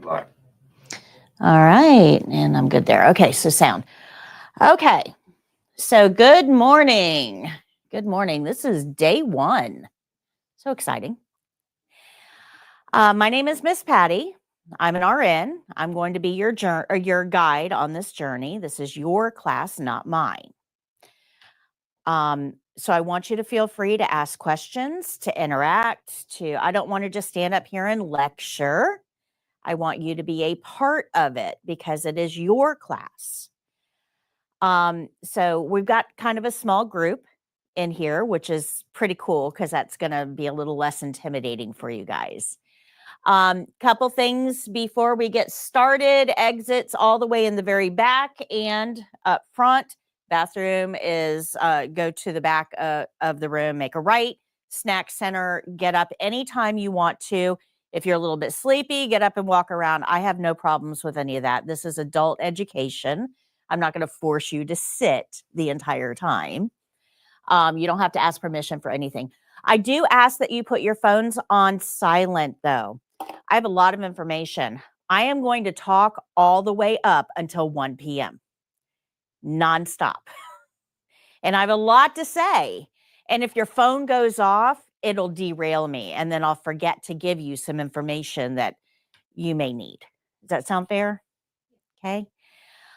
All right, and I'm good there. Okay, so sound. Okay, so good morning. Good morning. This is day 1. So exciting. My name is Miss Patty. I'm an RN. I'm going to be your guide on this journey. This is your class, not mine. So I want you to feel free to ask questions, to interact, I don't want to just stand up here and lecture. I want you to be a part of it because it is your class. So we've got kind of a small group in here, which is pretty cool because that's going to be a little less intimidating for you guys. Couple things before we get started. Exits all the way in the very back and up front. Bathroom is go to the back of the room, make a right. Snack center, get up anytime you want to. If you're a little bit sleepy, get up and walk around. I have no problems with any of that. This is adult education. I'm not going to force you to sit the entire time. You don't have to ask permission for anything. I do ask that you put your phones on silent, though. I have a lot of information. I am going to talk all the way up until 1 p.m. nonstop. And I have a lot to say. And if your phone goes off, it'll derail me. And then I'll forget to give you some information that you may need. Does that sound fair? Okay.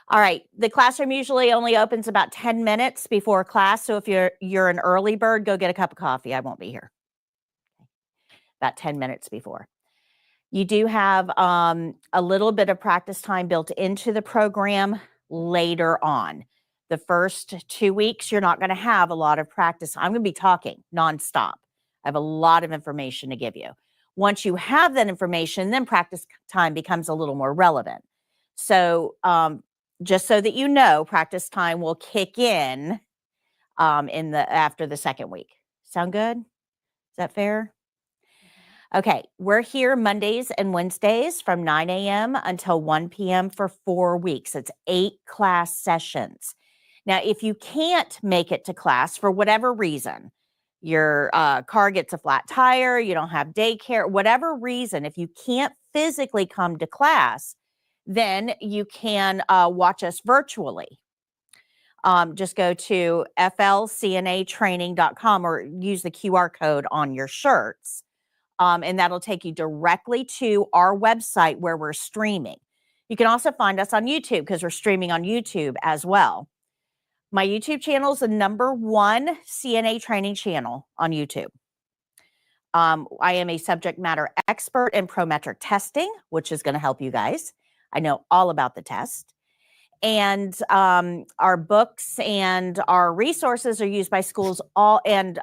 All right. The classroom usually only opens about 10 minutes before class. So if you're an early bird, go get a cup of coffee. I won't be here. About 10 minutes before. You do have a little bit of practice time built into the program later on. The first 2 weeks, you're not going to have a lot of practice. I'm going to be talking nonstop. I have a lot of information to give you. Once you have that information, then practice time becomes a little more relevant. So just so that you know, practice time will kick in after the second week. Sound good? Is that fair? Okay, we're here Mondays and Wednesdays from 9 a.m. until 1 p.m. for 4 weeks. It's 8 class sessions. Now, if you can't make it to class for whatever reason, your car gets a flat tire, you don't have daycare, whatever reason, if you can't physically come to class, then you can watch us virtually. Just go to flcnatraining.com or use the QR code on your shirts. And that'll take you directly to our website where we're streaming. You can also find us on YouTube because we're streaming on YouTube as well. My YouTube channel is the #1 CNA training channel on YouTube. I am a subject matter expert in Prometric testing, which is going to help you guys. I know all about the test. And our books and our resources are used by schools and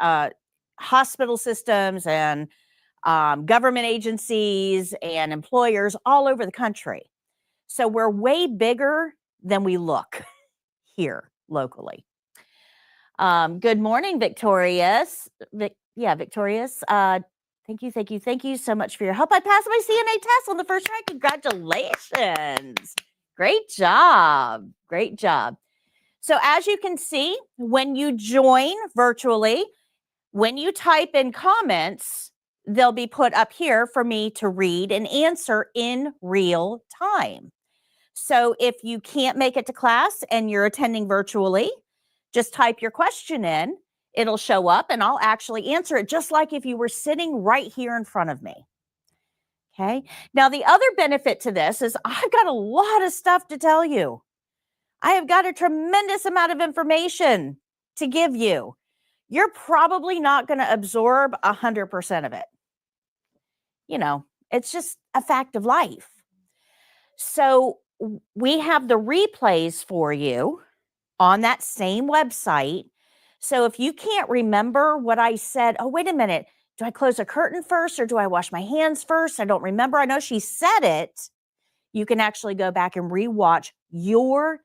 hospital systems and government agencies and employers all over the country. So we're way bigger than we look here locally. Good morning, Victorious. Victorious. Thank you so much for your help. I passed my CNA test on the first try. Congratulations. Great job. Great job. So as you can see, when you join virtually, when you type in comments, they'll be put up here for me to read and answer in real time. So if you can't make it to class and you're attending virtually, just type your question in. It'll show up and I'll actually answer it just like if you were sitting right here in front of me. Okay. Now, the other benefit to this is I've got a lot of stuff to tell you. I have got a tremendous amount of information to give you. You're probably not going to absorb 100% of it. You know, it's just a fact of life. So we have the replays for you on that same website. So if you can't remember what I said, oh, wait a minute, do I close a curtain first or do I wash my hands first? I don't remember. I know she said it. You can actually go back and rewatch your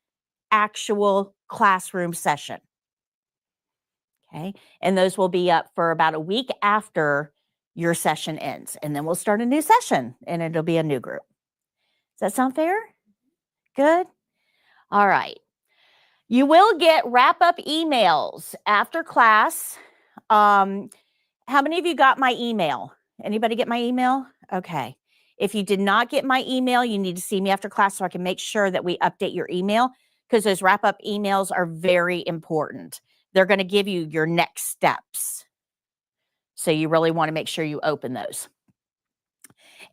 actual classroom session. Okay. And those will be up for about a week after your session ends. And then we'll start a new session and it'll be a new group. Does that sound fair? Good. All right. You will get wrap-up emails after class. How many of you got my email? Anybody get my email? Okay. If you did not get my email, you need to see me after class so I can make sure that we update your email, because those wrap-up emails are very important. They're going to give you your next steps. So you really want to make sure you open those.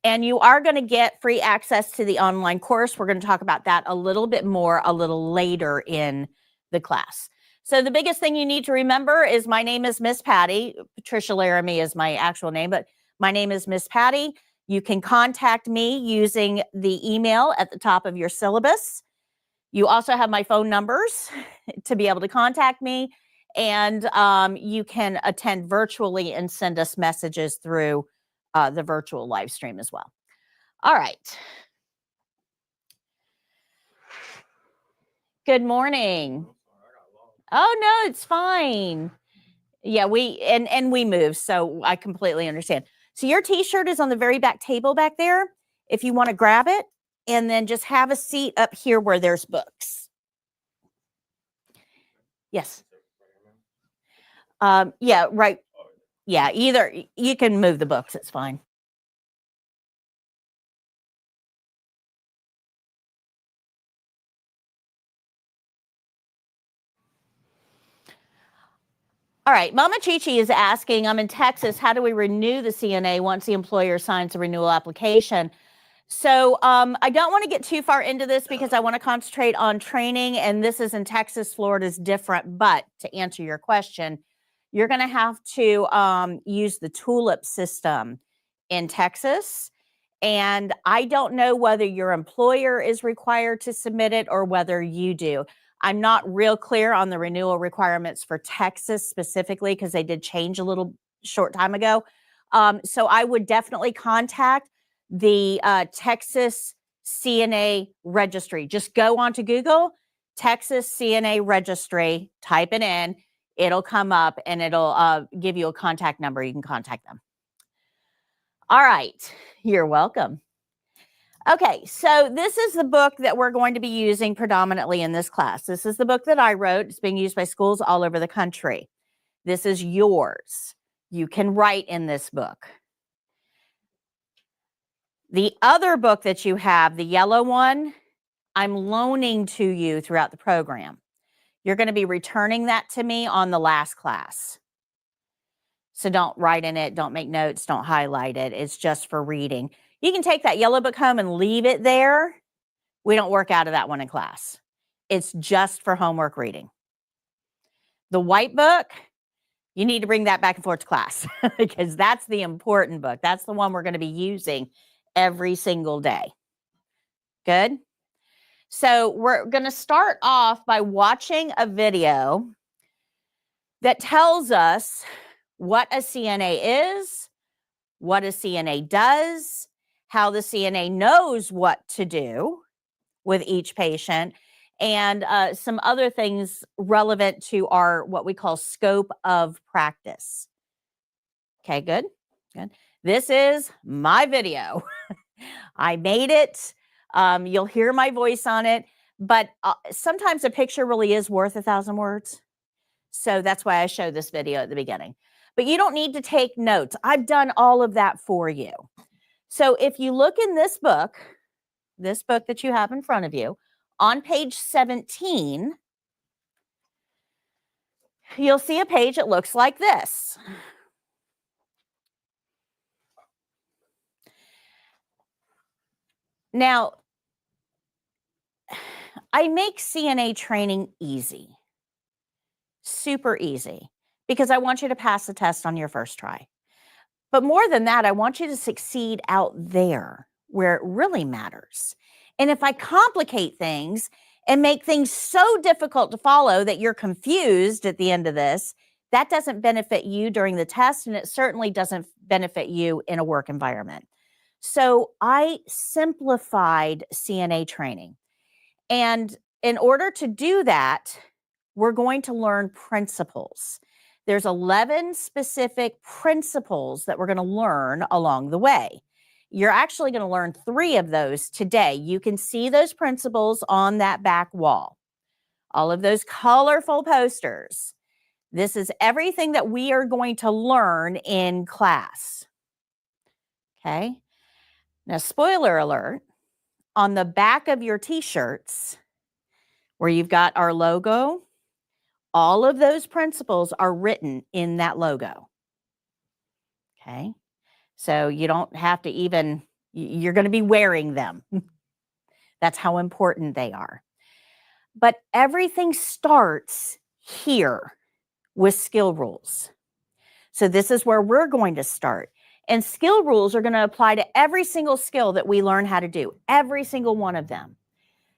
And you are going to get free access to the online course. We're going to talk about that a little bit more a little later in the class. So the biggest thing you need to remember is my name is Miss Patty. Patricia Laramie is my actual name, but my name is Miss Patty. You can contact me using the email at the top of your syllabus. You also have my phone numbers to be able to contact me, and you can attend virtually and send us messages through the virtual live stream as well. All right. Good morning. Oh, no, it's fine. Yeah, we move, so I completely understand. So your t-shirt is on the very back table back there. If you want to grab it, and then just have a seat up here where there's books. Yes. Yeah, right. Yeah, either you can move the books, it's fine. All right, Mama Chi-Chi is asking, I'm in Texas, how do we renew the CNA once the employer signs a renewal application? So I don't want to get too far into this because I want to concentrate on training, and this is in Texas. Florida is different, but to answer your question, you're going to have to use the TULIP system in Texas. And I don't know whether your employer is required to submit it or whether you do. I'm not real clear on the renewal requirements for Texas specifically because they did change a little short time ago. So I would definitely contact the Texas CNA registry. Just go onto Google, Texas CNA registry, type it in, it'll come up and it'll give you a contact number. You can contact them. All right, you're welcome. Okay, so this is the book that we're going to be using predominantly in this class. This is the book that I wrote. It's being used by schools all over the country. This is yours. You can write in this book. The other book that you have, the yellow one, I'm loaning to you throughout the program. You're going to be returning that to me on the last class. So don't write in it, don't make notes, don't highlight it. It's just for reading. You can take that yellow book home and leave it there. We don't work out of that one in class. It's just for homework reading. The white book, you need to bring that back and forth to class because that's the important book. That's the one we're going to be using every single day. Good? So we're going to start off by watching a video that tells us what a CNA is, what a CNA does, how the CNA knows what to do with each patient, and some other things relevant to our what we call scope of practice. Okay, good. Good. This is my video. I made it. You'll hear my voice on it, but sometimes a picture really is worth 1,000 words. So that's why I show this video at the beginning. But you don't need to take notes. I've done all of that for you. So if you look in this book that you have in front of you, on page 17, you'll see a page that looks like this. Now, I make CNA training easy, super easy, because I want you to pass the test on your first try. But more than that, I want you to succeed out there where it really matters. And if I complicate things and make things so difficult to follow that you're confused at the end of this, that doesn't benefit you during the test, and it certainly doesn't benefit you in a work environment. So I simplified CNA training. And in order to do that, we're going to learn principles. There's 11 specific principles that we're going to learn along the way. You're actually going to learn 3 of those today. You can see those principles on that back wall. All of those colorful posters. This is everything that we are going to learn in class. Okay. Now, spoiler alert, on the back of your t-shirts, where you've got our logo, all of those principles are written in that logo. Okay? So you don't have to even, you're going to be wearing them. That's how important they are. But everything starts here with skill rules. So this is where we're going to start. And skill rules are going to apply to every single skill that we learn how to do, every single one of them.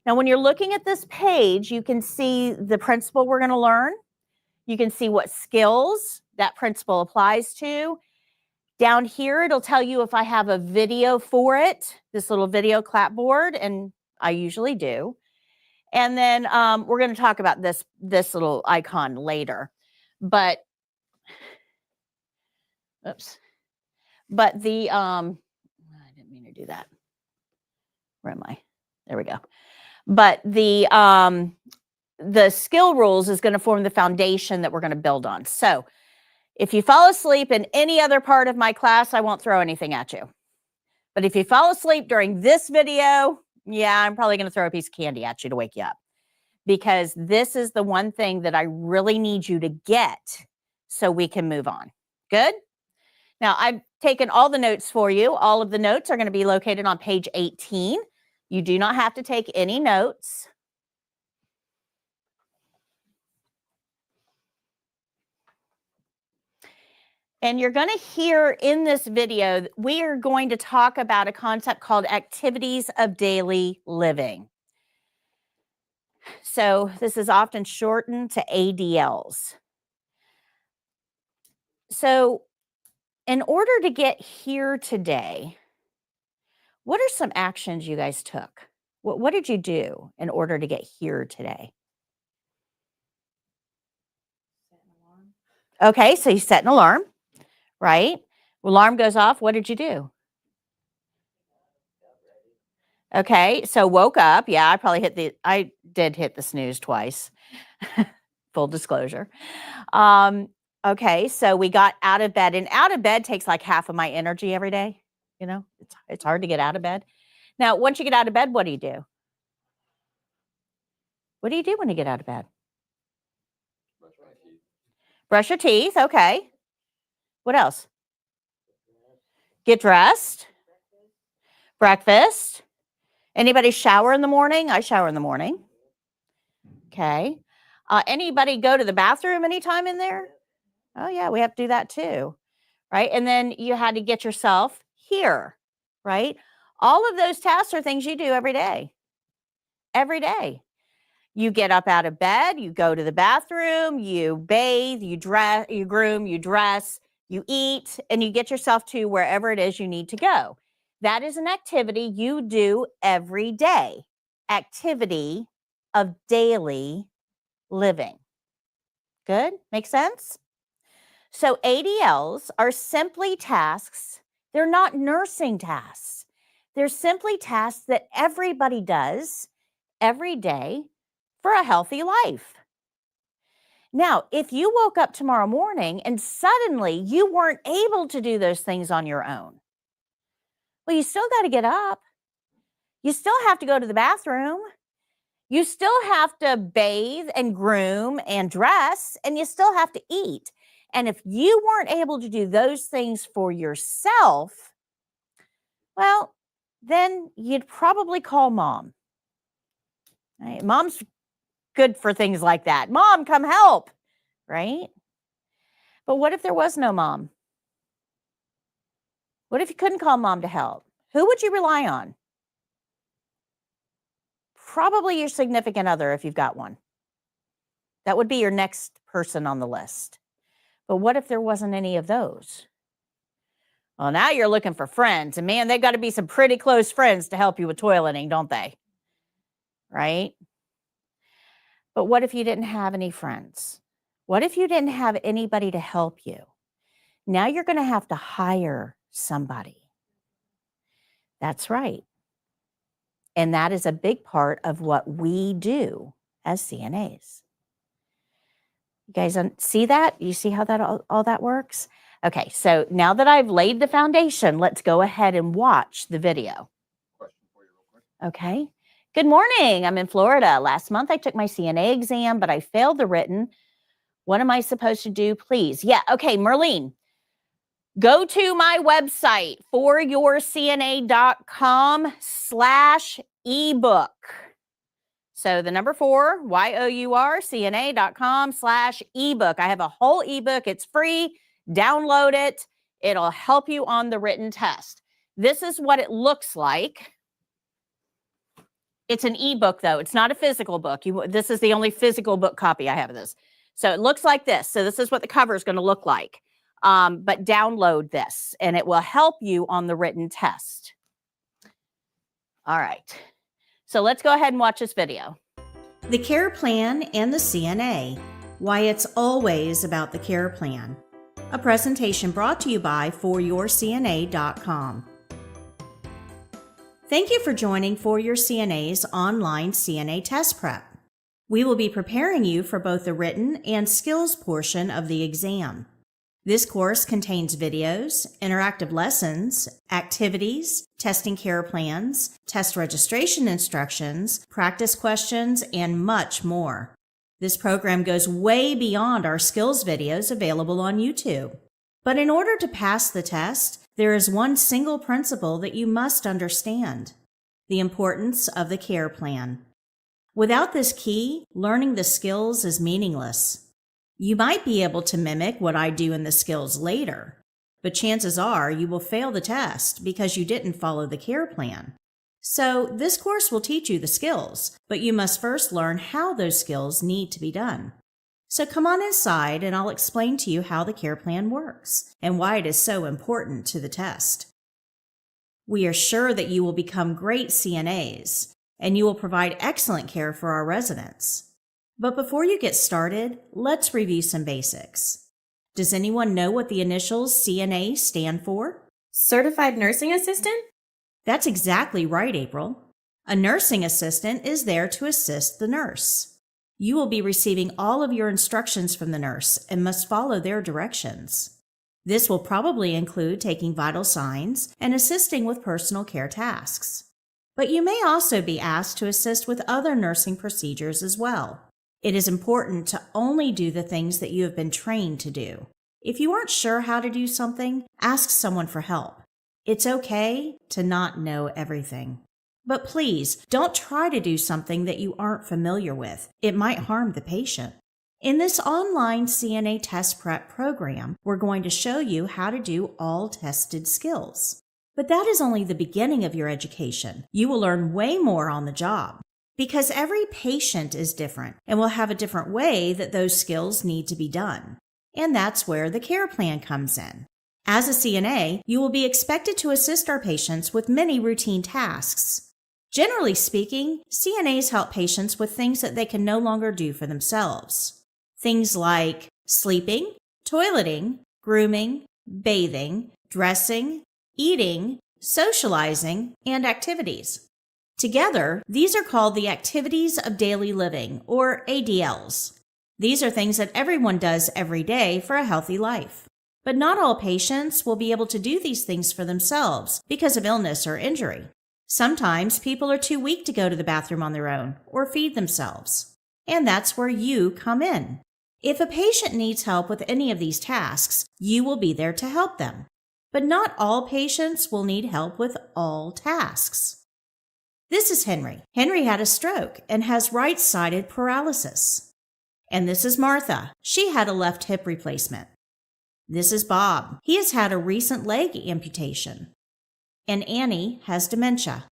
Now, when you're looking at this page, you can see the principle we're going to learn. You can see what skills that principle applies to. Down here, it'll tell you if I have a video for it, this little video clapboard, and I usually do. And then we're going to talk about this little icon later. But, oops. But the, I didn't mean to do that. Where am I? There we go. But the skill rules is going to form the foundation that we're going to build on. So if you fall asleep in any other part of my class, I won't throw anything at you. But if you fall asleep during this video, yeah, I'm probably going to throw a piece of candy at you to wake you up. Because this is the one thing that I really need you to get so we can move on. Good? Now, I've taken all the notes for you. All of the notes are going to be located on page 18. You do not have to take any notes. And you're going to hear in this video, we are going to talk about a concept called activities of daily living. So this is often shortened to ADLs. So in order to get here today, what are some actions you guys took? What did you do in order to get here today? Okay, so you set an alarm, right? Alarm goes off. What did you do? Okay, so woke up. Yeah, I did hit the snooze twice. Full disclosure. Okay, so we got out of bed, and out of bed takes like half of my energy every day. You know, it's hard to get out of bed. Now, once you get out of bed, what do you do? What do you do when you get out of bed? Brush your teeth. Okay. What else? Get dressed. Breakfast. Anybody shower in the morning? I shower in the morning. Okay. Anybody go to the bathroom anytime in there? Oh, yeah, we have to do that too. Right. And then you had to get yourself here. Right. All of those tasks are things you do every day. Every day. You get up out of bed, you go to the bathroom, you bathe, you dress, you groom, you dress, you eat, and you get yourself to wherever it is you need to go. That is an activity you do every day. Activity of daily living. Good? Make sense? So ADLs are simply tasks. They're not nursing tasks. They're simply tasks that everybody does every day for a healthy life. Now, if you woke up tomorrow morning and suddenly you weren't able to do those things on your own, well, you still got to get up. You still have to go to the bathroom. You still have to bathe and groom and dress, and you still have to eat. And if you weren't able to do those things for yourself, well, then you'd probably call mom. Right? Mom's good for things like that. Mom, come help, right? But what if there was no mom? What if you couldn't call mom to help? Who would you rely on? Probably your significant other if you've got one. That would be your next person on the list. But what if there wasn't any of those? Well, now you're looking for friends. And man, they've got to be some pretty close friends to help you with toileting, don't they? Right? But what if you didn't have any friends? What if you didn't have anybody to help you? Now you're going to have to hire somebody. That's right. And that is a big part of what we do as CNAs. You guys see that? You see how that all that works? Okay, so now that I've laid the foundation, let's go ahead and watch the video. Question for you real quick. Okay. Good morning. I'm in Florida. Last month I took my CNA exam, but I failed the written. What am I supposed to do, please? Yeah, okay, Merlene. Go to my website, 4YourCNA.com/ebook. So the number 4, YourCNA.com/ebook. I have a whole ebook. It's free. Download it. It'll help you on the written test. This is what it looks like. It's an ebook, though. It's not a physical book. This is the only physical book copy I have of this. So it looks like this. So this is what the cover is going to look like. But download this, and it will help you on the written test. All right. So let's go ahead and watch this video. The care plan and the CNA. Why it's always about the care plan. A presentation brought to you by 4YourCNA.com. Thank you for joining 4YourCNA's online CNA test prep. We will be preparing you for both the written and skills portion of the exam. This course contains videos, interactive lessons, activities, testing care plans, test registration instructions, practice questions, and much more. This program goes way beyond our skills videos available on YouTube. But in order to pass the test, there is one single principle that you must understand: the importance of the care plan. Without this key, learning the skills is meaningless. You might be able to mimic what I do in the skills later, but chances are you will fail the test because you didn't follow the care plan. So this course will teach you the skills, but you must first learn how those skills need to be done. So come on inside and I'll explain to you how the care plan works and why it is so important to the test. We are sure that you will become great CNAs and you will provide excellent care for our residents. But before you get started, let's review some basics. Does anyone know what the initials CNA stand for? Certified Nursing Assistant? That's exactly right, April. A nursing assistant is there to assist the nurse. You will be receiving all of your instructions from the nurse and must follow their directions. This will probably include taking vital signs and assisting with personal care tasks. But you may also be asked to assist with other nursing procedures as well. It is important to only do the things that you have been trained to do. If you aren't sure how to do something, ask someone for help. It's okay to not know everything. But please, don't try to do something that you aren't familiar with. It might harm the patient. In this online CNA test prep program, we're going to show you how to do all tested skills. But that is only the beginning of your education. You will learn way more on the job, because every patient is different and will have a different way that those skills need to be done. And that's where the care plan comes in. As a CNA, you will be expected to assist our patients with many routine tasks. Generally speaking, CNAs help patients with things that they can no longer do for themselves. Things like sleeping, toileting, grooming, bathing, dressing, eating, socializing, and activities. Together, these are called the Activities of Daily Living, or ADLs. These are things that everyone does every day for a healthy life. But not all patients will be able to do these things for themselves because of illness or injury. Sometimes people are too weak to go to the bathroom on their own or feed themselves. And that's where you come in. If a patient needs help with any of these tasks, you will be there to help them. But not all patients will need help with all tasks. This is Henry. Henry had a stroke and has right-sided paralysis. And this is Martha. She had a left hip replacement. This is Bob. He has had a recent leg amputation. And Annie has dementia.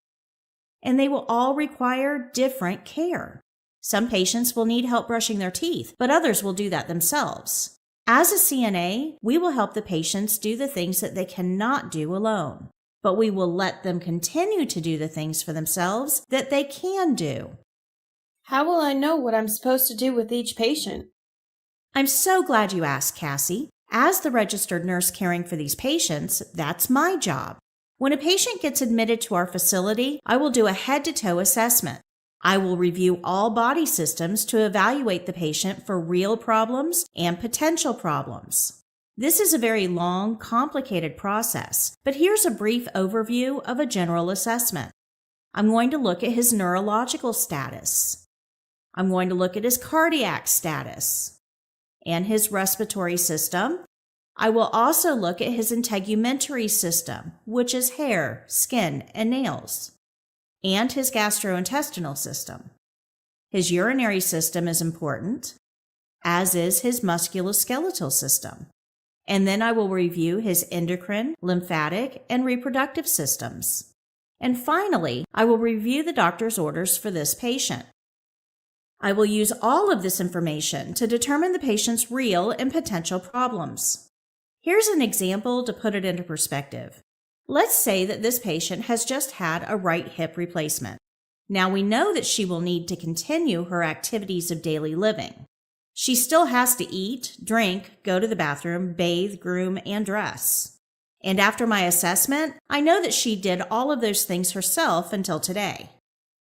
And they will all require different care. Some patients will need help brushing their teeth, but others will do that themselves. As a CNA, we will help the patients do the things that they cannot do alone, but we will let them continue to do the things for themselves that they can do. How will I know what I'm supposed to do with each patient? I'm so glad you asked, Cassie. As the registered nurse caring for these patients, that's my job. When a patient gets admitted to our facility, I will do a head-to-toe assessment. I will review all body systems to evaluate the patient for real problems and potential problems. This is a very long, complicated process, but here's a brief overview of a general assessment. I'm going to look at his neurological status. I'm going to look at his cardiac status and his respiratory system. I will also look at his integumentary system, which is hair, skin, and nails, and his gastrointestinal system. His urinary system is important, as is his musculoskeletal system. And then I will review his endocrine, lymphatic, and reproductive systems. And finally, I will review the doctor's orders for this patient. I will use all of this information to determine the patient's real and potential problems. Here's an example to put it into perspective. Let's say that this patient has just had a right hip replacement. Now we know that she will need to continue her activities of daily living. She still has to eat, drink, go to the bathroom, bathe, groom, and dress. And after my assessment, I know that she did all of those things herself until today.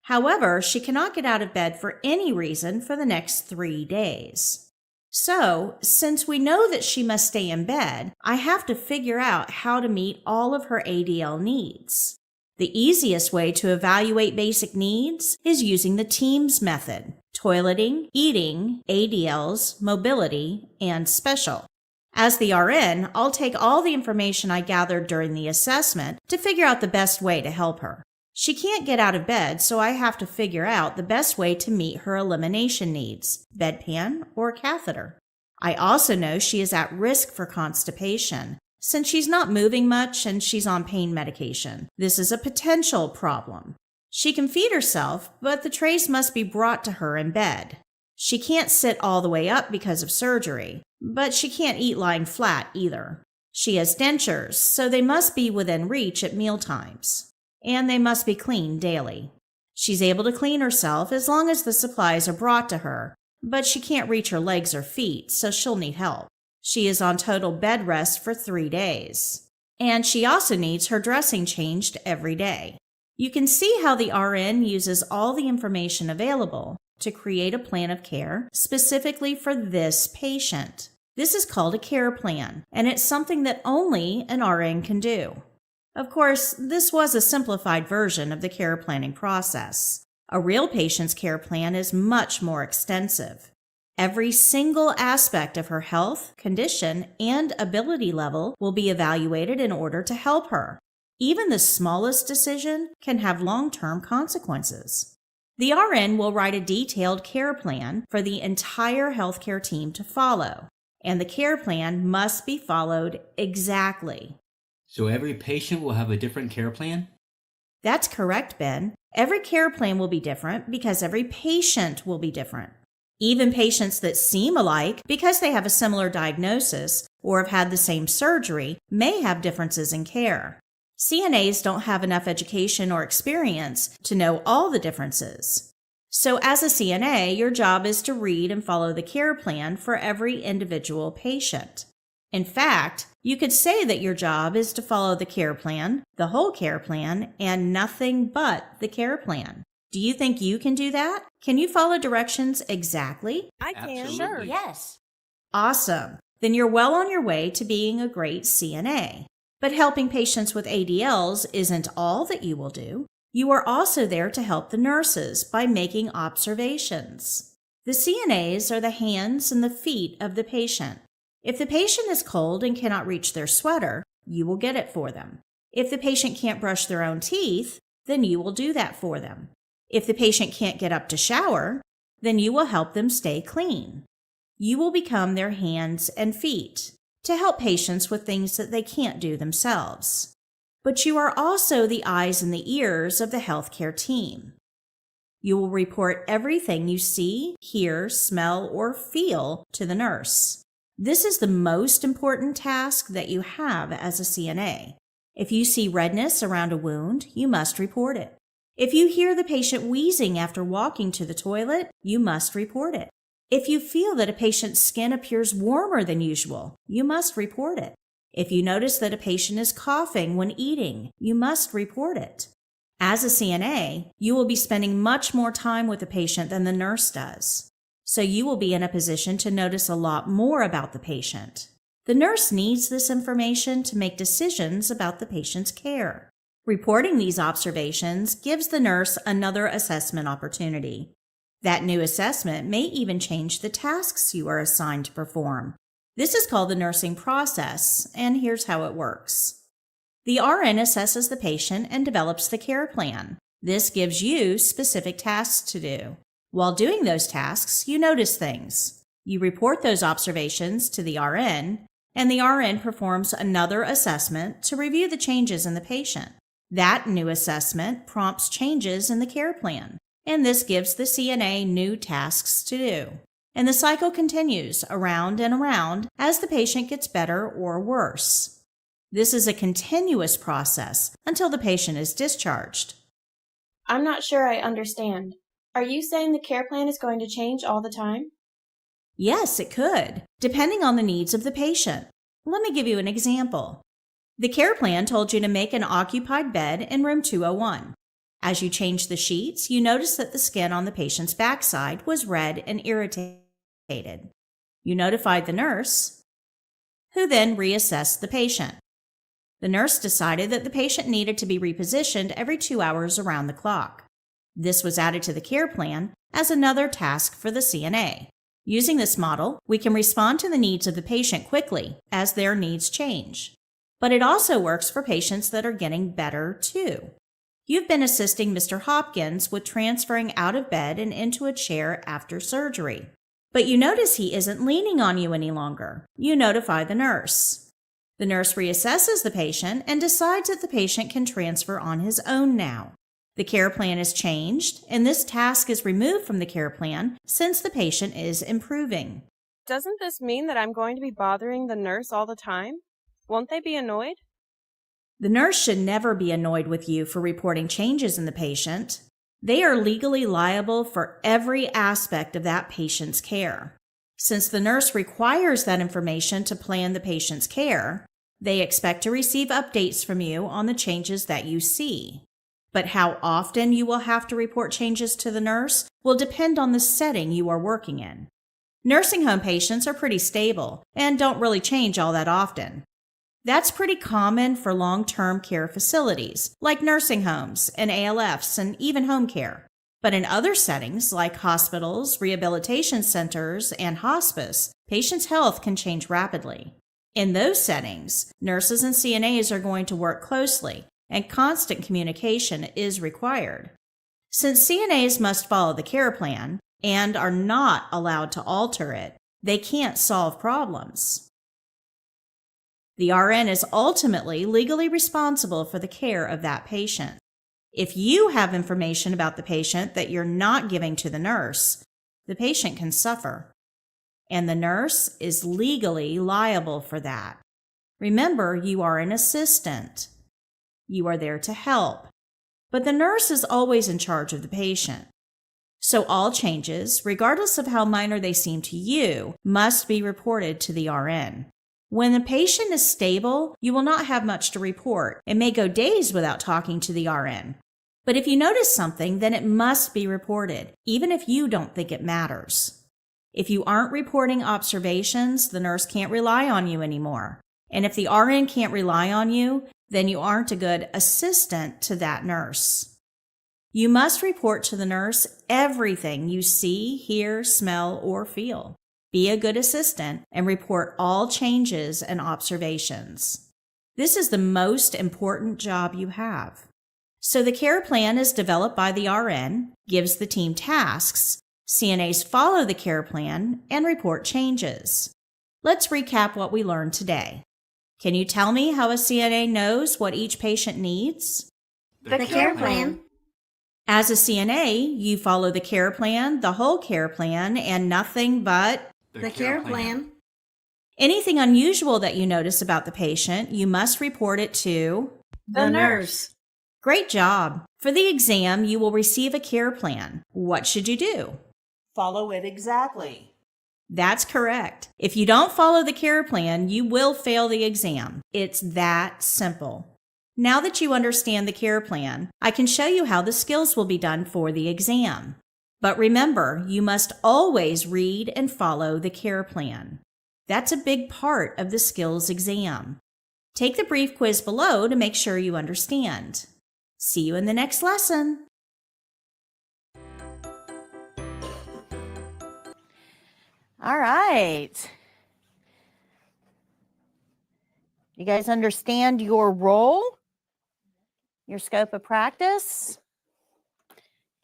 However, she cannot get out of bed for any reason for the next 3 days. So, since we know that she must stay in bed, I have to figure out how to meet all of her ADL needs. The easiest way to evaluate basic needs is using the TEAMS method: toileting, eating, ADLs, mobility, and special. As the RN, I'll take all the information I gathered during the assessment to figure out the best way to help her. She can't get out of bed, so I have to figure out the best way to meet her elimination needs: bedpan or catheter. I also know she is at risk for constipation. Since she's not moving much and she's on pain medication, this is a potential problem. She can feed herself, but the trays must be brought to her in bed. She can't sit all the way up because of surgery, but she can't eat lying flat either. She has dentures, so they must be within reach at mealtimes, and they must be cleaned daily. She's able to clean herself as long as the supplies are brought to her, but she can't reach her legs or feet, so she'll need help. She is on total bed rest for 3 days, and she also needs her dressing changed every day. You can see how the RN uses all the information available to create a plan of care specifically for this patient. This is called a care plan, and it's something that only an RN can do. Of course, this was a simplified version of the care planning process. A real patient's care plan is much more extensive. Every single aspect of her health, condition, and ability level will be evaluated in order to help her. Even the smallest decision can have long-term consequences. The RN will write a detailed care plan for the entire healthcare team to follow, and the care plan must be followed exactly. So every patient will have a different care plan? That's correct, Ben. Every care plan will be different because every patient will be different. Even patients that seem alike because they have a similar diagnosis or have had the same surgery may have differences in care. CNAs don't have enough education or experience to know all the differences. So as a CNA, your job is to read and follow the care plan for every individual patient. In fact, you could say that your job is to follow the care plan, the whole care plan, and nothing but the care plan. Do you think you can do that? Can you follow directions exactly? I can. Absolutely. Sure. Yes. Awesome. Then you're well on your way to being a great CNA. But helping patients with ADLs isn't all that you will do. You are also there to help the nurses by making observations. The CNAs are the hands and the feet of the patient. If the patient is cold and cannot reach their sweater, you will get it for them. If the patient can't brush their own teeth, then you will do that for them. If the patient can't get up to shower, then you will help them stay clean. You will become their hands and feet to help patients with things that they can't do themselves. But you are also the eyes and the ears of the healthcare team. You will report everything you see, hear, smell, or feel to the nurse. This is the most important task that you have as a CNA. If you see redness around a wound, you must report it. If you hear the patient wheezing after walking to the toilet, you must report it. If you feel that a patient's skin appears warmer than usual, you must report it. If you notice that a patient is coughing when eating, you must report it. As a CNA, you will be spending much more time with the patient than the nurse does. So you will be in a position to notice a lot more about the patient. The nurse needs this information to make decisions about the patient's care. Reporting these observations gives the nurse another assessment opportunity. That new assessment may even change the tasks you are assigned to perform. This is called the nursing process, and here's how it works. The RN assesses the patient and develops the care plan. This gives you specific tasks to do. While doing those tasks, you notice things. You report those observations to the RN, and the RN performs another assessment to review the changes in the patient. That new assessment prompts changes in the care plan, and this gives the CNA new tasks to do. And the cycle continues around and around as the patient gets better or worse. This is a continuous process until the patient is discharged. I'm not sure I understand. Are you saying the care plan is going to change all the time? Yes, it could, depending on the needs of the patient. Let me give you an example. The care plan told you to make an occupied bed in room 201. As you changed the sheets, you noticed that the skin on the patient's backside was red and irritated. You notified the nurse, who then reassessed the patient. The nurse decided that the patient needed to be repositioned every 2 hours around the clock. This was added to the care plan as another task for the CNA. Using this model, we can respond to the needs of the patient quickly as their needs change. But it also works for patients that are getting better too. You've been assisting Mr. Hopkins with transferring out of bed and into a chair after surgery. But you notice he isn't leaning on you any longer. You notify the nurse. The nurse reassesses the patient and decides that the patient can transfer on his own now. The care plan is changed, and this task is removed from the care plan since the patient is improving. Doesn't this mean that I'm going to be bothering the nurse all the time? Won't they be annoyed? The nurse should never be annoyed with you for reporting changes in the patient. They are legally liable for every aspect of that patient's care. Since the nurse requires that information to plan the patient's care, they expect to receive updates from you on the changes that you see. But how often you will have to report changes to the nurse will depend on the setting you are working in. Nursing home patients are pretty stable and don't really change all that often. That's pretty common for long-term care facilities, like nursing homes and ALFs and even home care. But in other settings, like hospitals, rehabilitation centers, and hospice, patients' health can change rapidly. In those settings, nurses and CNAs are going to work closely, and constant communication is required. Since CNAs must follow the care plan and are not allowed to alter it, they can't solve problems. The RN is ultimately legally responsible for the care of that patient. If you have information about the patient that you're not giving to the nurse, the patient can suffer, and the nurse is legally liable for that. Remember, you are an assistant. You are there to help, but the nurse is always in charge of the patient. So all changes, regardless of how minor they seem to you, must be reported to the RN. When the patient is stable, you will not have much to report and may go days without talking to the RN. But if you notice something, then it must be reported, even if you don't think it matters. If you aren't reporting observations, the nurse can't rely on you anymore. And if the RN can't rely on you, then you aren't a good assistant to that nurse. You must report to the nurse everything you see, hear, smell, or feel. Be a good assistant and report all changes and observations. This is the most important job you have. So the care plan is developed by the RN, gives the team tasks, CNAs follow the care plan, and report changes. Let's recap what we learned today. Can you tell me how a CNA knows what each patient needs? The care plan. As a CNA, you follow the care plan, the whole care plan, and nothing but The care plan. anything unusual that you notice about the patient, you must report it to The nurse. Great job. For the exam, you will receive a care plan. What should you do? Follow it exactly. That's correct. If you don't follow the care plan, you will fail the exam. It's that simple. Now that you understand the care plan, I can show you how the skills will be done for the exam. But remember, you must always read and follow the care plan. That's a big part of the skills exam. Take the brief quiz below to make sure you understand. See you in the next lesson. All right. You guys understand your role, your scope of practice?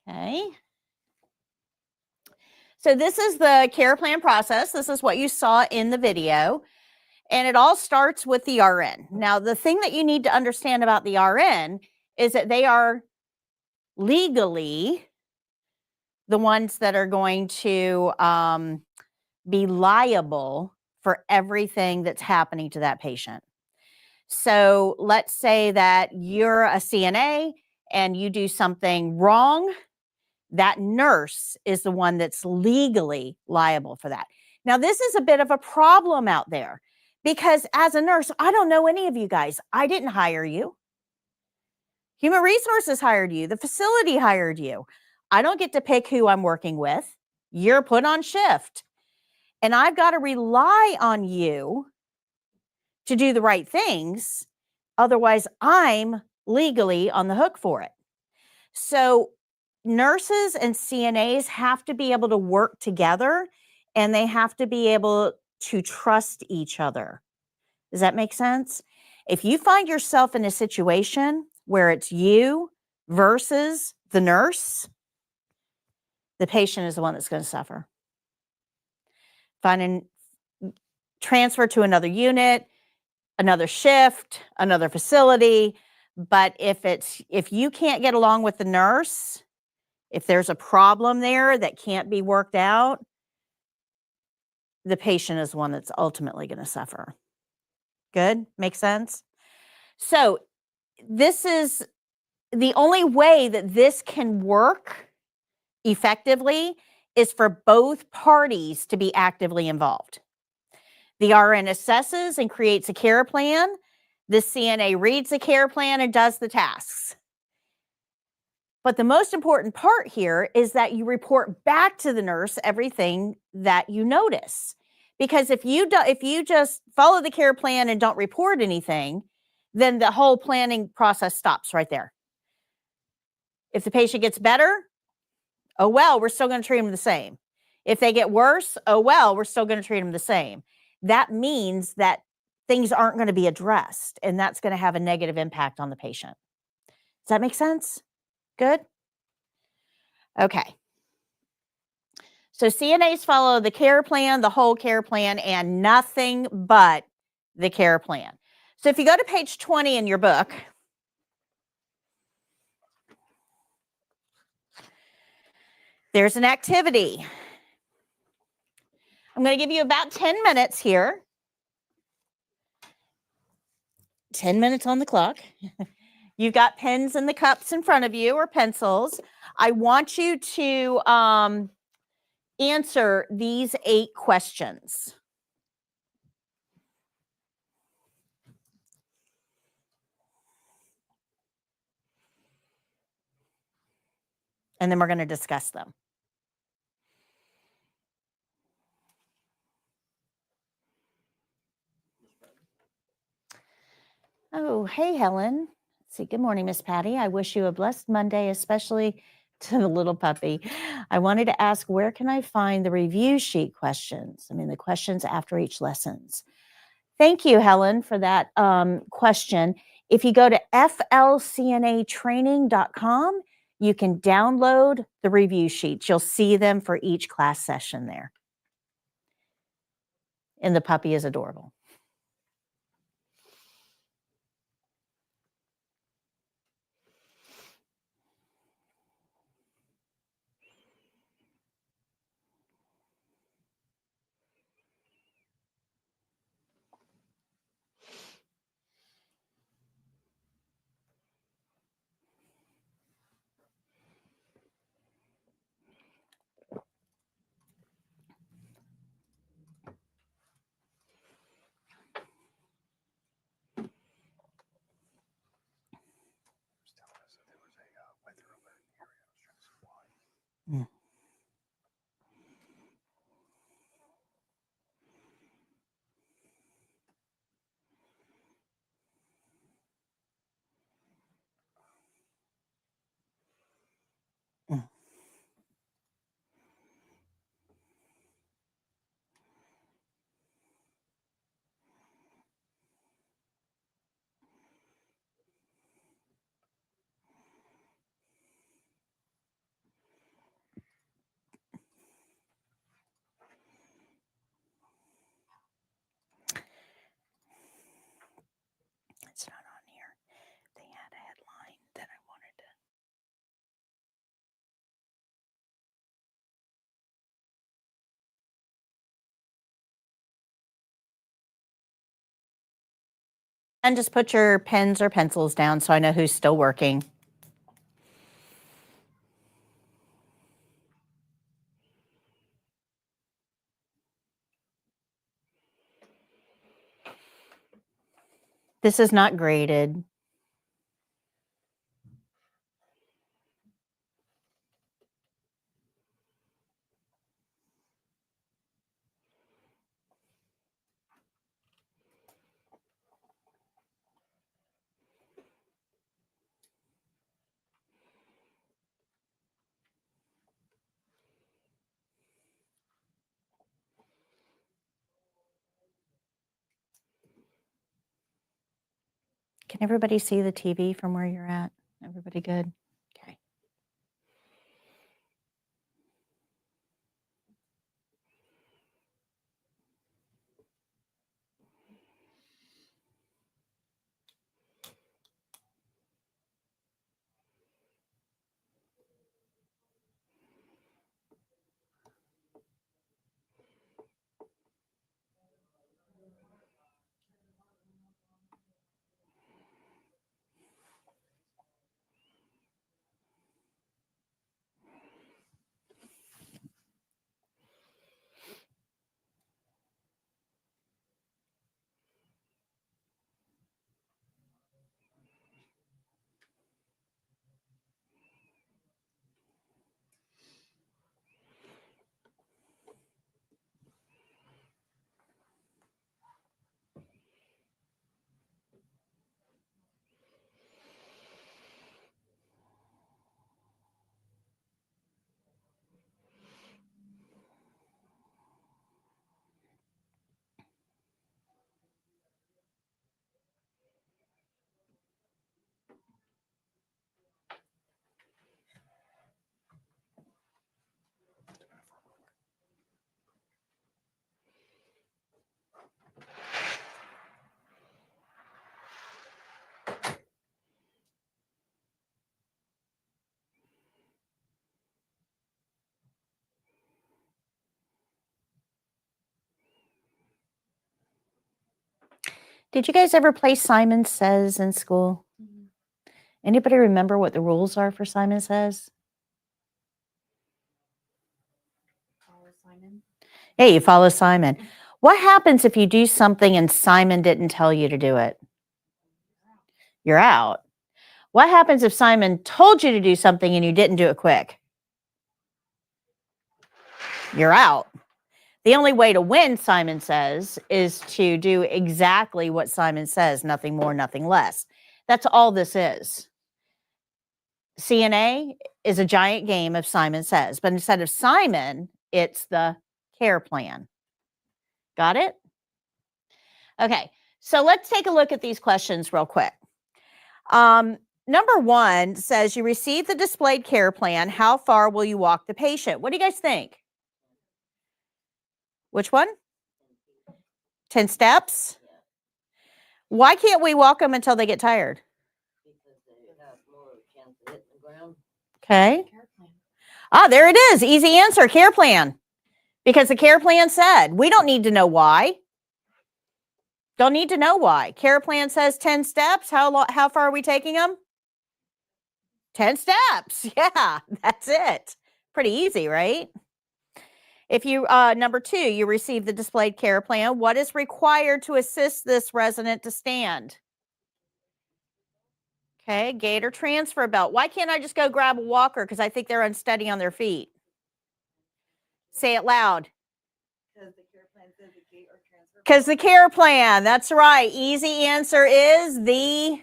Okay. So this is the care plan process. This is what you saw in the video. And it all starts with the RN. Now, the thing that you need to understand about the RN is that they are legally the ones that are going to be liable for everything that's happening to that patient. So let's say that you're a CNA and you do something wrong. That nurse is the one that's legally liable for that. Now, this is a bit of a problem out there because as a nurse, I don't know any of you guys. I didn't hire you. Human Resources hired you. The facility hired you. I don't get to pick who I'm working with. You're put on shift. And I've got to rely on you to do the right things. Otherwise, I'm legally on the hook for it. So nurses and CNAs have to be able to work together and they have to be able to trust each other. Does that make sense? If you find yourself in a situation where it's you versus the nurse, the patient is the one that's going to suffer. Transfer to another unit, another shift, another facility. But if you can't get along with the nurse, if there's a problem there that can't be worked out, the patient is the one that's ultimately going to suffer. Good? Makes sense? So this is the only way that this can work effectively is for both parties to be actively involved. The RN assesses and creates a care plan. The CNA reads the care plan and does the tasks. But the most important part here is that you report back to the nurse everything that you notice. Because if you just follow the care plan and don't report anything, then the whole planning process stops right there. If the patient gets better, oh well, we're still going to treat them the same. If they get worse, oh well, we're still going to treat them the same. That means that things aren't going to be addressed, and that's going to have a negative impact on the patient. Does that make sense? Good? Okay. So CNAs follow the care plan, the whole care plan, and nothing but the care plan. So if you go to page 20 in your book, there's an activity. I'm going to give you about 10 minutes here. 10 minutes on the clock. You've got pens in the cups in front of you or pencils. I want you to answer these 8 questions. And then we're going to discuss them. Oh, hey, Helen. Let's see. Good morning, Miss Patty. I wish you a blessed Monday, especially to the little puppy. I wanted to ask, where can I find the review sheet questions? I mean, the questions after each lessons. Thank you, Helen, for that question. If you go to flcnatraining.com, you can download the review sheets. You'll see them for each class session there. And the puppy is adorable. Mm. And just put your pens or pencils down so I know who's still working. This is not graded. Can everybody see the TV from where you're at? Everybody good? Okay. Did you guys ever play Simon Says in school? Anybody remember what the rules are for Simon Says? Yeah, you follow Simon. What happens if you do something and Simon didn't tell you to do it? You're out. What happens if Simon told you to do something and you didn't do it quick? You're out. The only way to win, Simon Says, is to do exactly what Simon says, nothing more, nothing less. That's all this is. CNA is a giant game of Simon Says, but instead of Simon, it's the care plan. Got it? Okay, so let's take a look at these questions real quick. Number 1 says you receive the displayed care plan. How far will you walk the patient? What do you guys think? Which one? 10 steps? Why can't we walk them until they get tired? Okay. Ah, there it is. Easy answer. Care plan. Because the care plan said, we don't need to know why. Don't need to know why. Care plan says 10 steps. How far are we taking them? 10 steps. Yeah, that's it. Pretty easy, right? If you, number 2, you receive the displayed care plan. What is required to assist this resident to stand? Okay, gait or transfer belt. Why can't I just go grab a walker? Because I think they're unsteady on their feet. Say it loud. Because the care plan says the gait or transfer belt. Because the care plan, that's right. Easy answer is the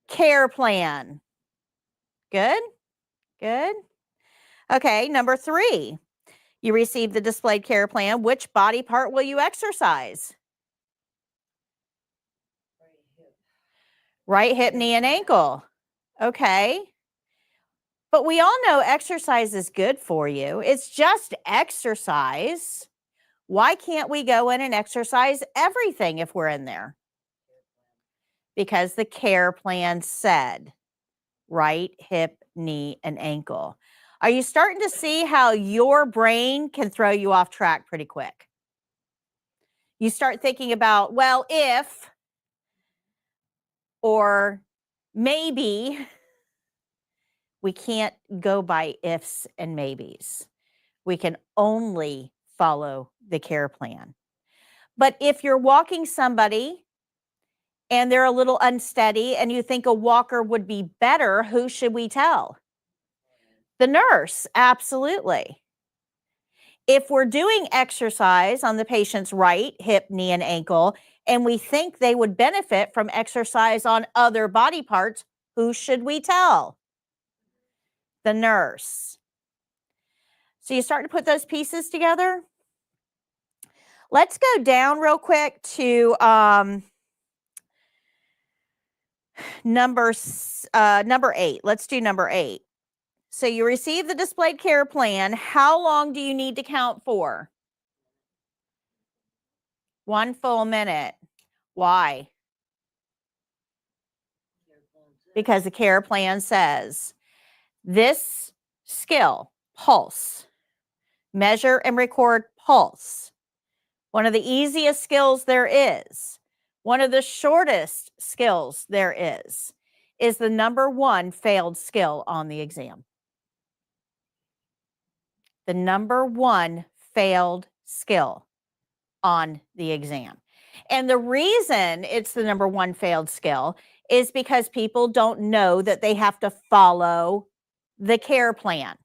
care plan. Good? Good. Okay, number 3. You receive the displayed care plan. Which body part will you exercise? Right hip, knee, and ankle. Okay. But we all know exercise is good for you. It's just exercise. Why can't we go in and exercise everything if we're in there? Because the care plan said right hip, knee, and ankle. Are you starting to see how your brain can throw you off track pretty quick? You start thinking about, well, if or maybe. We can't go by ifs and maybes. We can only follow the care plan. But if you're walking somebody and they're a little unsteady and you think a walker would be better, who should we tell? The nurse, absolutely. If we're doing exercise on the patient's right hip, knee, and ankle, and we think they would benefit from exercise on other body parts, who should we tell? The nurse. So you start to put those pieces together. Let's go down real quick to number 8. Let's do number 8. So you receive the displayed care plan. How long do you need to count for? 1 full minute. Why? Because the care plan says this skill, pulse, measure and record pulse. One of the easiest skills there is. One of the shortest skills there is the number 1 failed skill on the exam. The number 1 failed skill on the exam. And the reason it's the number 1 failed skill is because people don't know that they have to follow the care plan.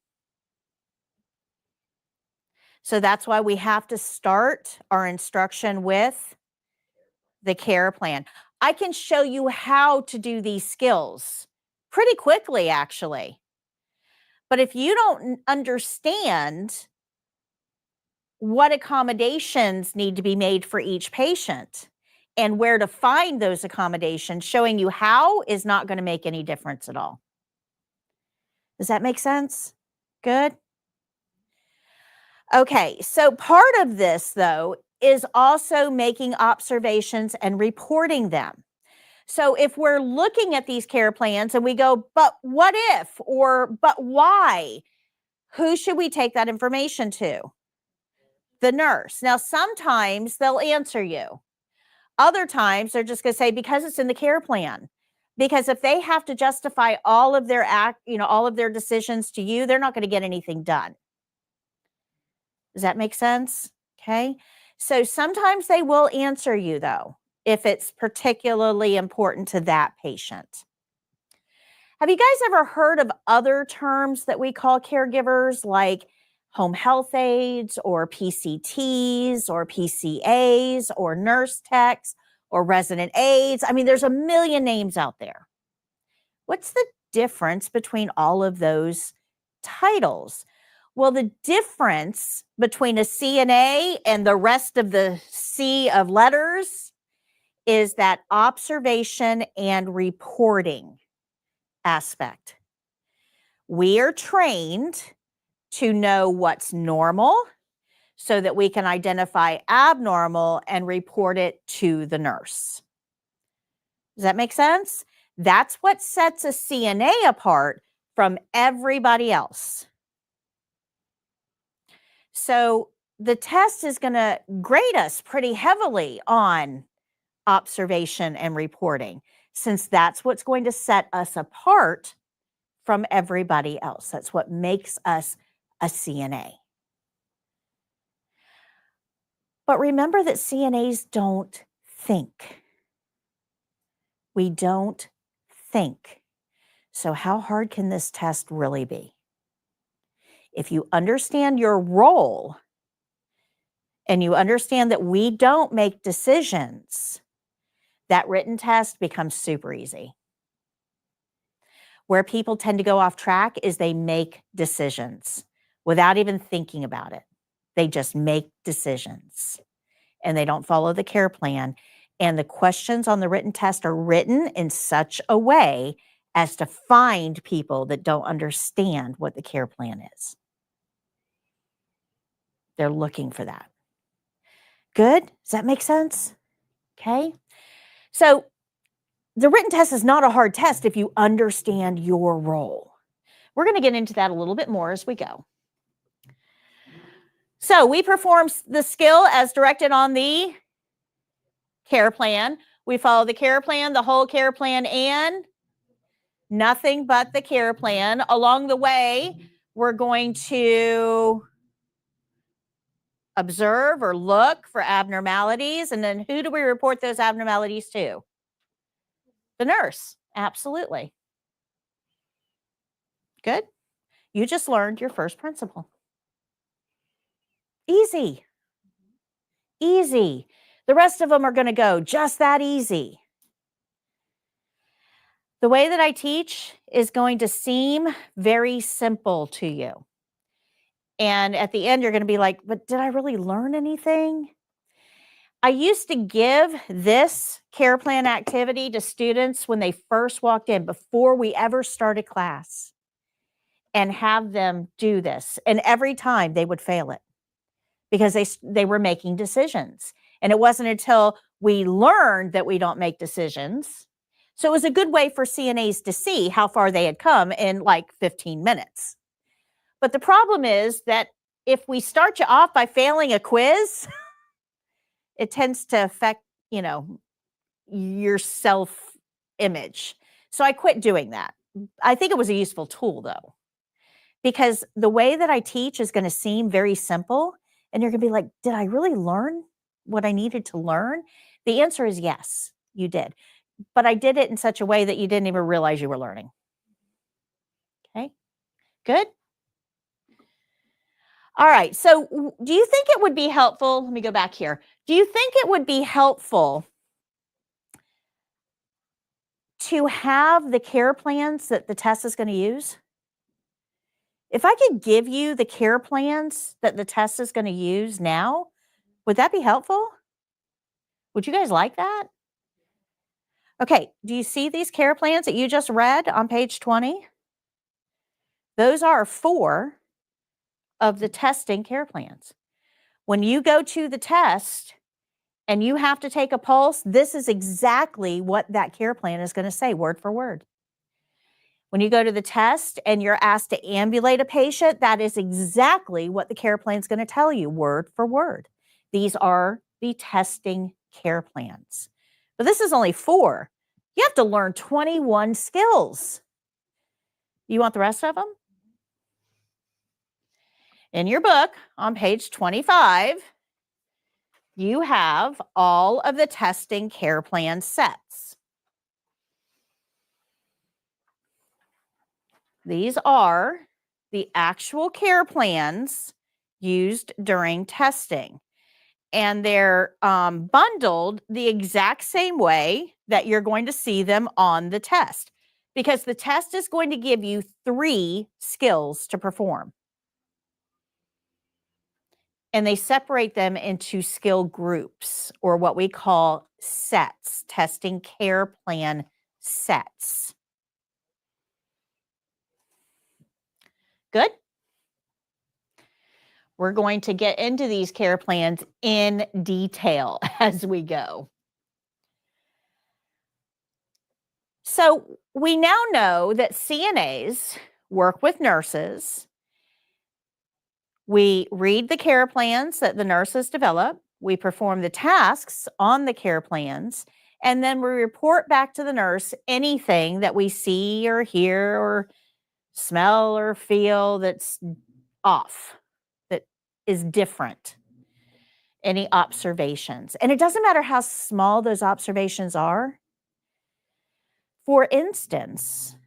So that's why we have to start our instruction with the care plan. I can show you how to do these skills pretty quickly, actually. But if you don't understand what accommodations need to be made for each patient and where to find those accommodations, showing you how is not going to make any difference at all. Does that make sense? Good. Okay, so part of this, though, is also making observations and reporting them. So if we're looking at these care plans and we go, but what if, or but why, who should we take that information to? The nurse. Now, sometimes they'll answer you. Other times they're just going to say, because it's in the care plan. Because if they have to justify all of their all of their decisions to you, they're not going to get anything done. Does that make sense? Okay. So sometimes they will answer you, though, if it's particularly important to that patient. Have you guys ever heard of other terms that we call caregivers, like home health aides or PCTs or PCAs or nurse techs or resident aides? I mean, there's a million names out there. What's the difference between all of those titles? Well, the difference between a CNA and the rest of the sea of letters is that observation and reporting aspect. We are trained to know what's normal so that we can identify abnormal and report it to the nurse. Does that make sense? That's what sets a CNA apart from everybody else. So the test is going to grade us pretty heavily on observation and reporting, since that's what's going to set us apart from everybody else. That's what makes us a CNA. But remember that CNAs don't think. We don't think. So how hard can this test really be? If you understand your role and you understand that we don't make decisions, that written test becomes super easy. Where people tend to go off track is they make decisions without even thinking about it. They just make decisions and they don't follow the care plan. And the questions on the written test are written in such a way as to find people that don't understand what the care plan is. They're looking for that. Good? Does that make sense? Okay. So the written test is not a hard test if you understand your role. We're going to get into that a little bit more as we go. So we perform the skill as directed on the care plan. We follow the care plan, the whole care plan, and nothing but the care plan. Along the way, we're going to observe or look for abnormalities. And then who do we report those abnormalities to? The nurse. Absolutely. Good. You just learned your first principle. Easy. Easy. The rest of them are going to go just that easy. The way that I teach is going to seem very simple to you. And at the end, you're going to be like, but did I really learn anything? I used to give this care plan activity to students when they first walked in, before we ever started class, and have them do this. And every time they would fail it because they were making decisions. And it wasn't until we learned that we don't make decisions. So it was a good way for CNAs to see how far they had come in like 15 minutes. But the problem is that if we start you off by failing a quiz, it tends to affect, your self-image. So I quit doing that. I think it was a useful tool, though, because the way that I teach is going to seem very simple, and you're going to be like, did I really learn what I needed to learn? The answer is yes, you did. But I did it in such a way that you didn't even realize you were learning. Okay, good. All right, so do you think it would be helpful? Let me go back here. Do you think it would be helpful to have the care plans that the test is going to use? If I could give you the care plans that the test is going to use now, would that be helpful? Would you guys like that? Okay, do you see these care plans that you just read on page 20? Those are 4 of the testing care plans. When you go to the test and you have to take a pulse, this is exactly what that care plan is going to say, word for word. When you go to the test and you're asked to ambulate a patient, that is exactly what the care plan is going to tell you, word for word. These are the testing care plans. But this is only 4. You have to learn 21 skills. You want the rest of them? In your book on page 25, you have all of the testing care plan sets. These are the actual care plans used during testing. And they're bundled the exact same way that you're going to see them on the test, because the test is going to give you 3 skills to perform. And they separate them into skill groups, or what we call sets, testing care plan sets. Good? We're going to get into these care plans in detail as we go. So we now know that CNAs work with nurses. We read the care plans that the nurses develop. We perform the tasks on the care plans, and then we report back to the nurse anything that we see or hear or smell or feel that's off, that is different. Any observations. And it doesn't matter how small those observations are. For instance,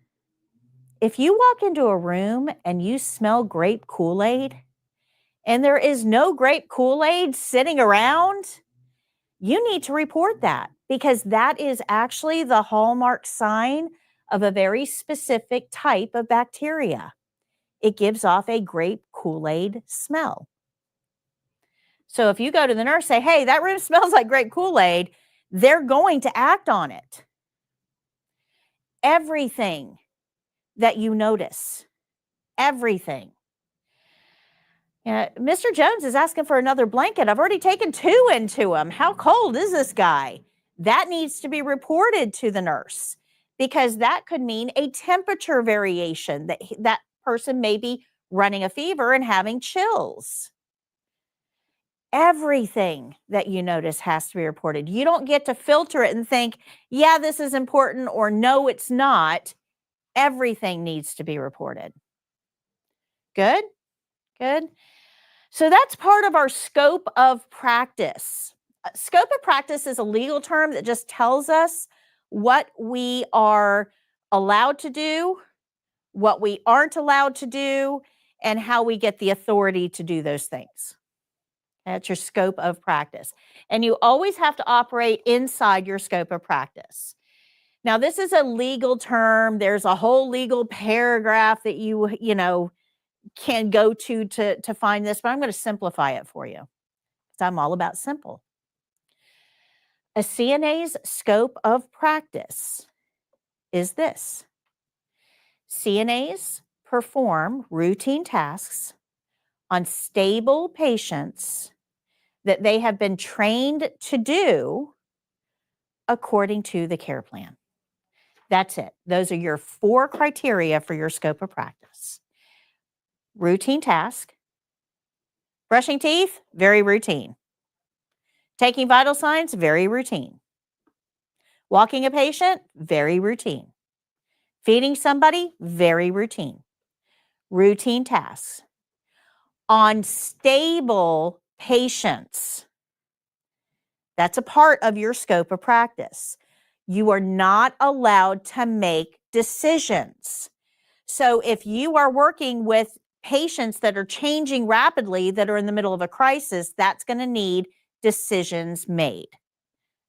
if you walk into a room and you smell grape Kool-Aid, and there is no grape Kool-Aid sitting around, you need to report that, because that is actually the hallmark sign of a very specific type of bacteria. It gives off a grape Kool-Aid smell. So if you go to the nurse and say, hey, that room smells like grape Kool-Aid, they're going to act on it. Everything that you notice, everything. Mr. Jones is asking for another blanket. I've already taken 2 into him. How cold is this guy? That needs to be reported to the nurse, because that could mean a temperature variation, that person may be running a fever and having chills. Everything that you notice has to be reported. You don't get to filter it and think, yeah, this is important, or no, it's not. Everything needs to be reported. Good? Good. So that's part of our scope of practice. Scope of practice is a legal term that just tells us what we are allowed to do, what we aren't allowed to do, and how we get the authority to do those things. That's your scope of practice. And you always have to operate inside your scope of practice. Now, this is a legal term. There's a whole legal paragraph that you can go to find this, but I'm going to simplify it for you because I'm all about simple. A CNA's scope of practice is this. CNAs perform routine tasks on stable patients that they have been trained to do according to the care plan. That's it. Those are your 4 criteria for your scope of practice. Routine task. Brushing teeth, very routine. Taking vital signs, very routine. Walking a patient, very routine. Feeding somebody, very routine. Routine tasks. On stable patients, that's a part of your scope of practice. You are not allowed to make decisions. So if you are working with patients that are changing rapidly, that are in the middle of a crisis, that's going to need decisions made.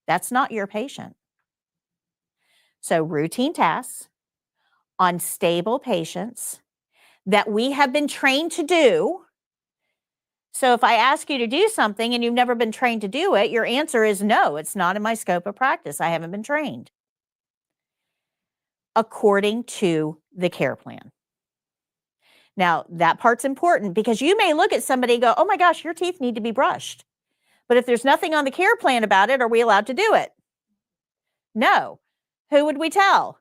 That's not your patient. So routine tasks on stable patients that we have been trained to do. So if I ask you to do something and you've never been trained to do it, your answer is no, it's not in my scope of practice. I haven't been trained. According to the care plan. Now, that part's important because you may look at somebody and go, oh my gosh, your teeth need to be brushed. But if there's nothing on the care plan about it, are we allowed to do it? No. Who would we tell?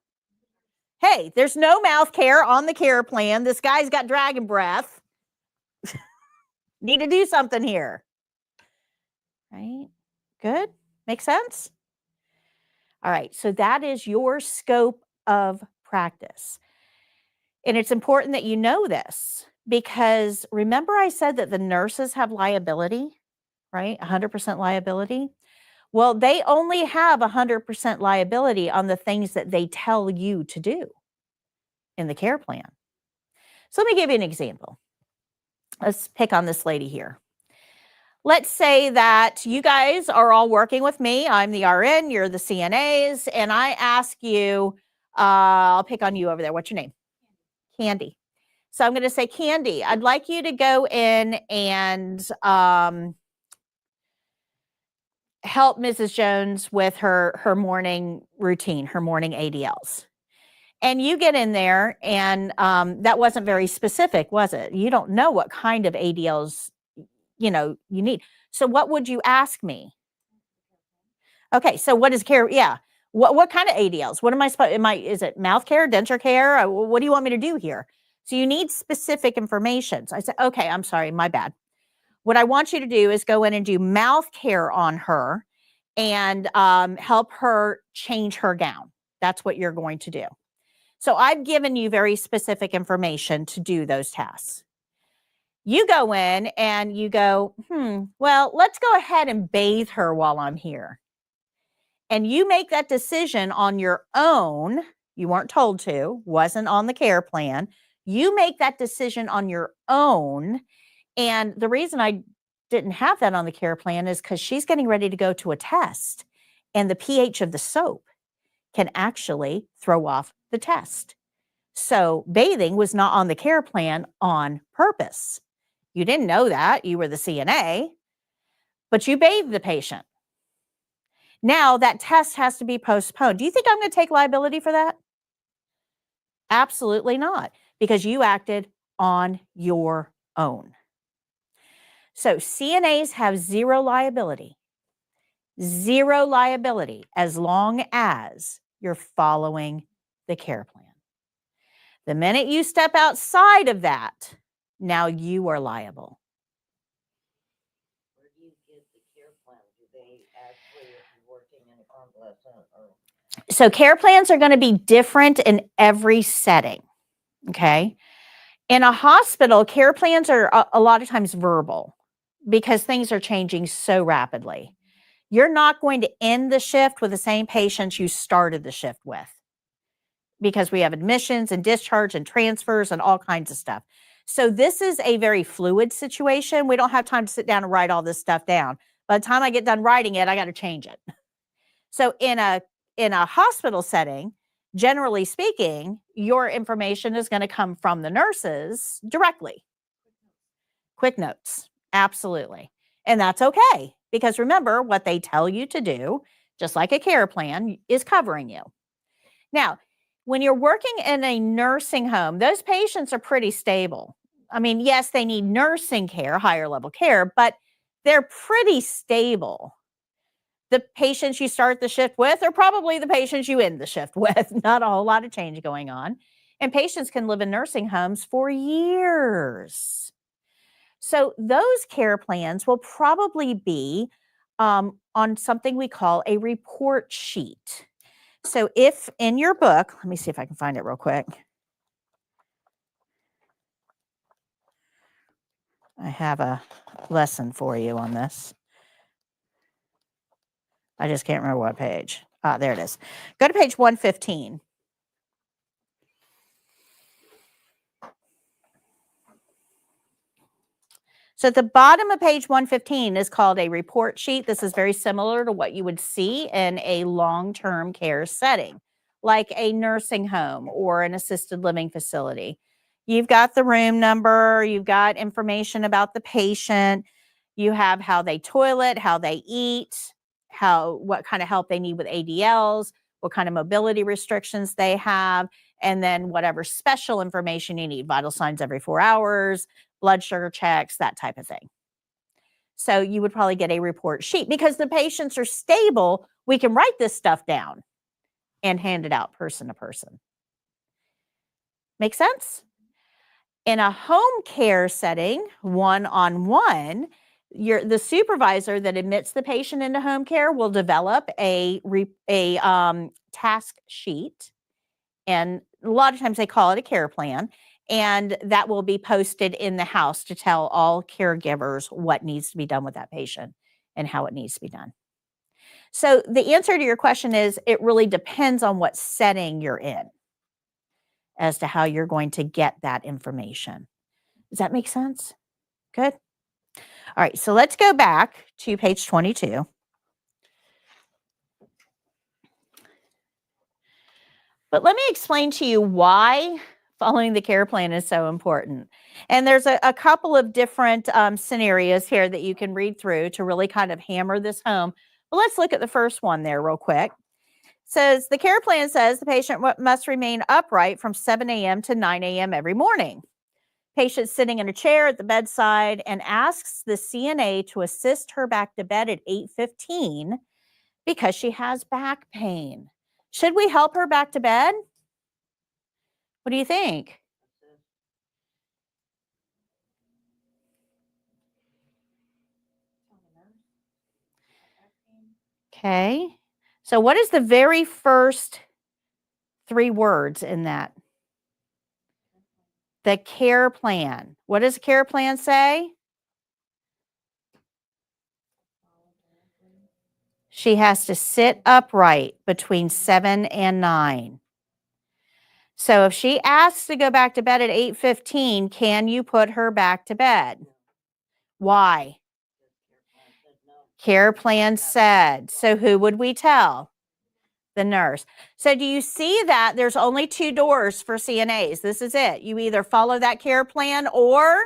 Hey, there's no mouth care on the care plan. This guy's got dragon breath. Need to do something here. Right? Good? Make sense? All right, so that is your scope of practice. And it's important that you know this because remember I said that the nurses have liability, right? 100% liability. Well, they only have 100% liability on the things that they tell you to do in the care plan. So let me give you an example. Let's pick on this lady here. Let's say that you guys are all working with me. I'm the RN, you're the CNAs, and I ask you, I'll pick on you over there. What's your name? Candy. So I'm going to say, Candy, I'd like you to go in and help Mrs. Jones with her morning routine, her morning ADLs. And you get in there and that wasn't very specific, was it? You don't know what kind of ADLs, you need. So what would you ask me? Okay, so what is care? Yeah. What kind of ADLs? What am I supposed, is it mouth care, denture care? What do you want me to do here? So you need specific information. So I said, okay, I'm sorry, my bad. What I want you to do is go in and do mouth care on her and help her change her gown. That's what you're going to do. So I've given you very specific information to do those tasks. You go in and you go, well, let's go ahead and bathe her while I'm here. And you make that decision on your own. You weren't told to, wasn't on the care plan. You make that decision on your own. And the reason I didn't have that on the care plan is because she's getting ready to go to a test. And the pH of the soap can actually throw off the test. So bathing was not on the care plan on purpose. You didn't know that. You were the CNA, but you bathed the patient. Now that test has to be postponed. Do you think I'm going to take liability for that? Absolutely not, because you acted on your own. So CNAs have zero liability as long as you're following the care plan. The minute you step outside of that, now you are liable. So care plans are going to be different in every setting, okay? In a hospital, care plans are a lot of times verbal because things are changing so rapidly. You're not going to end the shift with the same patients you started the shift with because we have admissions and discharge and transfers and all kinds of stuff. So this is a very fluid situation. We don't have time to sit down and write all this stuff down. By the time I get done writing it, I got to change it. So in a hospital setting, generally speaking, your information is going to come from the nurses directly. Quick notes. Absolutely. And that's okay because remember what they tell you to do, just like a care plan, is covering you. Now, when you're working in a nursing home, those patients are pretty stable. I mean, yes, they need nursing care, higher level care, but they're pretty stable. The patients you start the shift with are probably the patients you end the shift with. Not a whole lot of change going on. And patients can live in nursing homes for years. So those care plans will probably be on something we call a report sheet. So if in your book, let me see if I can find it real quick. I have a lesson for you on this. I just can't remember what page. There it is. Go to page 115. So at the bottom of page 115 is called a report sheet. This is very similar to what you would see in a long-term care setting, like a nursing home or an assisted living facility. You've got the room number, you've got information about the patient, you have how they toilet, how they eat, what kind of help they need with ADLs, what kind of mobility restrictions they have, and then whatever special information you need, vital signs every 4 hours, blood sugar checks, that type of thing. So you would probably get a report sheet because the patients are stable. We can write this stuff down and hand it out person to person. Make sense? In a home care setting, one-on-one, the supervisor that admits the patient into home care will develop a task sheet. And a lot of times they call it a care plan. And that will be posted in the house to tell all caregivers what needs to be done with that patient and how it needs to be done. So the answer to your question is it really depends on what setting you're in as to how you're going to get that information. Does that make sense? Good. All right, so let's go back to page 22. But let me explain to you why following the care plan is so important. And there's a couple of different scenarios here that you can read through to really kind of hammer this home. But let's look at the first one there real quick. It says the care plan says the patient must remain upright from 7 a.m. to 9 a.m. every morning. Patient sitting in a chair at the bedside and asks the CNA to assist her back to bed at 8:15 because she has back pain. Should we help her back to bed? What do you think? Okay. So what is the very first 3 words in that? The care plan. What does the care plan say? She has to sit upright between 7 and 9. So if she asks to go back to bed at 8:15, can you put her back to bed? Why? Care plan said. So who would we tell? The nurse. So do you see that there's only 2 doors for CNAs? This is it. You either follow that care plan or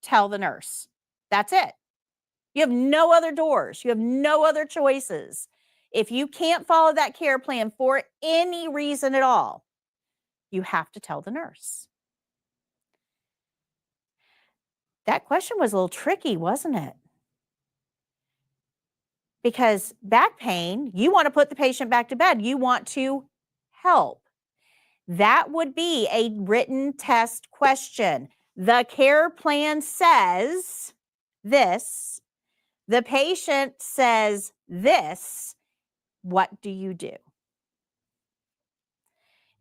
tell the nurse. That's it. You have no other doors. You have no other choices. If you can't follow that care plan for any reason at all, you have to tell the nurse. That question was a little tricky, wasn't it? Because back pain, you want to put the patient back to bed. You want to help. That would be a written test question. The care plan says this. The patient says this. What do you do?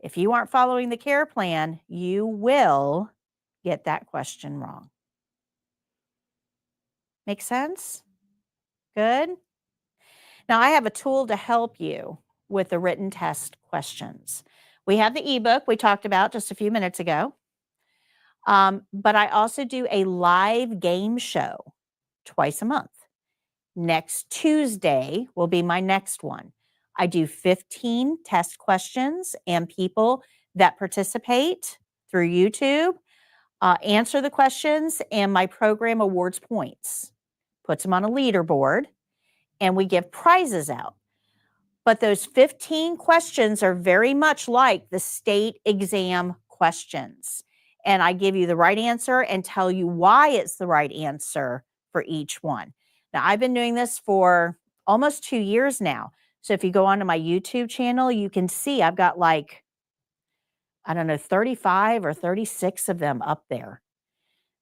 If you aren't following the care plan, you will get that question wrong. Make sense? Good. Now, I have a tool to help you with the written test questions. We have the ebook we talked about just a few minutes ago. But I also do a live game show twice a month. Next Tuesday will be my next one. I do 15 test questions, and people that participate through YouTube answer the questions, and my program awards points, puts them on a leaderboard, and we give prizes out. But those 15 questions are very much like the state exam questions. And I give you the right answer and tell you why it's the right answer for each one. Now, I've been doing this for almost 2 years now. So if you go onto my YouTube channel, you can see I've got like, I don't know, 35 or 36 of them up there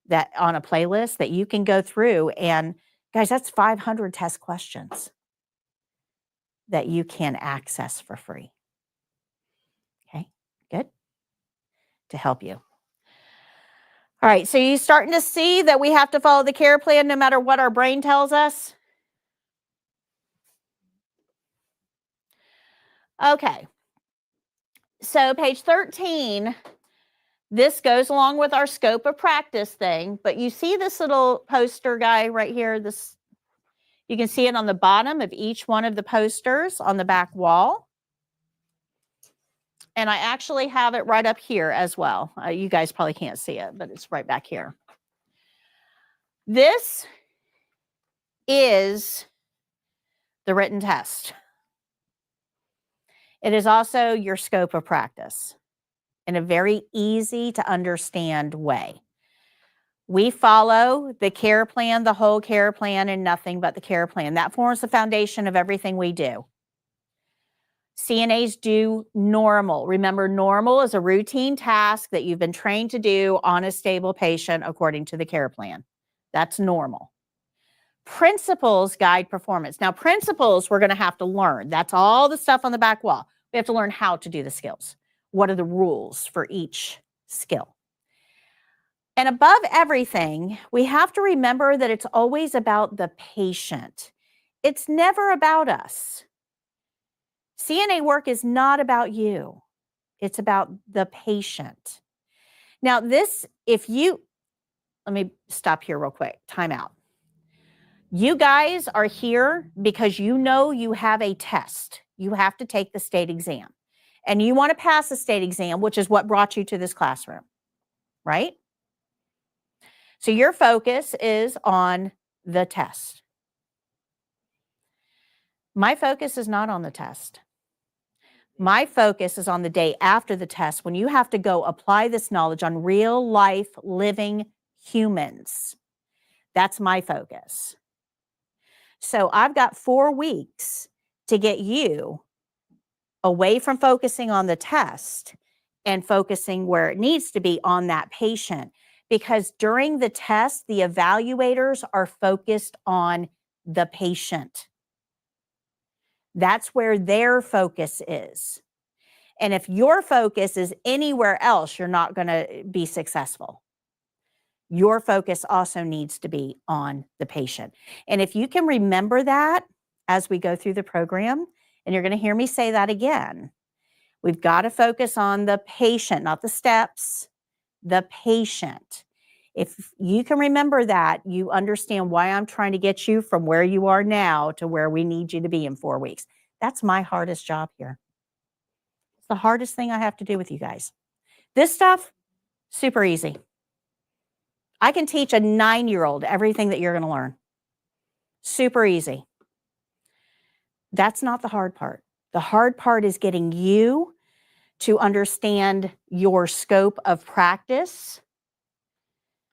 that on a playlist that you can go through. And guys, that's 500 test questions that you can access for free. Okay, good. To help you. All right, so you starting to see that we have to follow the care plan no matter what our brain tells us? Okay. So page 13, this goes along with our scope of practice thing, but you see this little poster guy right here, this, you can see it on the bottom of each one of the posters on the back wall. And I actually have it right up here as well. You guys probably can't see it, but it's right back here. This is the written test. It is also your scope of practice in a very easy to understand way. We follow the care plan, the whole care plan, and nothing but the care plan. That forms the foundation of everything we do. CNAs do normal. Remember, normal is a routine task that you've been trained to do on a stable patient according to the care plan. That's normal. Principles guide performance. Now, principles we're going to have to learn. That's all the stuff on the back wall. We have to learn how to do the skills. What are the rules for each skill? And above everything, we have to remember that it's always about the patient. It's never about us. CNA work is not about you. It's about the patient. Now, this, let me stop here real quick. Time out. You guys are here because you know you have a test. You have to take the state exam. And you want to pass the state exam, which is what brought you to this classroom, right? So your focus is on the test. My focus is not on the test. My focus is on the day after the test when you have to go apply this knowledge on real life living humans. That's my focus. So I've got 4 weeks to get you away from focusing on the test and focusing where it needs to be on that patient. Because during the test, the evaluators are focused on the patient. That's where their focus is. And if your focus is anywhere else, you're not going to be successful. Your focus also needs to be on the patient. And if you can remember that as we go through the program, and you're going to hear me say that again, we've got to focus on the patient, not the steps, the patient. If you can remember that, you understand why I'm trying to get you from where you are now to where we need you to be in 4 weeks. That's my hardest job here. It's the hardest thing I have to do with you guys. This stuff, super easy. I can teach a 9-year-old everything that you're going to learn. Super easy. That's not the hard part. The hard part is getting you to understand your scope of practice,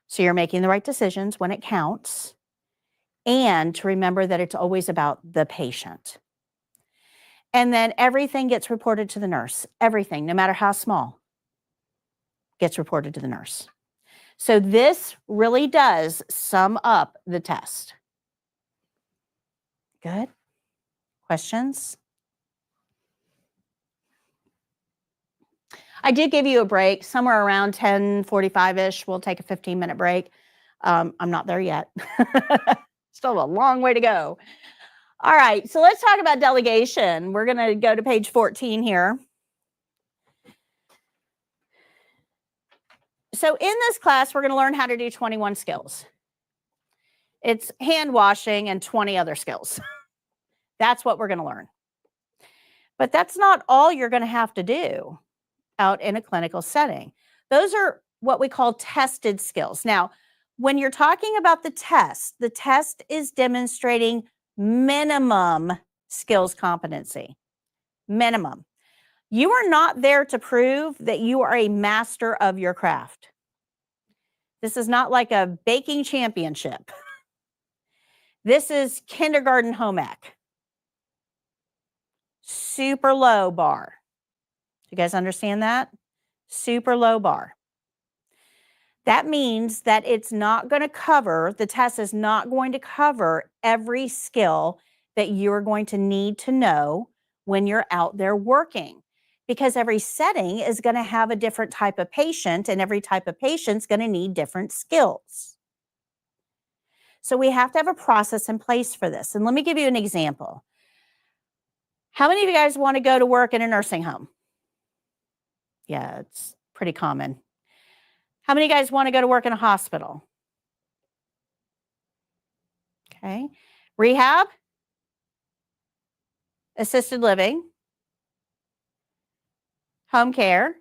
so you're making the right decisions when it counts, and to remember that it's always about the patient. And then everything gets reported to the nurse. Everything, no matter how small, gets reported to the nurse. So this really does sum up the test. Good? Questions? I did give you a break somewhere around 10:45-ish. We'll take a 15-minute break. I'm not there yet. Still a long way to go. All right, so let's talk about delegation. We're going to go to page 14 here. So in this class, we're going to learn how to do 21 skills. It's hand washing and 20 other skills. That's what we're going to learn. But that's not all you're going to have to do out in a clinical setting. Those are what we call tested skills. Now, when you're talking about the test is demonstrating minimum skills competency. Minimum. You are not there to prove that you are a master of your craft. This is not like a baking championship. This is kindergarten home ec. Super low bar. You guys understand that? Super low bar. That means that it's not going to cover, the test is not going to cover every skill that you're going to need to know when you're out there working. Because every setting is going to have a different type of patient, and every type of patient's going to need different skills. So we have to have a process in place for this. And let me give you an example. How many of you guys want to go to work in a nursing home? Yeah, it's pretty common. How many of you guys want to go to work in a hospital? Okay. Rehab? Assisted living? Home care?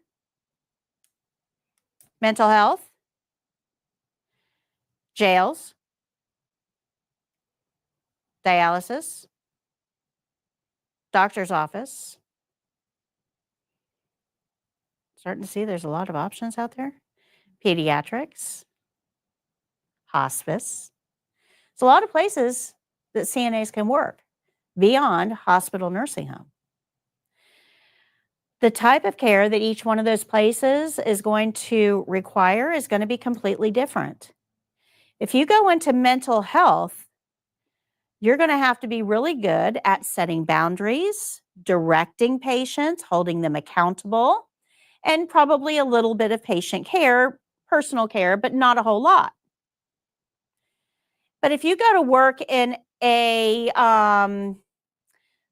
Mental health? Jails? Dialysis? Doctor's office? Starting to see there's a lot of options out there. Pediatrics, hospice. It's a lot of places that CNAs can work beyond hospital nursing home. The type of care that each one of those places is going to require is going to be completely different. If you go into mental health, you're going to have to be really good at setting boundaries, directing patients, holding them accountable, and probably a little bit of patient care, personal care, but not a whole lot. But if you go to work in a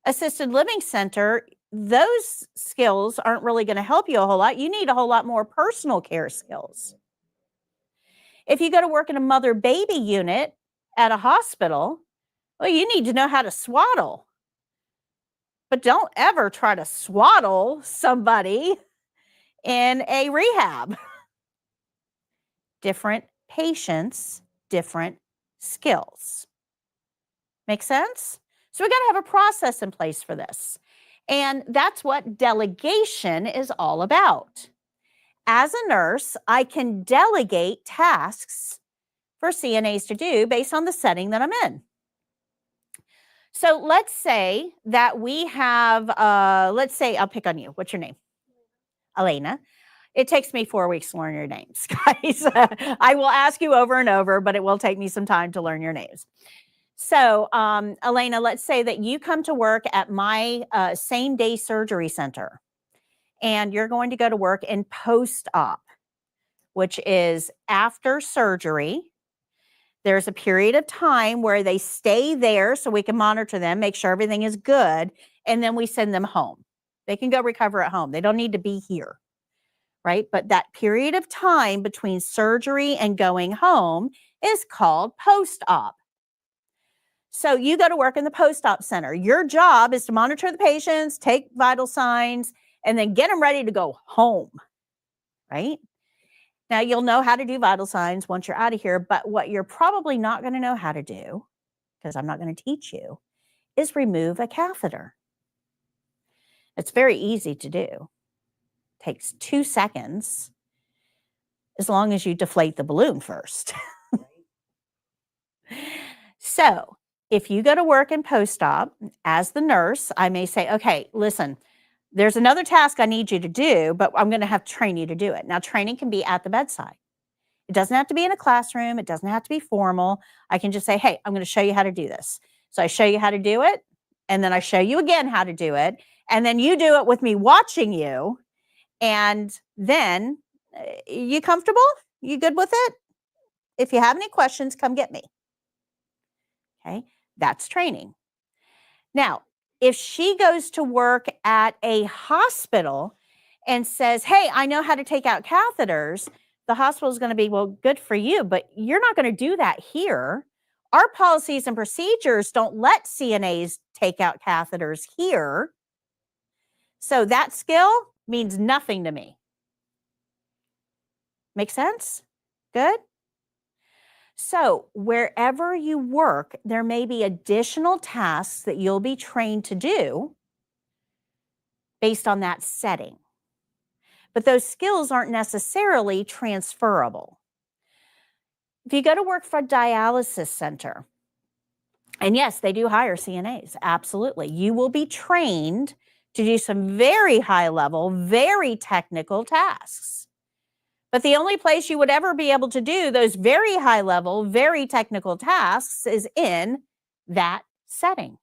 assisted living center, those skills aren't really going to help you a whole lot. You need a whole lot more personal care skills. If you go to work in a mother-baby unit at a hospital, well, you need to know how to swaddle. But don't ever try to swaddle somebody in a rehab. Different patients, different skills. Make sense? So we got to have a process in place for this. And that's what delegation is all about. As a nurse, I can delegate tasks for CNAs to do based on the setting that I'm in. So let's say that we have, let's say I'll pick on you. What's your name? Elena. It takes me 4 weeks to learn your names, guys. I will ask you over and over, but it will take me some time to learn your names. So, Elena, let's say that you come to work at my same-day surgery center, and you're going to go to work in post-op, which is after surgery. There's a period of time where they stay there so we can monitor them, make sure everything is good, and then we send them home. They can go recover at home. They don't need to be here, right? But that period of time between surgery and going home is called post-op. So you go to work in the post-op center. Your job is to monitor the patients, take vital signs, and then get them ready to go home, right? Now, you'll know how to do vital signs once you're out of here, but what you're probably not going to know how to do, because I'm not going to teach you, is remove a catheter. It's very easy to do. Takes 2 seconds, as long as you deflate the balloon first. So, if you go to work in post-op, as the nurse, I may say, okay, listen, there's another task I need you to do, but I'm going to have to train you to do it. Now, training can be at the bedside. It doesn't have to be in a classroom. It doesn't have to be formal. I can just say, hey, I'm going to show you how to do this. So I show you how to do it, and then I show you again how to do it, and then you do it with me watching you, And then, you comfortable? You good with it? If you have any questions, come get me. Okay, that's training. Now, if she goes to work at a hospital and says, hey, I know how to take out catheters, the hospital is going to be, well, good for you, but you're not going to do that here. Our policies and procedures don't let CNAs take out catheters here. So that skill means nothing to me. Make sense? Good? So wherever you work, there may be additional tasks that you'll be trained to do based on that setting. But those skills aren't necessarily transferable. If you go to work for a dialysis center, and yes, they do hire CNAs, absolutely. You will be trained to do some very high level, very technical tasks. But the only place you would ever be able to do those very high level, very technical tasks is in that setting.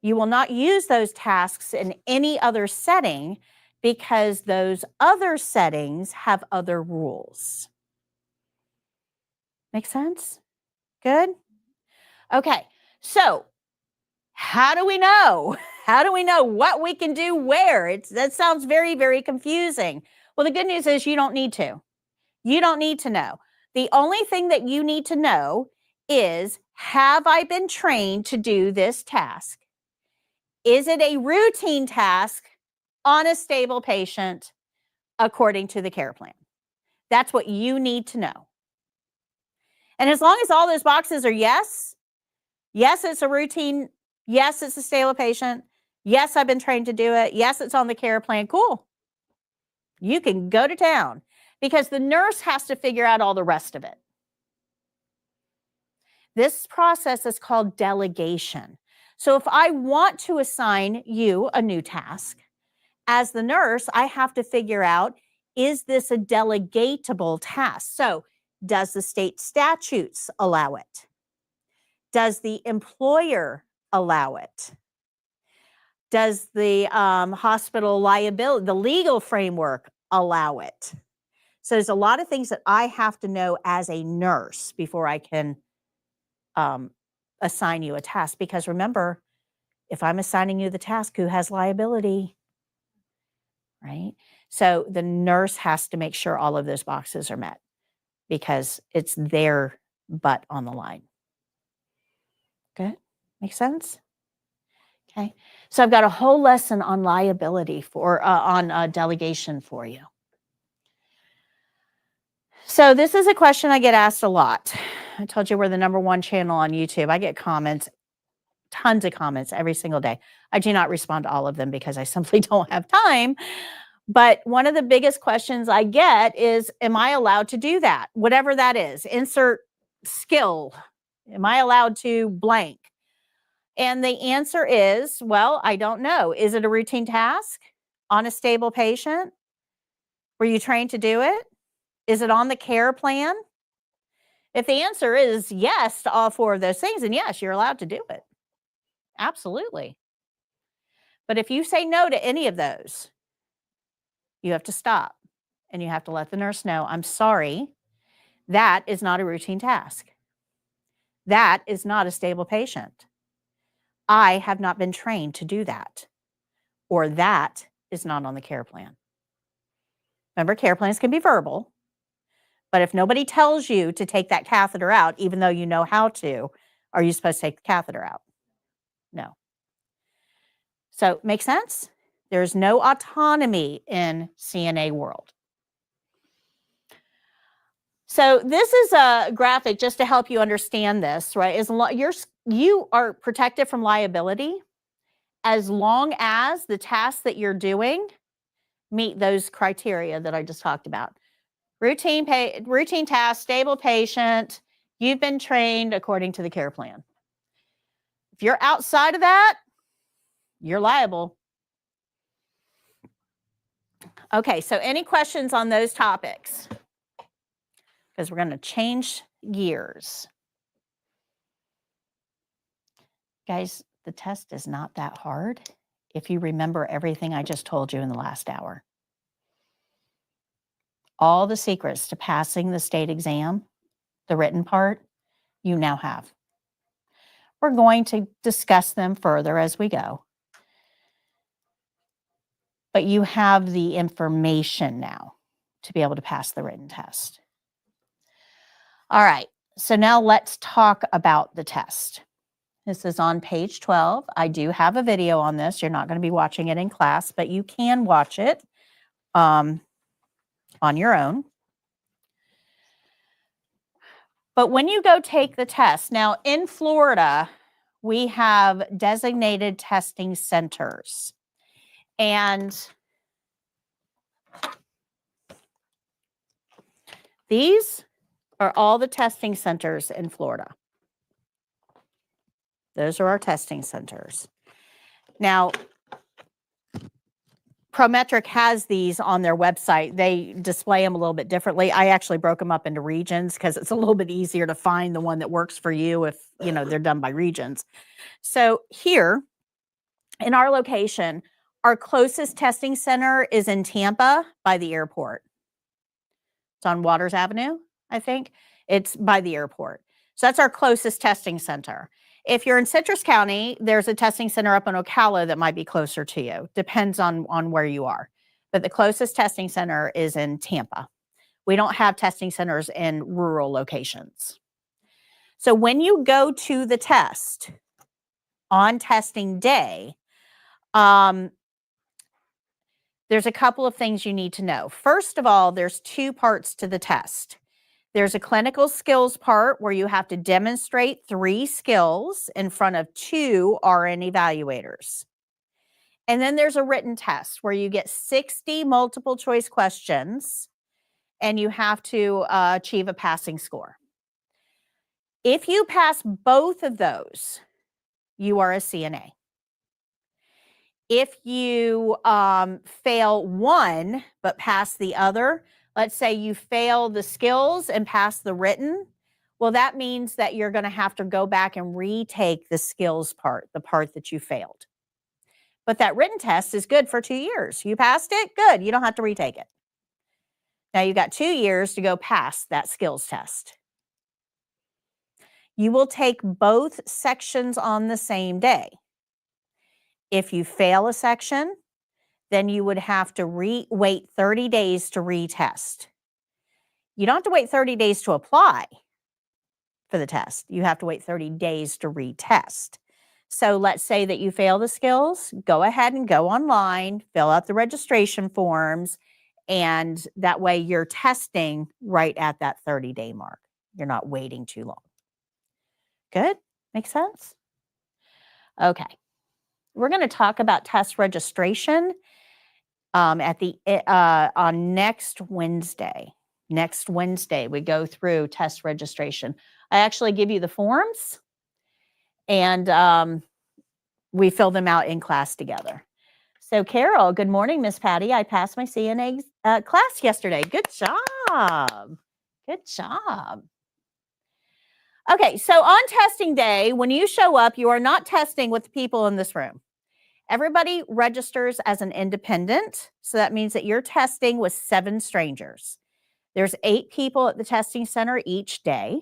You will not use those tasks in any other setting because those other settings have other rules. Make sense? Good? Okay, so how do we know? How do we know what we can do where? That sounds very, very confusing. Well, the good news is you don't need to. You don't need to know. The only thing that you need to know is, have I been trained to do this task? Is it a routine task on a stable patient according to the care plan? That's what you need to know. And as long as all those boxes are yes, yes, it's a routine, yes, it's a stable patient, yes, I've been trained to do it, yes, it's on the care plan, cool. You can go to town because the nurse has to figure out all the rest of it. This process is called delegation. So if I want to assign you a new task, as the nurse, I have to figure out, is this a delegatable task? So does the state statutes allow it? Does the employer allow it? Does the hospital liability, the legal framework allow it? So there's a lot of things that I have to know as a nurse before I can assign you a task. Because remember, if I'm assigning you the task, who has liability? Right? So the nurse has to make sure all of those boxes are met because it's their butt on the line. Good? Make sense? Okay. So I've got a whole lesson on liability on delegation for you. So this is a question I get asked a lot. I told you we're the #1 channel on YouTube. I get comments, tons of comments every single day. I do not respond to all of them because I simply don't have time. But one of the biggest questions I get is, am I allowed to do that? Whatever that is, insert skill. Am I allowed to blank? And the answer is, well, I don't know. Is it a routine task on a stable patient? Were you trained to do it? Is it on the care plan? If the answer is yes to all 4 of those things, then yes, you're allowed to do it. Absolutely. But if you say no to any of those, you have to stop and you have to let the nurse know, I'm sorry, that is not a routine task. That is not a stable patient. I have not been trained to do that, or that is not on the care plan. Remember, care plans can be verbal, but if nobody tells you to take that catheter out, even though you know how to, are you supposed to take the catheter out? No. So, make sense? There's no autonomy in CNA world. So this is a graphic just to help you understand this, right? You are protected from liability as long as the tasks that you're doing meet those criteria that I just talked about. Routine task, stable patient, you've been trained according to the care plan. If you're outside of that, you're liable. Okay, so any questions on those topics? Because we're going to change gears. Guys, the test is not that hard. if you remember everything I just told you in the last hour. All the secrets to passing the state exam, the written part, you now have. We're going to discuss them further as we go. But you have the information now to be able to pass the written test. All right, so now let's talk about the test. This is on page 12. I do have a video on this. You're not going to be watching it in class, but you can watch it on your own. But when you go take the test, now in Florida, we have designated testing centers. And these are all the testing centers in Florida. Those are our testing centers. Now, Prometric has these on their website. They display them a little bit differently. I actually broke them up into regions because it's a little bit easier to find the one that works for you if, you know, they're done by regions. So here in our location, our closest testing center is in Tampa by the airport. It's on Waters Avenue, I think. It's by the airport. So that's our closest testing center. If you're in Citrus County, there's a testing center up in Ocala that might be closer to you. Depends on where you are. But the closest testing center is in Tampa. We don't have testing centers in rural locations. So when you go to the test on testing day, there's a couple of things you need to know. First of all, there's two parts to the test. There's a clinical skills part where you have to demonstrate 3 skills in front of 2 RN evaluators. And then there's a written test where you get 60 multiple choice questions and you have to achieve a passing score. If you pass both of those, you are a CNA. If you fail one but pass the other, let's say you fail the skills and pass the written, well, that means that you're going to have to go back and retake the skills part, the part that you failed. But that written test is good for 2 years. You passed it, good. You don't have to retake it. Now you've got 2 years to go past that skills test. You will take both sections on the same day. If you fail a section, then you would have to wait 30 days to retest. You don't have to wait 30 days to apply for the test. You have to wait 30 days to retest. So let's say that you fail the skills, go ahead and go online, fill out the registration forms, and that way you're testing right at that 30-day mark. You're not waiting too long. Good? Makes sense? Okay. We're going to talk about test registration on next Wednesday. Next Wednesday, we go through test registration. I actually give you the forms, and we fill them out in class together. So, Carol, good morning, Miss Patty. I passed my CNA class yesterday. Good job. Good job. Okay, so on testing day, when you show up, you are not testing with the people in this room. Everybody registers as an independent, so that means that you're testing with 7 strangers. There's 8 people at the testing center each day.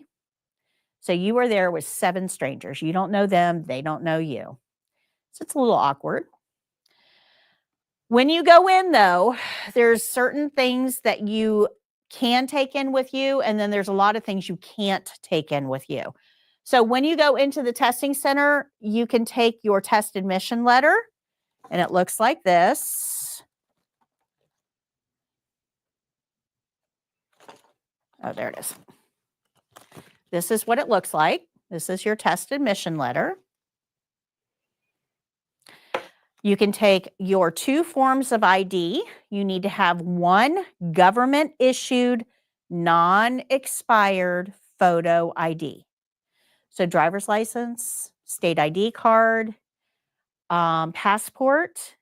So you are there with 7 strangers. You don't know them, they don't know you. So it's a little awkward. When you go in, though, there's certain things that you can take in with you, and then there's a lot of things you can't take in with you. So when you go into the testing center, you can take your test admission letter, and it looks like this. Oh, there it is. This is what it looks like. This is your test admission letter. You can take your 2 forms of ID. You need to have 1 government-issued, non-expired photo ID. So driver's license, state ID card, passport,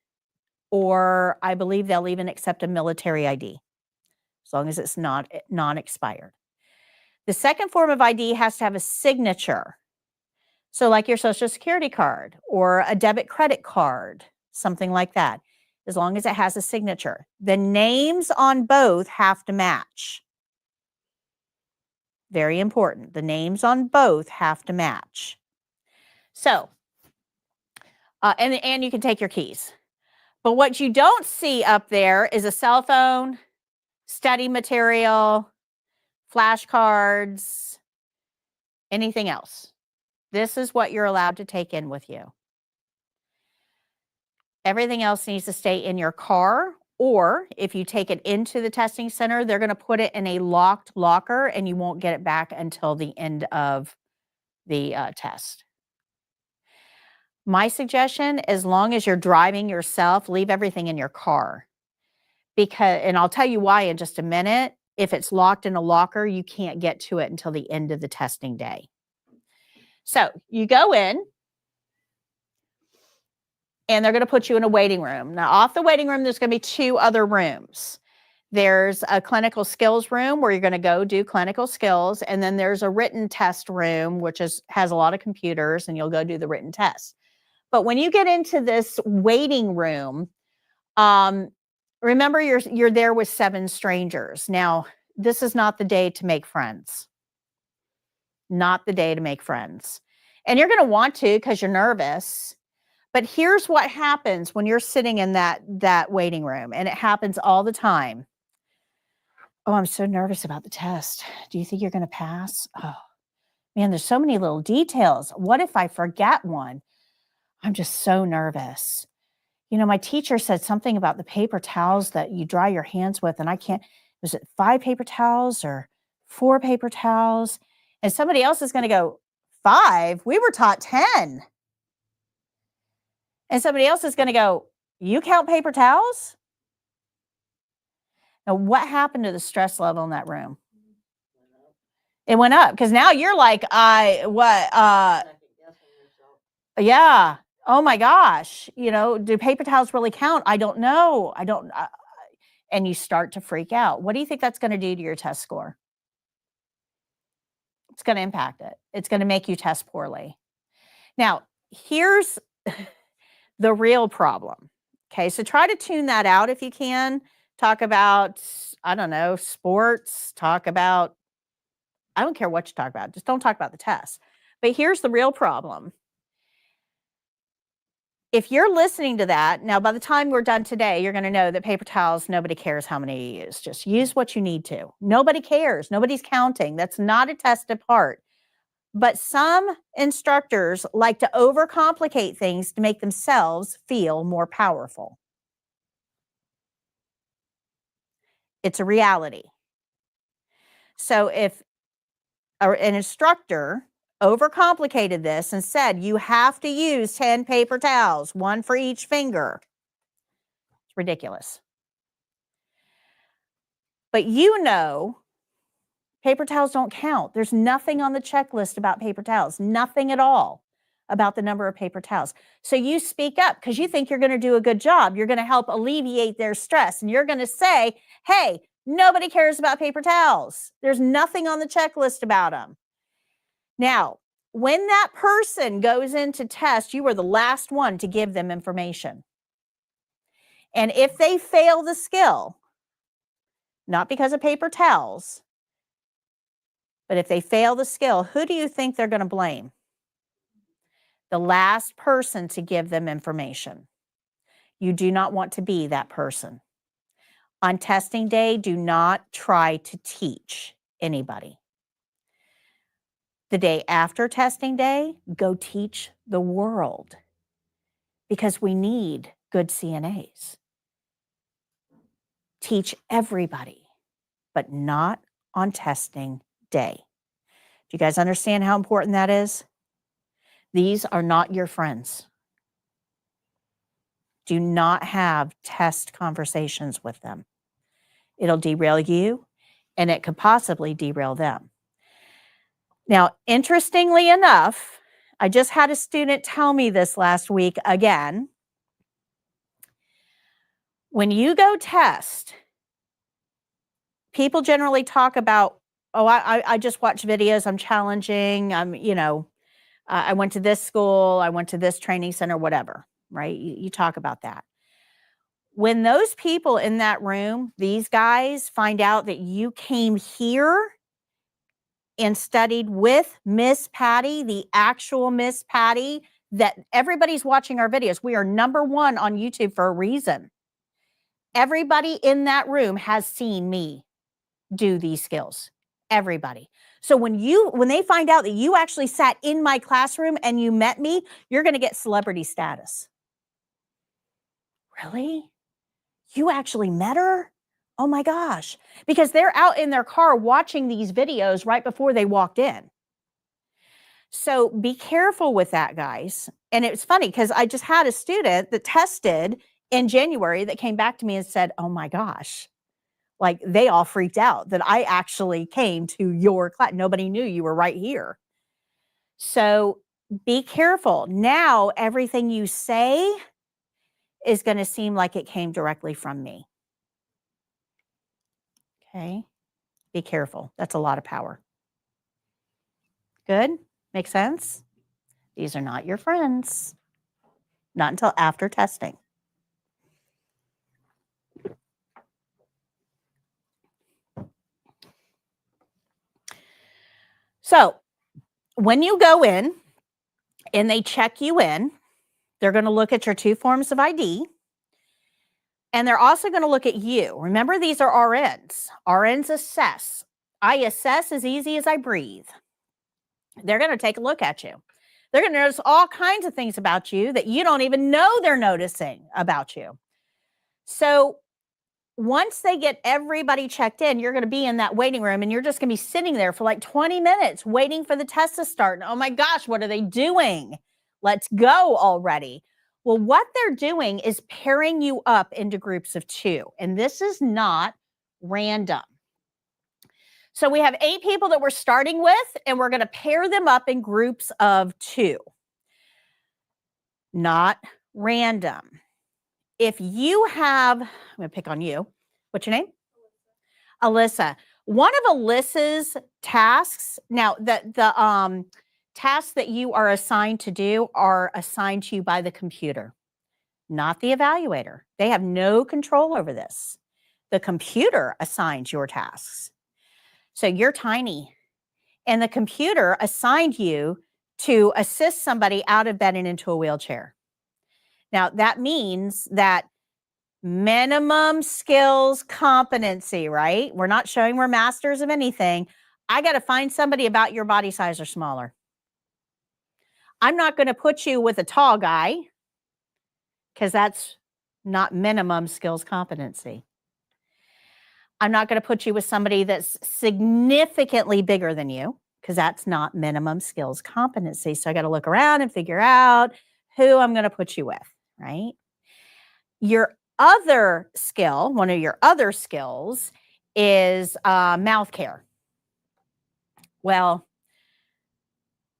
or I believe they'll even accept a military ID, as long as it's not non-expired. The second form of ID has to have a signature. So like your Social Security card or a debit credit card, something like that, as long as it has a signature. The names on both have to match. Very important. The names on both have to match. So, and you can take your keys. But what you don't see up there is a cell phone, study material, flashcards, anything else. This is what you're allowed to take in with you. Everything else needs to stay in your car, or if you take it into the testing center, they're going to put it in a locked locker and you won't get it back until the end of the test. My suggestion, as long as you're driving yourself, leave everything in your car. And I'll tell you why in just a minute. If it's locked in a locker, you can't get to it until the end of the testing day. So you go in, and they're going to put you in a waiting room. Now, off the waiting room, there's going to be 2 other rooms. There's a clinical skills room where you're going to go do clinical skills, and then there's a written test room, which has a lot of computers, and you'll go do the written test. But when you get into this waiting room, remember you're there with 7 strangers. Now, this is not the day to make friends. Not the day to make friends. And you're going to want to because you're nervous. But here's what happens when you're sitting in that waiting room, and it happens all the time. Oh, I'm so nervous about the test. Do you think you're going to pass? Oh, man, there's so many little details. What if I forget one? I'm just so nervous. You know, my teacher said something about the paper towels that you dry your hands with, and I can't, was it 5 paper towels or 4 paper towels? And somebody else is going to go, 5? We were taught 10. And somebody else is going to go, you count paper towels? Now, what happened to the stress level in that room? It went up because now you're like, yeah. Oh my gosh. You know, do paper towels really count? I don't know. And you start to freak out. What do you think that's going to do to your test score? It's going to impact it. It's going to make you test poorly. Now, here's the real problem. Okay, so try to tune that out if you can. Talk about, I don't know, sports. Talk about, I don't care what you talk about. Just don't talk about the test. But here's the real problem. If you're listening to that, now by the time we're done today, you're going to know that paper towels, nobody cares how many you use. Just use what you need to. Nobody cares. Nobody's counting. That's not a tested part. But some instructors like to overcomplicate things to make themselves feel more powerful. It's a reality. So if an instructor overcomplicated this and said, you have to use 10 paper towels, 1 for each finger, it's ridiculous. But you know, paper towels don't count. There's nothing on the checklist about paper towels, nothing at all about the number of paper towels. So you speak up because you think you're going to do a good job. You're going to help alleviate their stress. And you're going to say, hey, nobody cares about paper towels. There's nothing on the checklist about them. Now, when that person goes into test, you are the last one to give them information. And if they fail the skill, not because of paper towels, but if they fail the skill, who do you think they're going to blame? The last person to give them information. You do not want to be that person. On testing day, do not try to teach anybody. The day after testing day, go teach the world because we need good CNAs. Teach everybody, but not on testing day. Do you guys understand how important that is? These are not your friends. Do not have test conversations with them. It'll derail you, and it could possibly derail them. Now, interestingly enough, I just had a student tell me this last week again. When you go test, people generally talk about, oh, I just watch videos, I'm challenging, I went to this school, I went to this training center, whatever. right? You talk about that. When those people in that room, these guys, find out that you came here and studied with Miss Patty, the actual Miss Patty, that everybody's watching our videos. We are #1 on YouTube for a reason. Everybody in that room has seen me do these skills. Everybody. So when they find out that you actually sat in my classroom and you met me, you're going to get celebrity status. Really? You actually met her? Oh my gosh. Because they're out in their car watching these videos right before they walked in. So be careful with that, guys. And it's funny because I just had a student that tested in January that came back to me and said, oh my gosh, like they all freaked out that I actually came to your class. Nobody knew you were right here. So be careful. Now, everything you say is going to seem like it came directly from me. Okay. Be careful. That's a lot of power. Good? Make sense? These are not your friends. Not until after testing. So when you go in and they check you in, they're going to look at your 2 forms of ID. And they're also going to look at you. Remember, these are RNs. RNs assess. I assess as easy as I breathe. They're going to take a look at you. They're going to notice all kinds of things about you that you don't even know they're noticing about you. So once they get everybody checked in, you're going to be in that waiting room and you're just going to be sitting there for like 20 minutes waiting for the test to start. And oh my gosh, what are they doing? Let's go already. Well, what they're doing is pairing you up into groups of 2. And this is not random. So we have 8 people that we're starting with, and we're going to pair them up in groups of 2. Not random. If you have, I'm going to pick on you. What's your name? Alyssa. One of Alyssa's tasks, now the tasks that you are assigned to do are assigned to you by the computer, not the evaluator. They have no control over this. The computer assigns your tasks. So you're tiny, and the computer assigned you to assist somebody out of bed and into a wheelchair. Now, that means that minimum skills competency, right? We're not showing we're masters of anything. I got to find somebody about your body size or smaller. I'm not going to put you with a tall guy because that's not minimum skills competency. I'm not going to put you with somebody that's significantly bigger than you because that's not minimum skills competency. So I got to look around and figure out who I'm going to put you with, right? Your other skill, one of your other skills is mouth care. Well,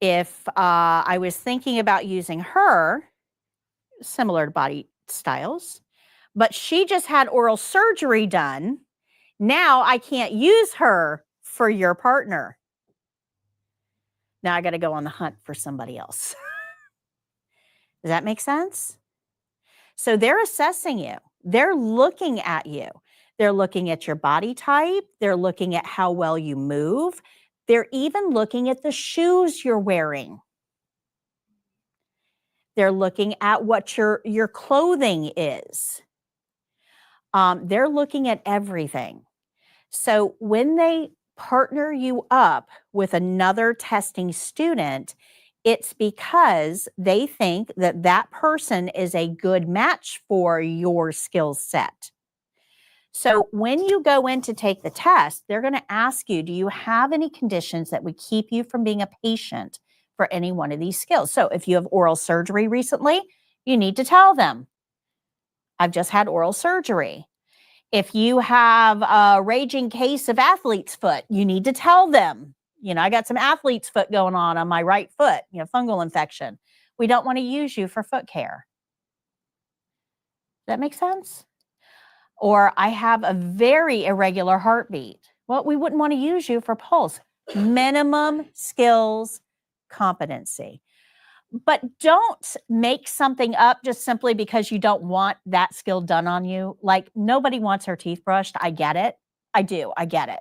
if I was thinking about using her, similar to body styles, but she just had oral surgery done, now I can't use her for your partner. Now I got to go on the hunt for somebody else. Does that make sense? So they're assessing you. They're looking at you. They're looking at your body type. They're looking at how well you move. They're even looking at the shoes you're wearing. They're looking at what your clothing is. They're looking at everything. So when they partner you up with another testing student, it's because they think that that person is a good match for your skill set. So when you go in to take the test, they're going to ask you, do you have any conditions that would keep you from being a patient for any one of these skills? So if you have oral surgery recently, you need to tell them, I've just had oral surgery. If you have a raging case of athlete's foot, you need to tell them, I got some athlete's foot going on my right foot, fungal infection. We don't want to use you for foot care. Does that make sense? Or I have a very irregular heartbeat. Well, we wouldn't want to use you for pulse. Minimum skills competency. But don't make something up just simply because you don't want that skill done on you. Like, nobody wants her teeth brushed. I get it. I do. I get it.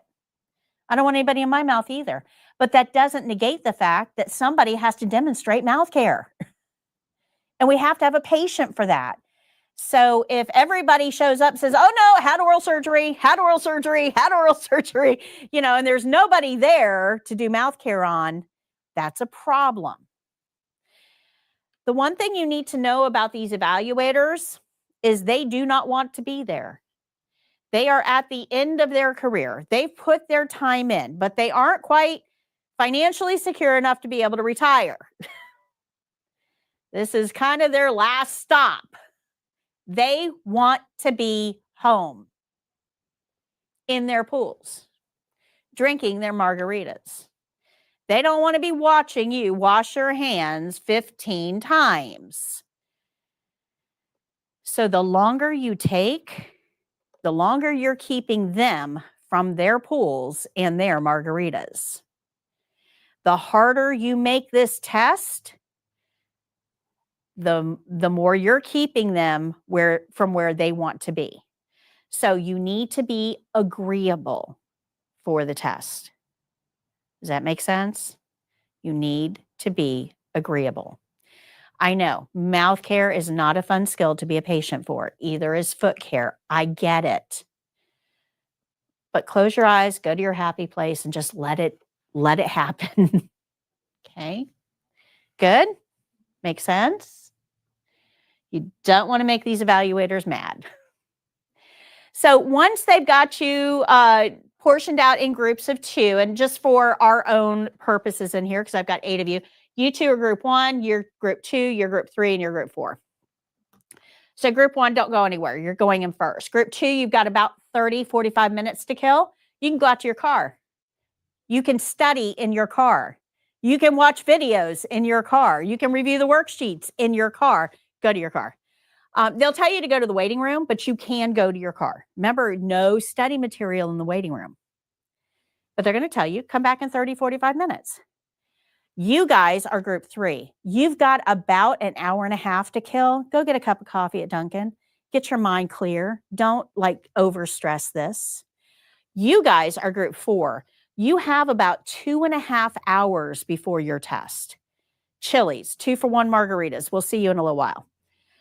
I don't want anybody in my mouth either. But that doesn't negate the fact that somebody has to demonstrate mouth care. And we have to have a patient for that. So if everybody shows up and says, oh no, had oral surgery, had oral surgery, had oral surgery, and there's nobody there to do mouth care on, that's a problem. The one thing you need to know about these evaluators is they do not want to be there. They are at the end of their career. They've put their time in, but they aren't quite financially secure enough to be able to retire. This is kind of their last stop. They want to be home in their pools, drinking their margaritas. They don't want to be watching you wash your hands 15 times. So the longer you take, the longer you're keeping them from their pools and their margaritas. The harder you make this test, the more you're keeping them from where they want to be. So you need to be agreeable for the test. Does that make sense? You need to be agreeable. I know mouth care is not a fun skill to be a patient for. Either is foot care. I get it. But close your eyes, go to your happy place, and just let it happen. Okay? Good? Make sense? You don't want to make these evaluators mad. So once they've got you portioned out in groups of 2, and just for our own purposes in here, because I've got 8 of you, you 2 are group 1, you're group 2, you're group 3, and you're group 4. So group 1, don't go anywhere. You're going in first. Group 2, you've got about 30, 45 minutes to kill. You can go out to your car. You can study in your car. You can watch videos in your car. You can review the worksheets in your car. Go to your car. They'll tell you to go to the waiting room, but you can go to your car. Remember, no study material in the waiting room. But they're going to tell you, come back in 30, 45 minutes. You guys are group 3. You've got about an hour and a half to kill. Go get a cup of coffee at Dunkin'. Get your mind clear. Don't overstress this. You guys are group 4. You have about 2.5 hours before your test. Chili's, 2 for 1 margaritas. We'll see you in a little while.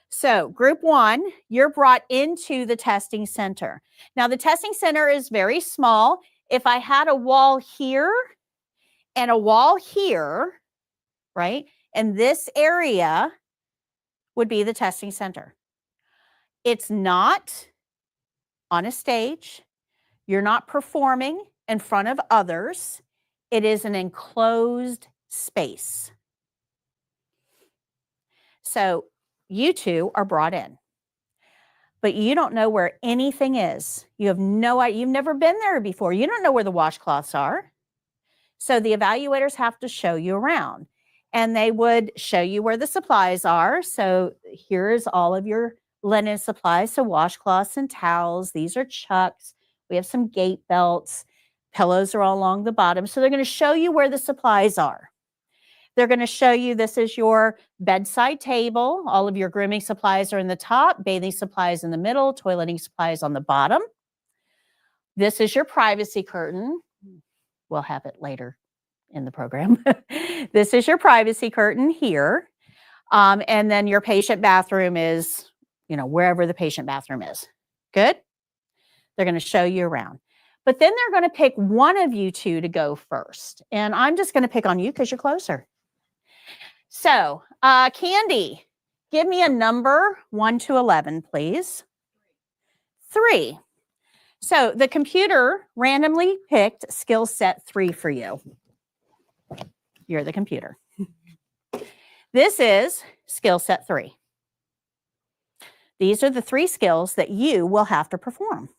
So group 1, you're brought into the testing center. Now the testing center is very small. If I had a wall here and a wall here, right? And this area would be the testing center. It's not on a stage. You're not performing in front of others. It is an enclosed space. So you 2 are brought in, but you don't know where anything is. You have no idea. You've never been there before. You don't know where the washcloths are. So the evaluators have to show you around, and they would show you where the supplies are. So here's all of your linen supplies. So washcloths and towels. These are chucks. We have some gate belts. Pillows are all along the bottom. So they're going to show you where the supplies are. They're going to show you this is your bedside table. All of your grooming supplies are in the top, bathing supplies in the middle, toileting supplies on the bottom. This is your privacy curtain. We'll have it later in the program. This is your privacy curtain here. And then your patient bathroom is, wherever the patient bathroom is. Good? They're going to show you around. But then they're going to pick one of you 2 to go first. And I'm just going to pick on you because you're closer. So, Candy, give me a number 1 to 11, please. 3. So the computer randomly picked skill set 3 for you. You're the computer. This is skill set 3. These are the 3 skills that you will have to perform.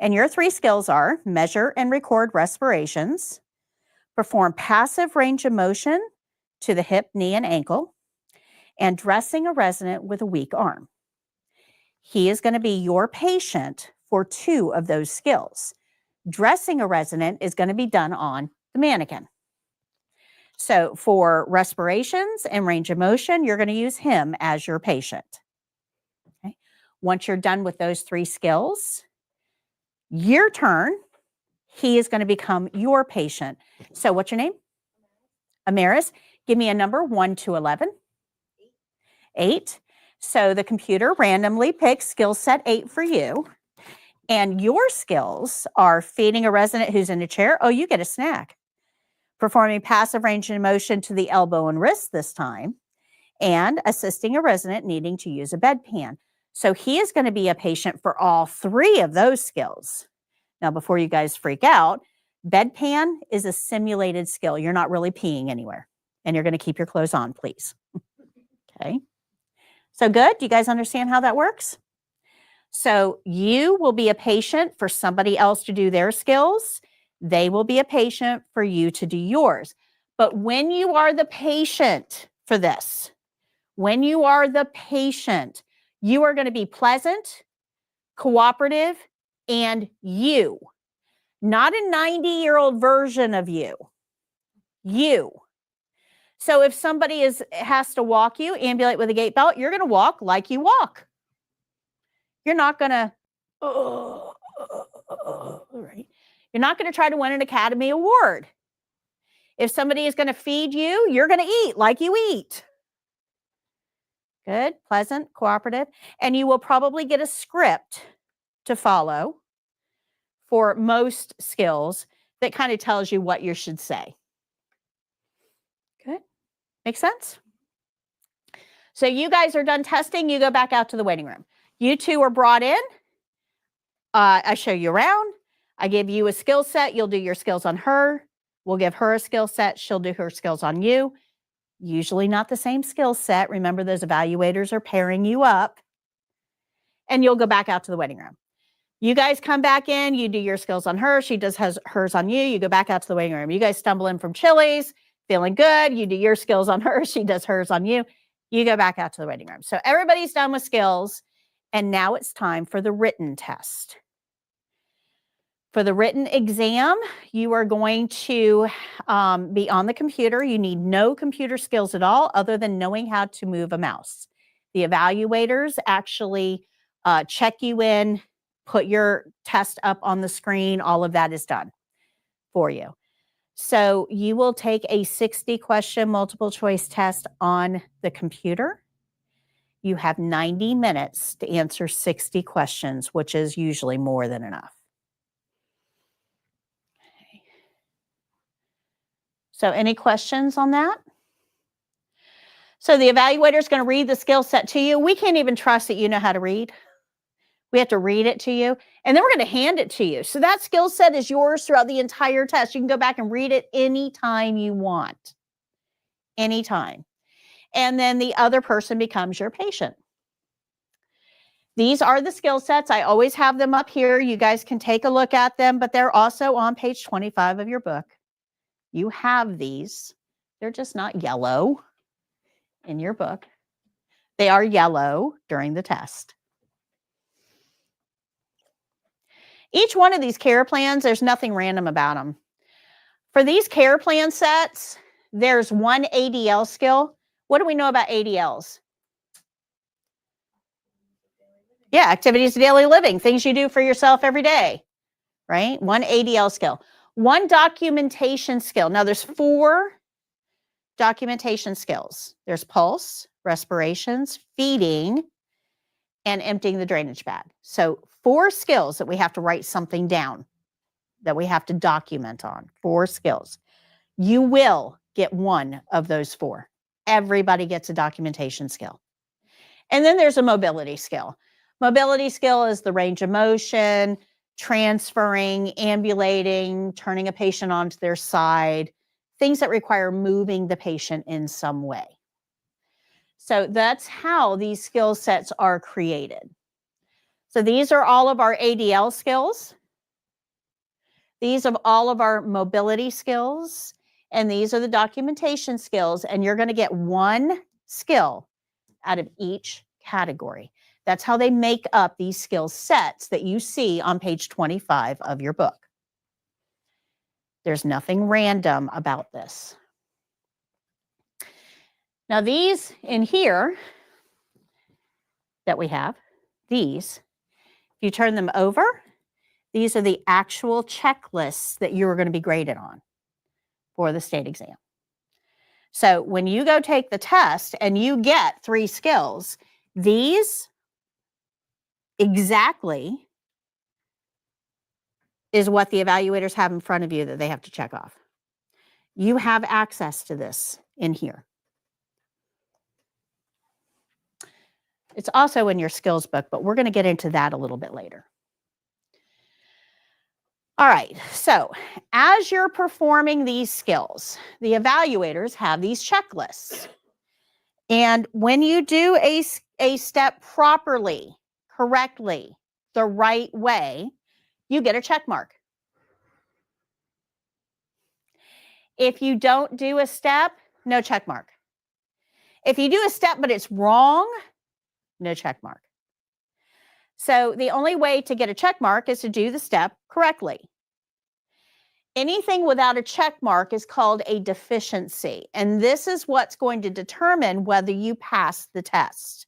And your 3 skills are measure and record respirations, perform passive range of motion to the hip, knee, and ankle, and dressing a resident with a weak arm. He is going to be your patient for 2 of those skills. Dressing a resident is going to be done on the mannequin. So for respirations and range of motion, you're going to use him as your patient. Okay. Once you're done with those 3 skills, your turn, he is going to become your patient. So what's your name? Amaris. Give me a number 1 to 11. 8. So the computer randomly picks skill set 8 for you. And your skills are feeding a resident who's in a chair. Oh, you get a snack. Performing passive range of motion to the elbow and wrist this time. And assisting a resident needing to use a bedpan. So he is going to be a patient for all 3 of those skills. Now, before you guys freak out, bedpan is a simulated skill. You're not really peeing anywhere. And you're going to keep your clothes on, please. Okay. So good. Do you guys understand how that works? So you will be a patient for somebody else to do their skills. They will be a patient for you to do yours. But when you are the patient for this, when you are the patient, you are going to be pleasant, cooperative, and you. Not a 90-year-old version of you. You. So if somebody has to walk you, ambulate with a gait belt, you're going to walk like you walk. You're not going to, right? You're not going to try to win an Academy Award. If somebody is going to feed you, you're going to eat like you eat. Good, pleasant, cooperative. And you will probably get a script to follow for most skills that kind of tells you what you should say. Good. Make sense? So you guys are done testing. You go back out to the waiting room. You 2 are brought in. I show you around. I give you a skill set. You'll do your skills on her. We'll give her a skill set. She'll do her skills on you. Usually not the same skill set. Remember, those evaluators are pairing you up. And you'll go back out to the waiting room. You guys come back in. You do your skills on her. She does hers on you. You go back out to the waiting room. You guys stumble in from Chili's, feeling good. You do your skills on her. She does hers on you. You go back out to the waiting room. So everybody's done with skills. And now it's time for the written test. For the written exam, you are going to be on the computer. You need no computer skills at all other than knowing how to move a mouse. The evaluators actually check you in, put your test up on the screen. All of that is done for you. So you will take a 60-question multiple choice test on the computer. You have 90 minutes to answer 60 questions, which is usually more than enough. Okay. So any questions on that? So the evaluator is going to read the skill set to you. We can't even trust that you know how to read. We have to read it to you, and then we're going to hand it to you. So that skill set is yours throughout the entire test. You can go back and read it anytime you want. Anytime. And then the other person becomes your patient. These are the skill sets. I always have them up here. You guys can take a look at them, but they're also on page 25 of your book. You have these. They're just not yellow in your book. They are yellow during the test. Each one of these care plans, there's nothing random about them. For these care plan sets, there's one ADL skill. What do we know about ADLs? Yeah, activities of daily living, things you do for yourself every day, right? One ADL skill. One documentation skill. Now, there's 4 documentation skills. There's pulse, respirations, feeding, and emptying the drainage bag. So 4 skills that we have to write something down, that we have to document on. 4 skills. You will get one of those 4. Everybody gets a documentation skill. And then there's a mobility skill. Mobility skill is the range of motion, transferring, ambulating, turning a patient onto their side, things that require moving the patient in some way. So that's how these skill sets are created. So these are all of our ADL skills. These are all of our mobility skills. And these are the documentation skills. And you're going to get 1 skill out of each category. That's how they make up these skill sets that you see on page 25 of your book. There's nothing random about this. Now these in here that we have, these, if you turn them over, these are the actual checklists that you are going to be graded on for the state exam. So when you go take the test and you get 3 skills, these exactly is what the evaluators have in front of you that they have to check off. You have access to this in here. It's also in your skills book, but we're going to get into that a little bit later. All right, so as you're performing these skills, the evaluators have these checklists. And when you do a step properly, correctly, the right way, you get a check mark. If you don't do a step, no check mark. If you do a step but it's wrong, no check mark. So the only way to get a check mark is to do the step correctly. Anything without a check mark is called a deficiency, and this is what's going to determine whether you pass the test.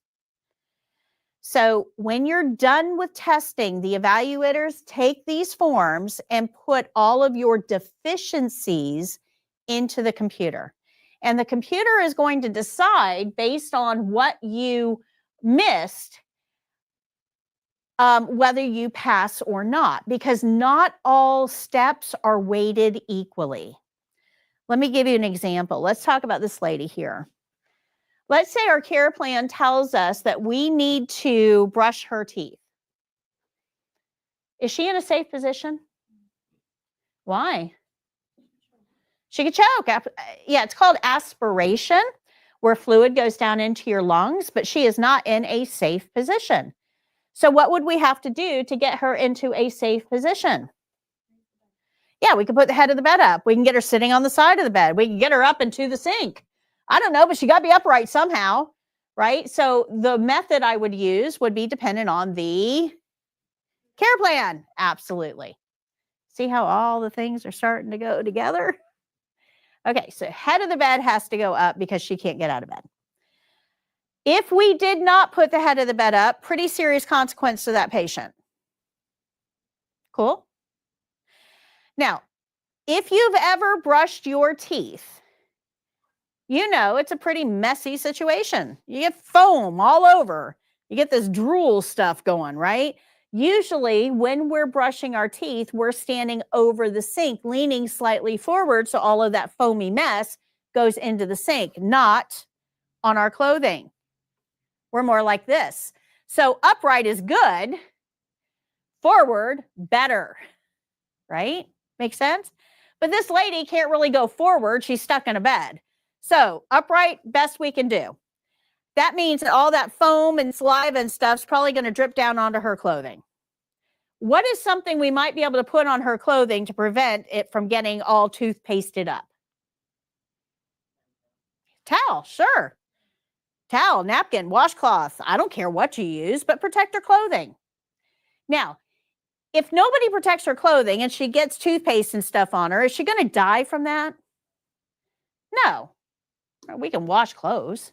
So when you're done with testing, the evaluators take these forms and put all of your deficiencies into the computer. And the computer is going to decide based on what you missed whether you pass or not, because not all steps are weighted equally. Let me give you an example. Let's talk about this lady here. Let's say our care plan tells us that we need to brush her teeth. Is she in a safe position? Why? She could choke. Yeah, it's called aspiration, where fluid goes down into your lungs, but she is not in a safe position. So what would we have to do to get her into a safe position? Yeah, we can put the head of the bed up. We can get her sitting on the side of the bed. We can get her up into the sink. I don't know, but she got to be upright somehow, right? So the method I would use would be dependent on the care plan. Absolutely. See how all the things are starting to go together? Okay, so head of the bed has to go up because she can't get out of bed. If we did not put the head of the bed up, pretty serious consequence to that patient. Cool? Now, if you've ever brushed your teeth, you know it's a pretty messy situation. You get foam all over. You get this drool stuff going, right? Usually when we're brushing our teeth, we're standing over the sink, leaning slightly forward so all of that foamy mess goes into the sink, not on our clothing. We're more like this. So upright is good, forward, better, right? Make sense? But this lady can't really go forward. She's stuck in a bed. So upright, best we can do. That means that all that foam and saliva and stuff's probably going to drip down onto her clothing. What is something we might be able to put on her clothing to prevent it from getting all toothpasted up? Towel, sure. Towel, napkin, washcloth. I don't care what you use, but protect her clothing. Now, if nobody protects her clothing and she gets toothpaste and stuff on her, is she going to die from that? No. We can wash clothes.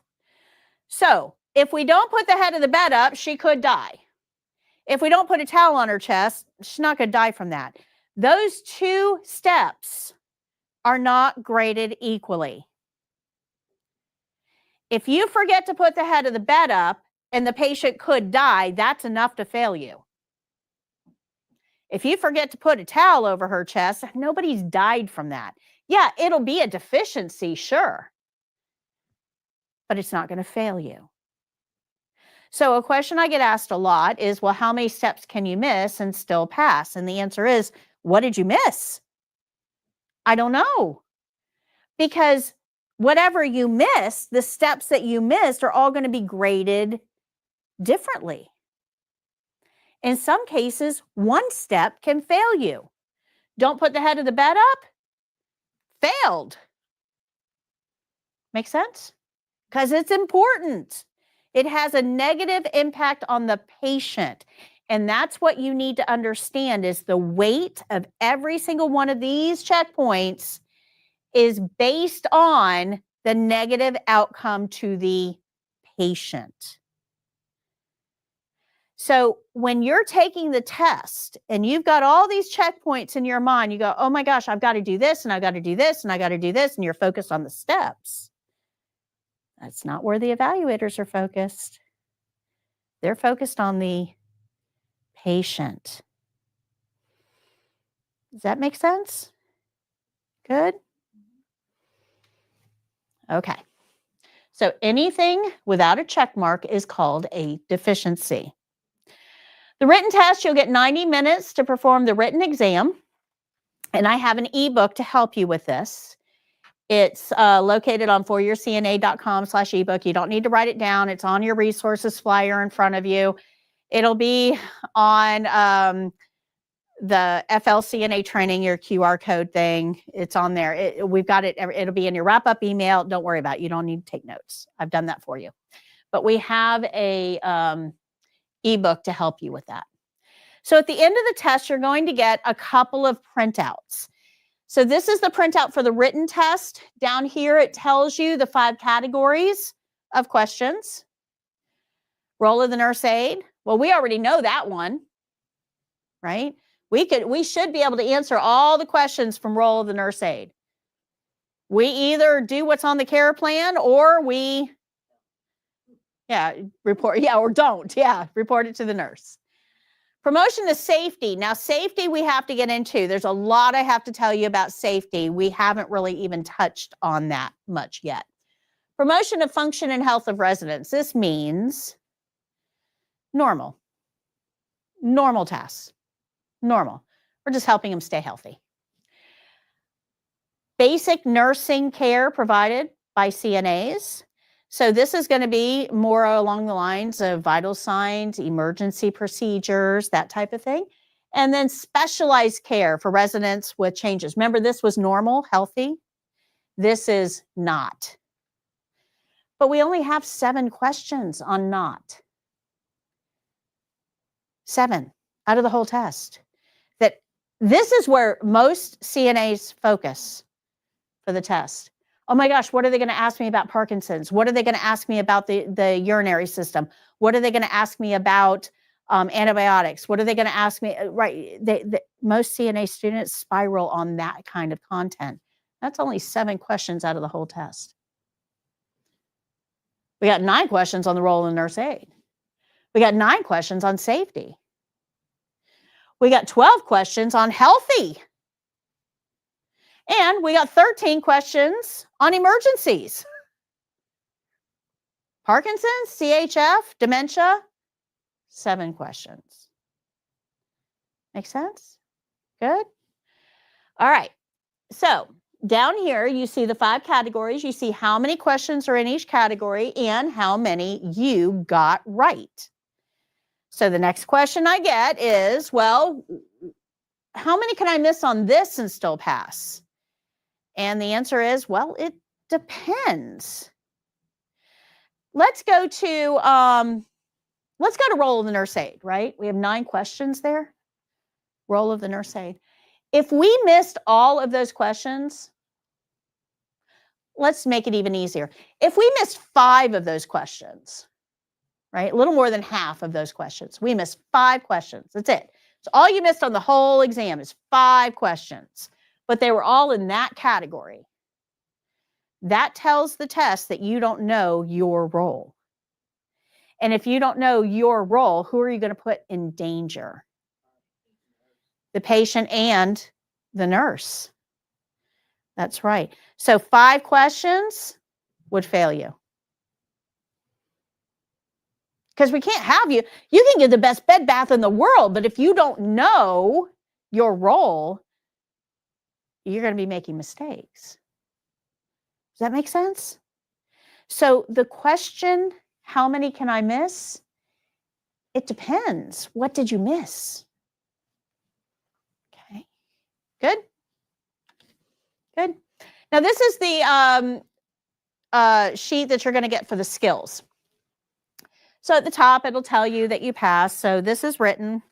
So if we don't put the head of the bed up, she could die. If we don't put a towel on her chest, she's not going to die from that. Those 2 steps are not graded equally. If you forget to put the head of the bed up and the patient could die, that's enough to fail you. If you forget to put a towel over her chest, nobody's died from that. Yeah, it'll be a deficiency, sure, but it's not going to fail you. So a question I get asked a lot is, well, how many steps can you miss and still pass? And the answer is, what did you miss? I don't know. Because whatever you missed, the steps that you missed are all going to be graded differently. In some cases, 1 step can fail you. Don't put the head of the bed up, failed. Make sense? Because it's important. It has a negative impact on the patient. And that's what you need to understand is the weight of every single one of these checkpoints is based on the negative outcome to the patient. So when you're taking the test and you've got all these checkpoints in your mind, you go, oh my gosh, I've got to do this and I've got to do this and I got to do this. And you're focused on the steps. That's not where the evaluators are focused. They're focused on the patient. Does that make sense? Good? Okay. So anything without a check mark is called a deficiency. The written test, you'll get 90 minutes to perform the written exam. And I have an ebook to help you with this. It's located on 4YourCNA.com/ebook. You don't need to write it down. It's on your resources flyer in front of you. It'll be on the FLCNA training, your QR code thing. It's on there. We've got it. It'll be in your wrap-up email. Don't worry about it. You don't need to take notes. I've done that for you. But we have a ebook to help you with that. So at the end of the test, you're going to get a couple of printouts. So this is the printout for the written test. Down here, it tells you the 5 categories of questions. Role of the nurse aide. Well, we already know that one, right? We should be able to answer all the questions from role of the nurse aide. We either do what's on the care plan or we, report it to the nurse. Promotion to safety. Now, safety we have to get into. There's a lot I have to tell you about safety. We haven't really even touched on that much yet. Promotion of function and health of residents. This means normal tasks. Normal. We're just helping them stay healthy. Basic nursing care provided by CNAs. So this is going to be more along the lines of vital signs, emergency procedures, that type of thing. And then specialized care for residents with changes. Remember, this was normal, healthy. This is not. But we only have 7 questions on not. 7 out of the whole test. This is where most CNAs focus for the test. Oh my gosh, what are they going to ask me about Parkinson's? What are they going to ask me about the urinary system? What are they going to ask me about antibiotics? What are they going to ask me? Right, most CNA students spiral on that kind of content. That's only 7 questions out of the whole test. We got 9 questions on the role of the nurse aide. We got 9 questions on safety. We got 12 questions on healthy. And we got 13 questions on emergencies. Parkinson's, CHF, dementia, 7 questions. Make sense? Good? All right. So down here, you see the 5 categories. You see how many questions are in each category and how many you got right. So the next question I get is, well, how many can I miss on this and still pass? And the answer is, well, it depends. Let's go to role of the nurse aide, right? We have 9 questions there. Role of the nurse aide. If we missed all of those questions, let's make it even easier. If we missed 5 of those questions, right? A little more than half of those questions. We missed 5 questions. That's it. So all you missed on the whole exam is 5 questions, but they were all in that category. That tells the test that you don't know your role. And if you don't know your role, who are you going to put in danger? The patient and the nurse. That's right. So 5 questions would fail you. Because we can't have you. You can get the best bed bath in the world, but if you don't know your role, you're going to be making mistakes. Does that make sense? So the question, how many can I miss? It depends. What did you miss? Okay. Good? Good. Now this is the sheet that you're going to get for the skills. So at the top, it'll tell you that you passed. So this is written.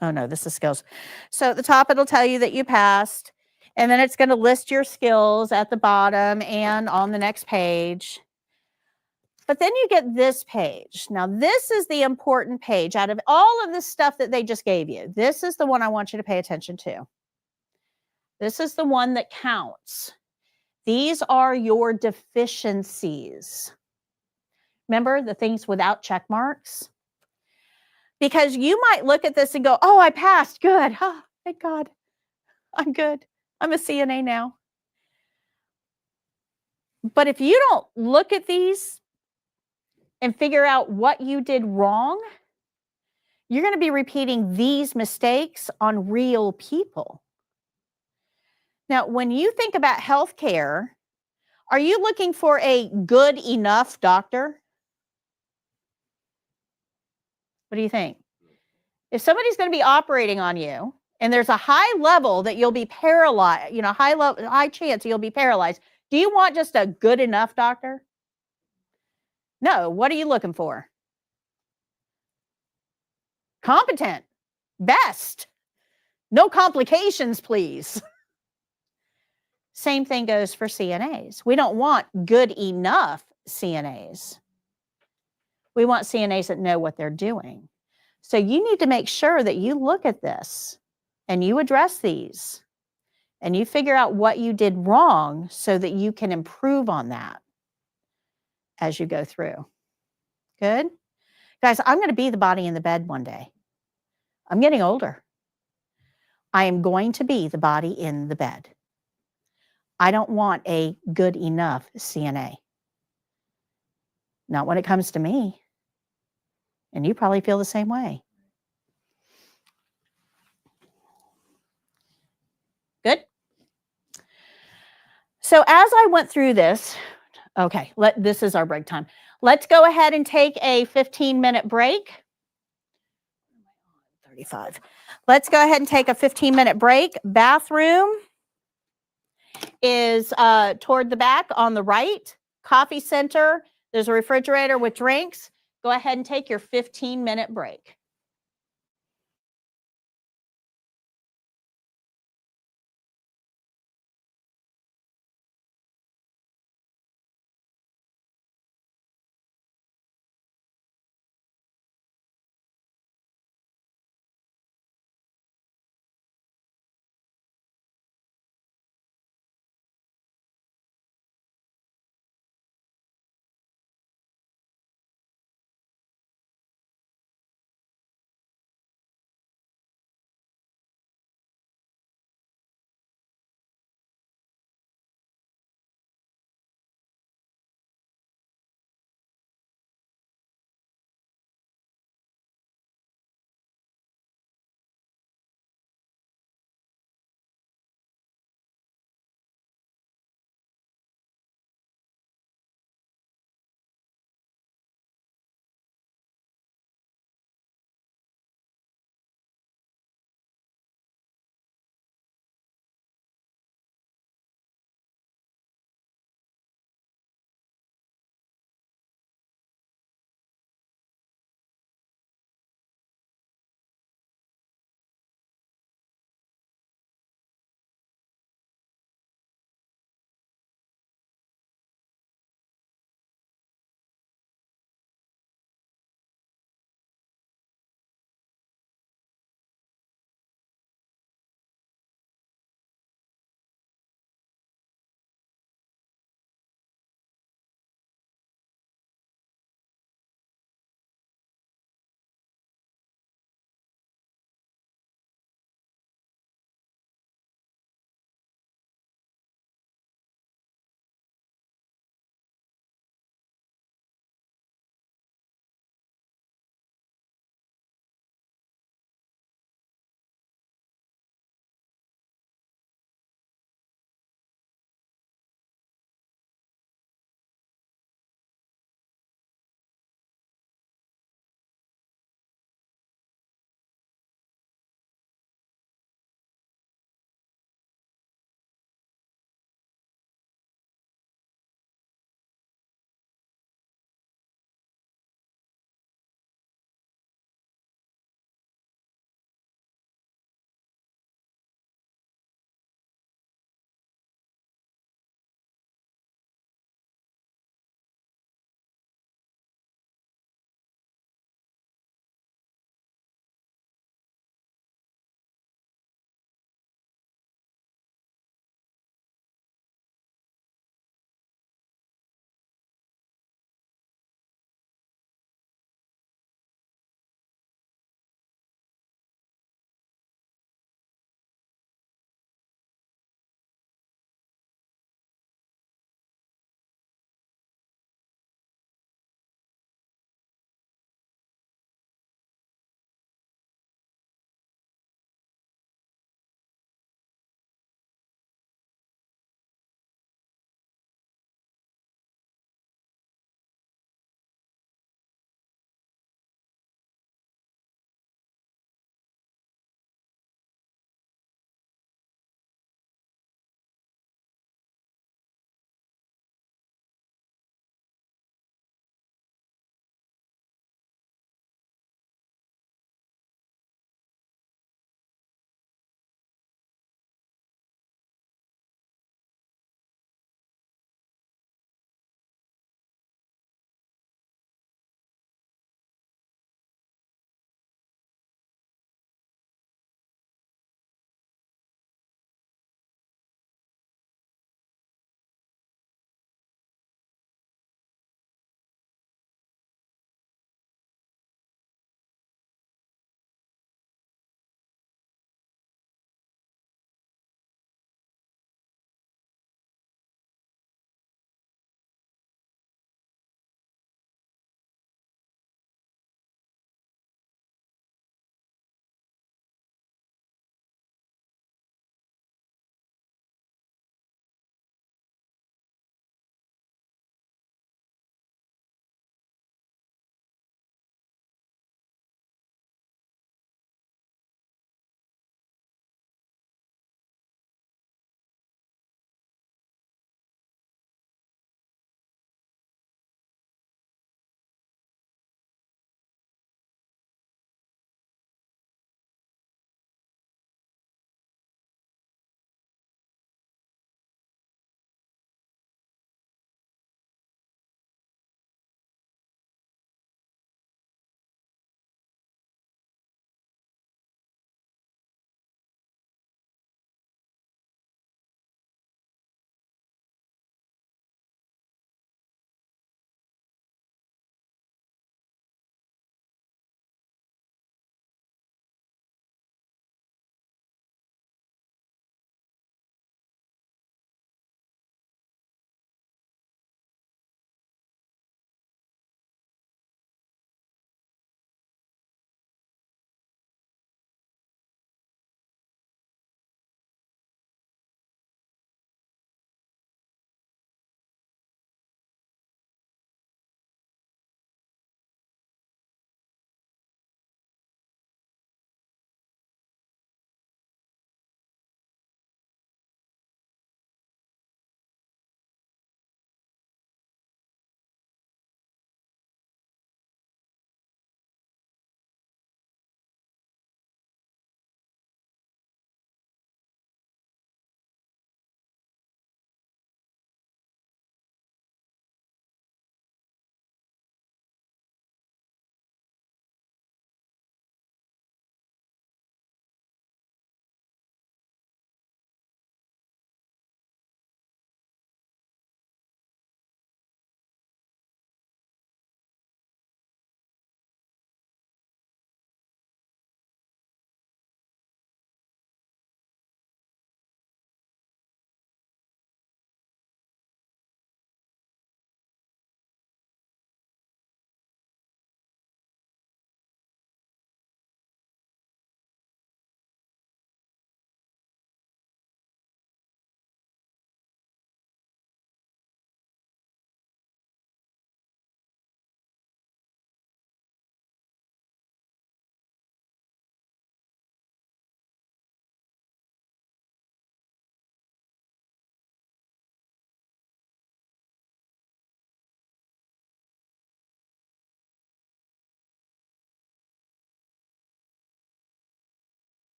Oh no, this is skills. So at the top, it'll tell you that you passed. And then it's going to list your skills at the bottom and on the next page. But then you get this page. Now, this is the important page out of all of the stuff that they just gave you. This is the one I want you to pay attention to. This is the one that counts. These are your deficiencies. Remember the things without check marks? Because you might look at this and go, oh, I passed. Good. Oh, thank God. I'm good. I'm a CNA now. But if you don't look at these and figure out what you did wrong, you're going to be repeating these mistakes on real people. Now, when you think about healthcare, are you looking for a good enough doctor? What do you think? If somebody's going to be operating on you and there's a high level that you'll be paralyzed, high chance you'll be paralyzed, do you want just a good enough doctor? No. What are you looking for? Competent. Best. No complications, please. Same thing goes for CNAs. We don't want good enough CNAs. We want CNAs that know what they're doing. So you need to make sure that you look at this and you address these and you figure out what you did wrong so that you can improve on that as you go through. Good? Guys, I'm going to be the body in the bed one day. I'm getting older. I am going to be the body in the bed. I don't want a good enough CNA. Not when it comes to me. And you probably feel the same way. Good? So as I went through this, okay, this is our break time. Let's go ahead and take a 15-minute break. 35. Let's go ahead and take a 15-minute break. Bathroom is toward the back on the right. Coffee center, there's a refrigerator with drinks. Go ahead and take your 15-minute break.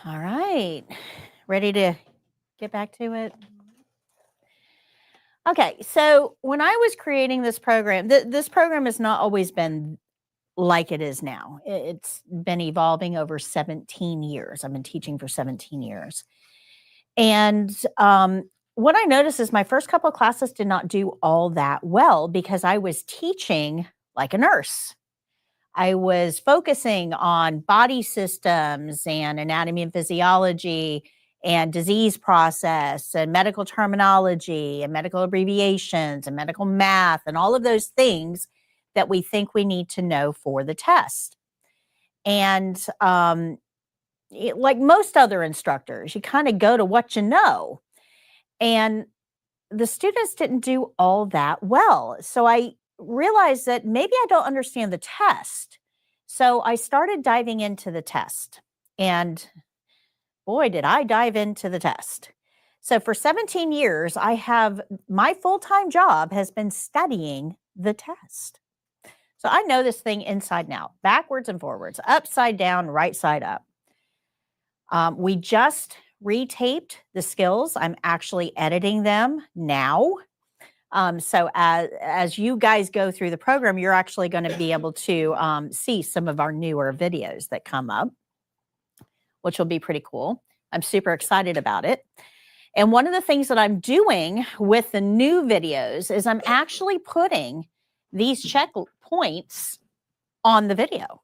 All right. Ready to get back to it? Okay, so when I was creating this program, this program has not always been like it is now. It's been evolving over 17 years. I've been teaching for 17 years. And what I noticed is my first couple of classes did not do all that well because I was teaching like a nurse. I was focusing on body systems and anatomy and physiology and disease process and medical terminology and medical abbreviations and medical math and all of those things that we think we need to know for the test. And like most other instructors, you kind of go to what you know. And the students didn't do all that well. So I realized that maybe I don't understand the test. So I started diving into the test. And boy, did I dive into the test. So for 17 years, my full-time job has been studying the test. So I know this thing inside and out, backwards and forwards, upside down, right side up. We just retaped the skills. I'm actually editing them now. So as you guys go through the program, you're actually going to be able to see some of our newer videos that come up, which will be pretty cool. I'm super excited about it. And one of the things that I'm doing with the new videos is I'm actually putting these check points on the video.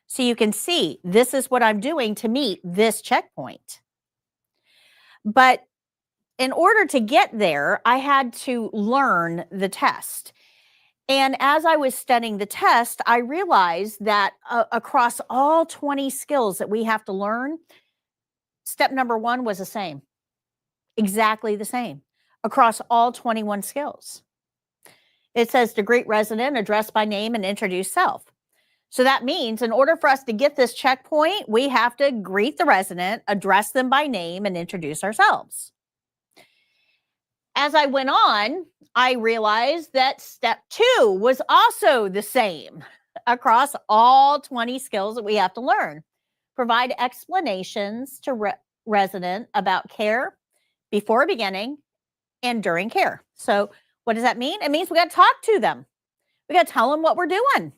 So you can see this is what I'm doing to meet this checkpoint. But in order to get there, I had to learn the test. And as I was studying the test, I realized that across all 20 skills that we have to learn, step number 1 was the same, exactly the same across all 21 skills. It says to greet resident, address by name, and introduce self. So that means in order for us to get this checkpoint, we have to greet the resident, address them by name, and introduce ourselves. As I went on, I realized that step 2 was also the same across all 20 skills that we have to learn. Provide explanations to resident about care before beginning and during care. So what does that mean? It means we got to talk to them. We got to tell them what we're doing.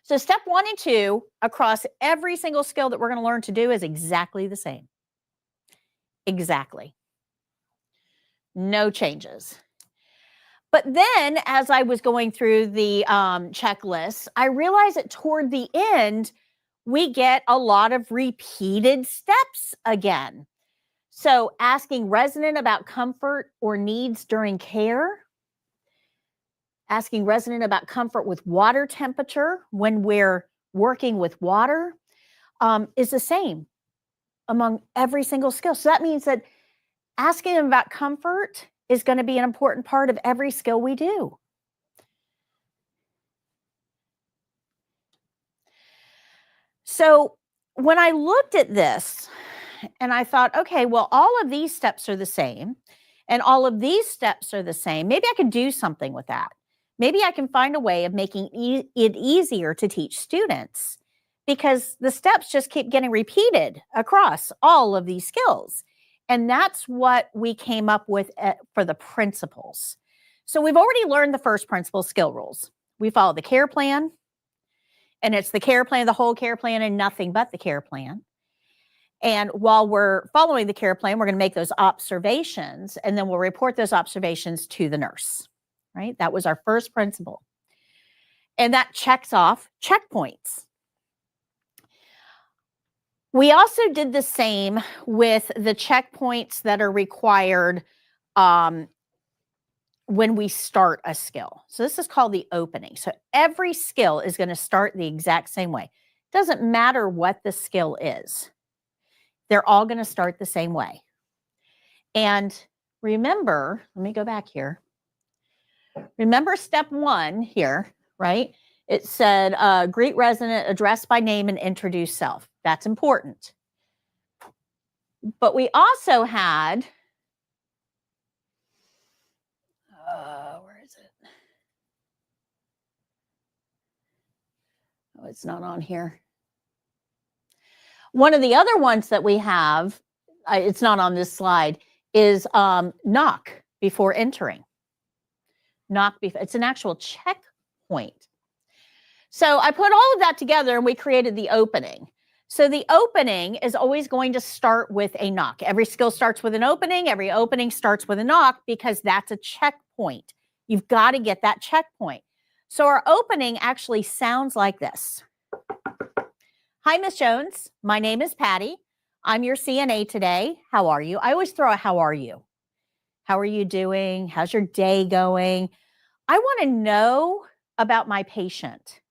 So step 1 and 2 across every single skill that we're going to learn to do is exactly the same. Exactly. No changes. But then as I was going through the checklist, I realized that toward the end, we get a lot of repeated steps again. So asking resident about comfort or needs during care, asking resident about comfort with water temperature when we're working with water is the same among every single skill. So that means that asking them about comfort is going to be an important part of every skill we do. So when I looked at this and I thought, okay, well, all of these steps are the same and all of these steps are the same. Maybe I could do something with that. Maybe I can find a way of making it easier to teach students because the steps just keep getting repeated across all of these skills. And that's what we came up with for the principles. So we've already learned the first principle, skill rules. We follow the care plan, and it's the care plan, the whole care plan, and nothing but the care plan. And while we're following the care plan, we're going to make those observations, and then we'll report those observations to the nurse, right? That was our first principle. And that checks off checkpoints. We also did the same with the checkpoints that are required when we start a skill. So this is called the opening. So every skill is going to start the exact same way. It doesn't matter what the skill is. They're all going to start the same way. And remember, let me go back here. Remember step 1 here, right? It said, greet resident, address by name, and introduce self. That's important. But we also had, where is it? Oh, it's not on here. One of the other ones that we have, it's not on this slide, is knock before entering. Knock before, it's an actual checkpoint. So I put all of that together and we created the opening. So the opening is always going to start with a knock. Every skill starts with an opening. Every opening starts with a knock because that's a checkpoint. You've got to get that checkpoint. So our opening actually sounds like this. Hi, Miss Jones. My name is Patty. I'm your CNA today. How are you? I always throw a how are you? How are you doing? How's your day going? I want to know about my patient.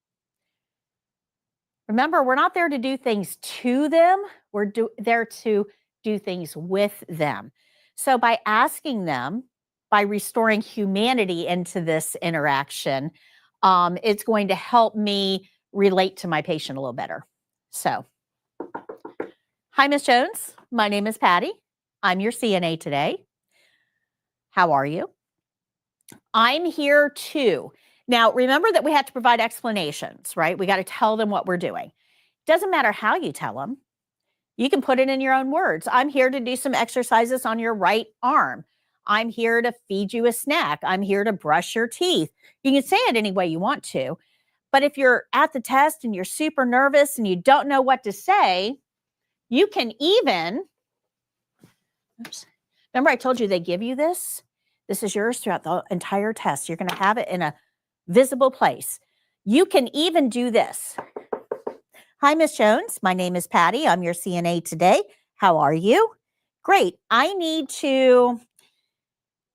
Remember, we're not there to do things to them. We're there to do things with them. So by asking them, by restoring humanity into this interaction, it's going to help me relate to my patient a little better. So, hi, Miss Jones. My name is Patty. I'm your CNA today. How are you? I'm here too. Now, remember that we have to provide explanations, right? We got to tell them what we're doing. Doesn't matter how you tell them. You can put it in your own words. I'm here to do some exercises on your right arm. I'm here to feed you a snack. I'm here to brush your teeth. You can say it any way you want to. But if you're at the test and you're super nervous and you don't know what to say, you can even, remember I told you they give you this? This is yours throughout the entire test. You're going to have it in a visible place. You can even do this. Hi, Miss Jones. My name is Patty. I'm your CNA today. How are you? Great. I need to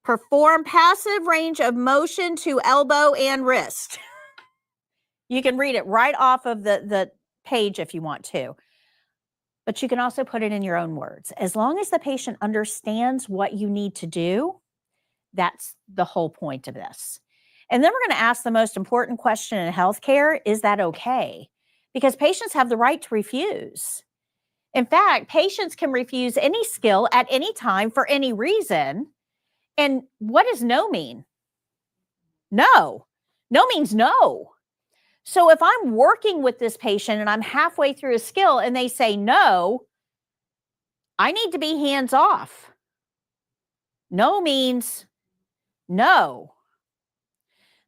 perform passive range of motion to elbow and wrist. You can read it right off of the page if you want to. But you can also put it in your own words. As long as the patient understands what you need to do, that's the whole point of this. And then we're going to ask the most important question in healthcare, is that okay? Because patients have the right to refuse. In fact, patients can refuse any skill at any time for any reason. And what does no mean? No. No means no. So if I'm working with this patient and I'm halfway through a skill and they say no, I need to be hands off. No means no.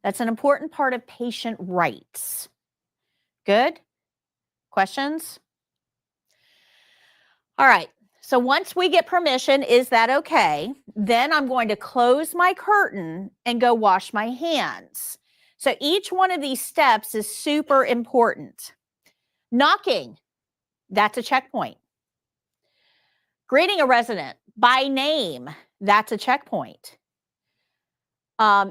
That's an important part of patient rights. Good? Questions? All right. So once we get permission, is that okay? Then I'm going to close my curtain and go wash my hands. So each one of these steps is super important. Knocking, that's a checkpoint. Greeting a resident by name, that's a checkpoint.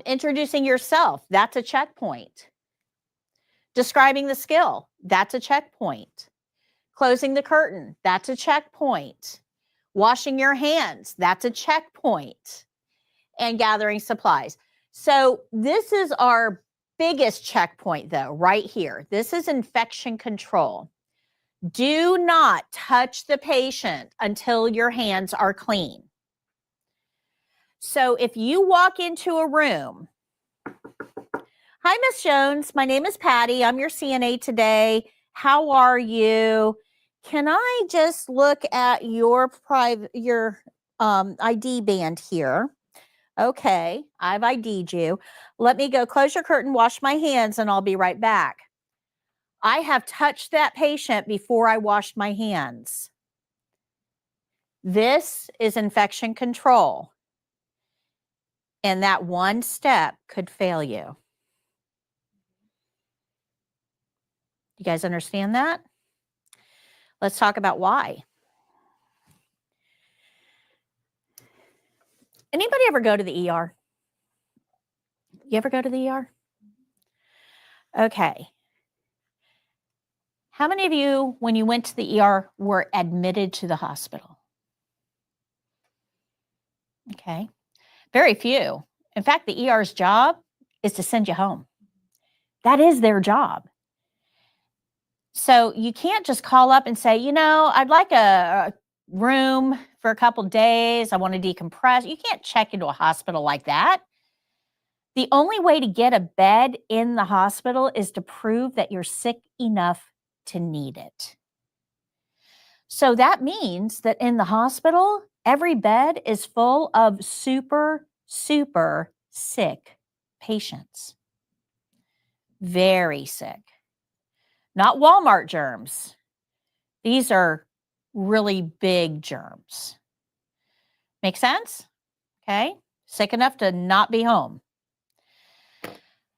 Introducing yourself, that's a checkpoint. Describing the skill, that's a checkpoint. Closing the curtain, that's a checkpoint. Washing your hands, that's a checkpoint. And gathering supplies. So this is our biggest checkpoint though, right here. This is infection control. Do not touch the patient until your hands are clean. So if you walk into a room, hi, Miss Jones, my name is Patty. I'm your CNA today. How are you? Can I just look at your ID band here? Okay, I've ID'd you. Let me go close your curtain, wash my hands, and I'll be right back. I have touched that patient before I washed my hands. This is infection control. And that one step could fail you. You guys understand that? Let's talk about why. Anybody ever go to the ER? You ever go to the ER? Okay. How many of you, when you went to the ER, were admitted to the hospital? Okay. Very few. In fact, the ER's job is to send you home. That is their job. So you can't just call up and say, you know, I'd like a room for a couple days. I want to decompress. You can't check into a hospital like that. The only way to get a bed in the hospital is to prove that you're sick enough to need it. So that means that in the hospital, every bed is full of super, super sick patients. Very sick. Not Walmart germs. These are really big germs. Make sense? Okay. Sick enough to not be home.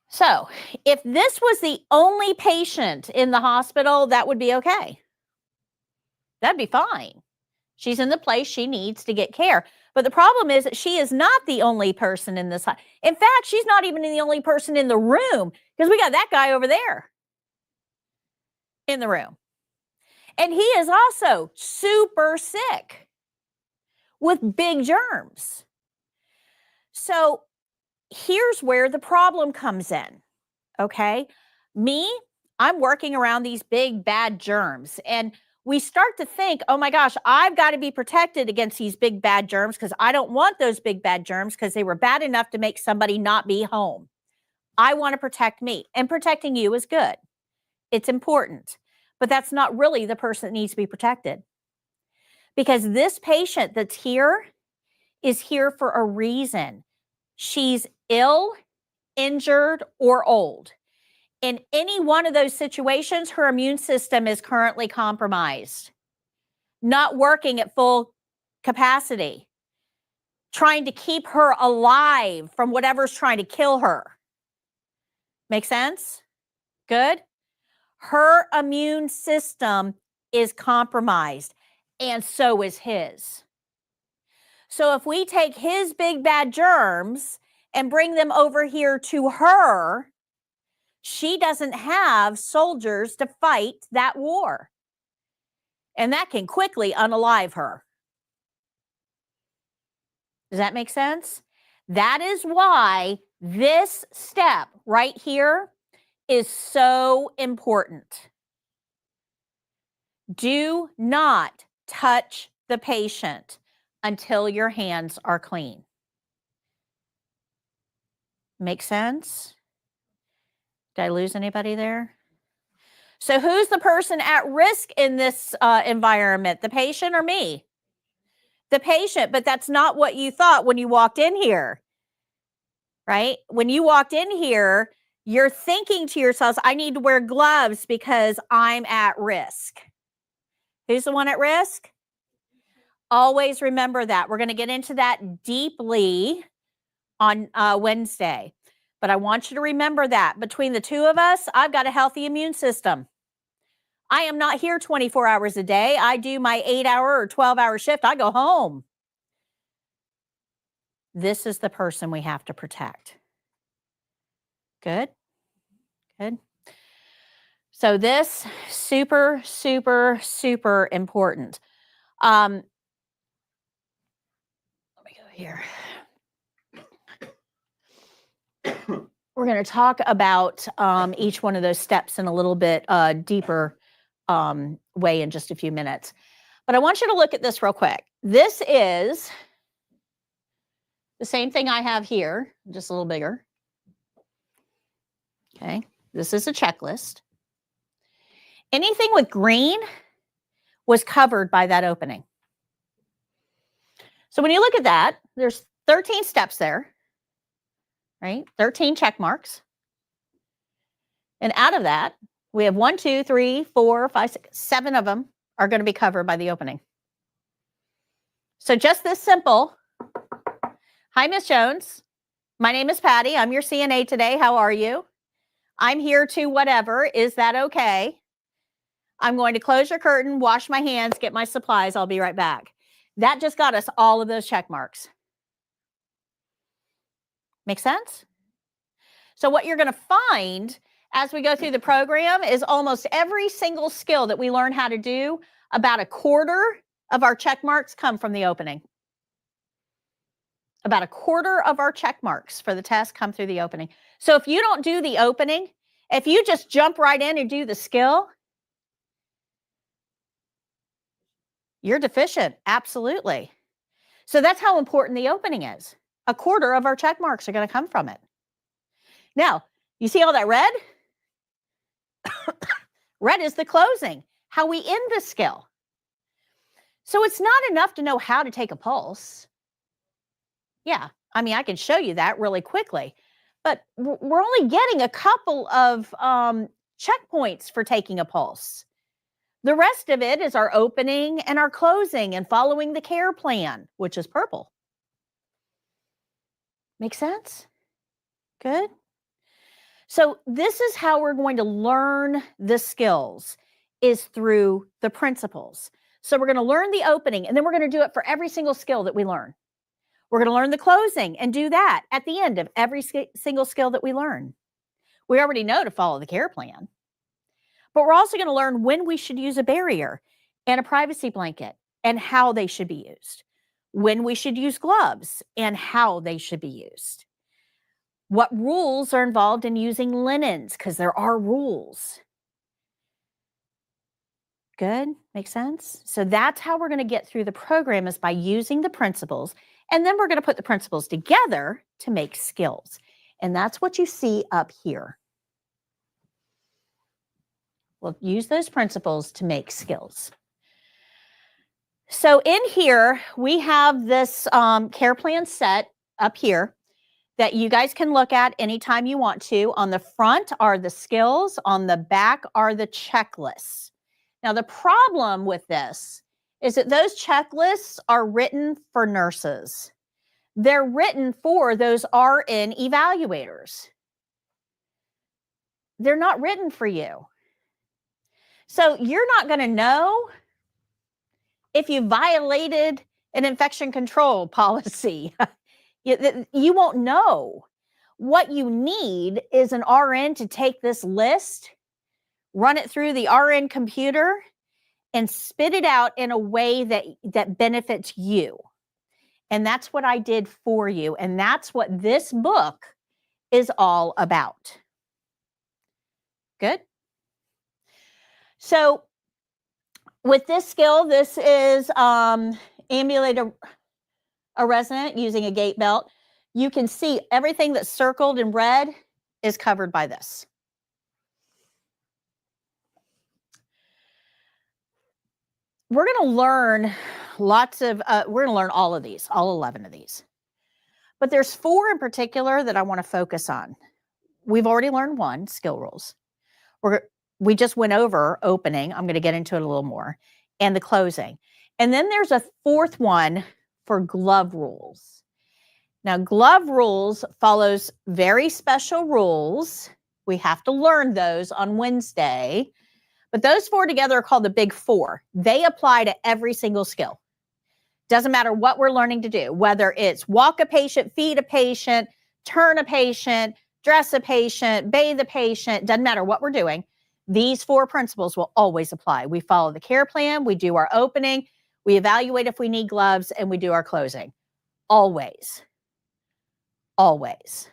So if this was the only patient in the hospital, that would be okay. That'd be fine. She's in the place she needs to get care. But the problem is that she is not the only person in this. In fact, she's not even the only person in the room because we got that guy over there in the room. And he is also super sick with big germs. So here's where the problem comes in, okay? Me, I'm working around these big bad germs, and we start to think, oh my gosh, I've got to be protected against these big bad germs because I don't want those big bad germs because they were bad enough to make somebody not be home. I want to protect me, and protecting you is good. It's important, but that's not really the person that needs to be protected, because this patient that's here is here for a reason. She's ill, injured, or old. In any one of those situations, her immune system is currently compromised, not working at full capacity, trying to keep her alive from whatever's trying to kill her. Make sense? Good? Her immune system is compromised, and so is his. So if we take his big bad germs and bring them over here to her, she doesn't have soldiers to fight that war. And that can quickly unalive her. Does that make sense? That is why this step right here is so important. Do not touch the patient until your hands are clean. Make sense? Did I lose anybody there? So who's the person at risk in this environment? The patient or me? The patient, but that's not what you thought when you walked in here, right? When you walked in here, you're thinking to yourselves, I need to wear gloves because I'm at risk. Who's the one at risk? Always remember that. We're going to get into that deeply on Wednesday. But I want you to remember that between the two of us, I've got a healthy immune system. I am not here 24 hours a day. I do my 8-hour or 12-hour shift. I go home. This is the person we have to protect. Good? Good. So this, super, super, super important. Let me go here. We're going to talk about each one of those steps in a little bit deeper way in just a few minutes. But I want you to look at this real quick. This is the same thing I have here, just a little bigger. Okay, this is a checklist. Anything with green was covered by that opening. So when you look at that, there's 13 steps there, right? 13 check marks. And out of that, we have 1, 2, 3, 4, 5, 6, 7 of them are going to be covered by the opening. So just this simple. Hi, Miss Jones. My name is Patty. I'm your CNA today. How are you? I'm here to whatever. Is that okay? I'm going to close your curtain, wash my hands, get my supplies. I'll be right back. That just got us all of those check marks. Make sense? So what you're going to find as we go through the program is almost every single skill that we learn how to do, about a quarter of our check marks come from the opening. About a quarter of our check marks for the test come through the opening. So if you don't do the opening, if you just jump right in and do the skill, you're deficient. Absolutely. So that's how important the opening is. A quarter of our check marks are going to come from it. Now, you see all that red? Red is the closing, how we end the skill. So it's not enough to know how to take a pulse. Yeah, I mean, I can show you that really quickly, but we're only getting a couple of checkpoints for taking a pulse. The rest of it is our opening and our closing and following the care plan, which is purple. Make sense? Good. So this is how we're going to learn the skills, is through the principles. So we're going to learn the opening, and then we're going to do it for every single skill that we learn. We're going to learn the closing and do that at the end of every single skill that we learn. We already know to follow the care plan. But we're also going to learn when we should use a barrier and a privacy blanket and how they should be used. When we should use gloves and how they should be used. What rules are involved in using linens, because there are rules. Good? Make sense? So that's how we're going to get through the program, is by using the principles, and then we're going to put the principles together to make skills. And that's what you see up here. We'll use those principles to make skills. So in here, we have this care plan set up here that you guys can look at anytime you want to. On the front are the skills. On the back are the checklists. Now, the problem with this is that those checklists are written for nurses. They're written for those RN evaluators. They're not written for you. So you're not going to know if you violated an infection control policy. You won't know. What you need is an RN to take this list, run it through the RN computer, and spit it out in a way that benefits you. And that's what I did for you. And that's what this book is all about. Good? So with this skill, this is ambulate a resident using a gait belt. You can see everything that's circled in red is covered by this. We're going to learn we're going to learn all of these, all 11 of these. But there's 4 in particular that I want to focus on. We've already learned 1, skill rules. We just went over opening. I'm going to get into it a little more. And the closing. And then there's a 4th one for glove rules. Now, glove rules follows very special rules. We have to learn those on Wednesday. But those 4 together are called the Big 4. They apply to every single skill. Doesn't matter what we're learning to do, whether it's walk a patient, feed a patient, turn a patient, dress a patient, bathe a patient, doesn't matter what we're doing. These 4 principles will always apply. We follow the care plan, we do our opening, we evaluate if we need gloves, and we do our closing. Always. Always.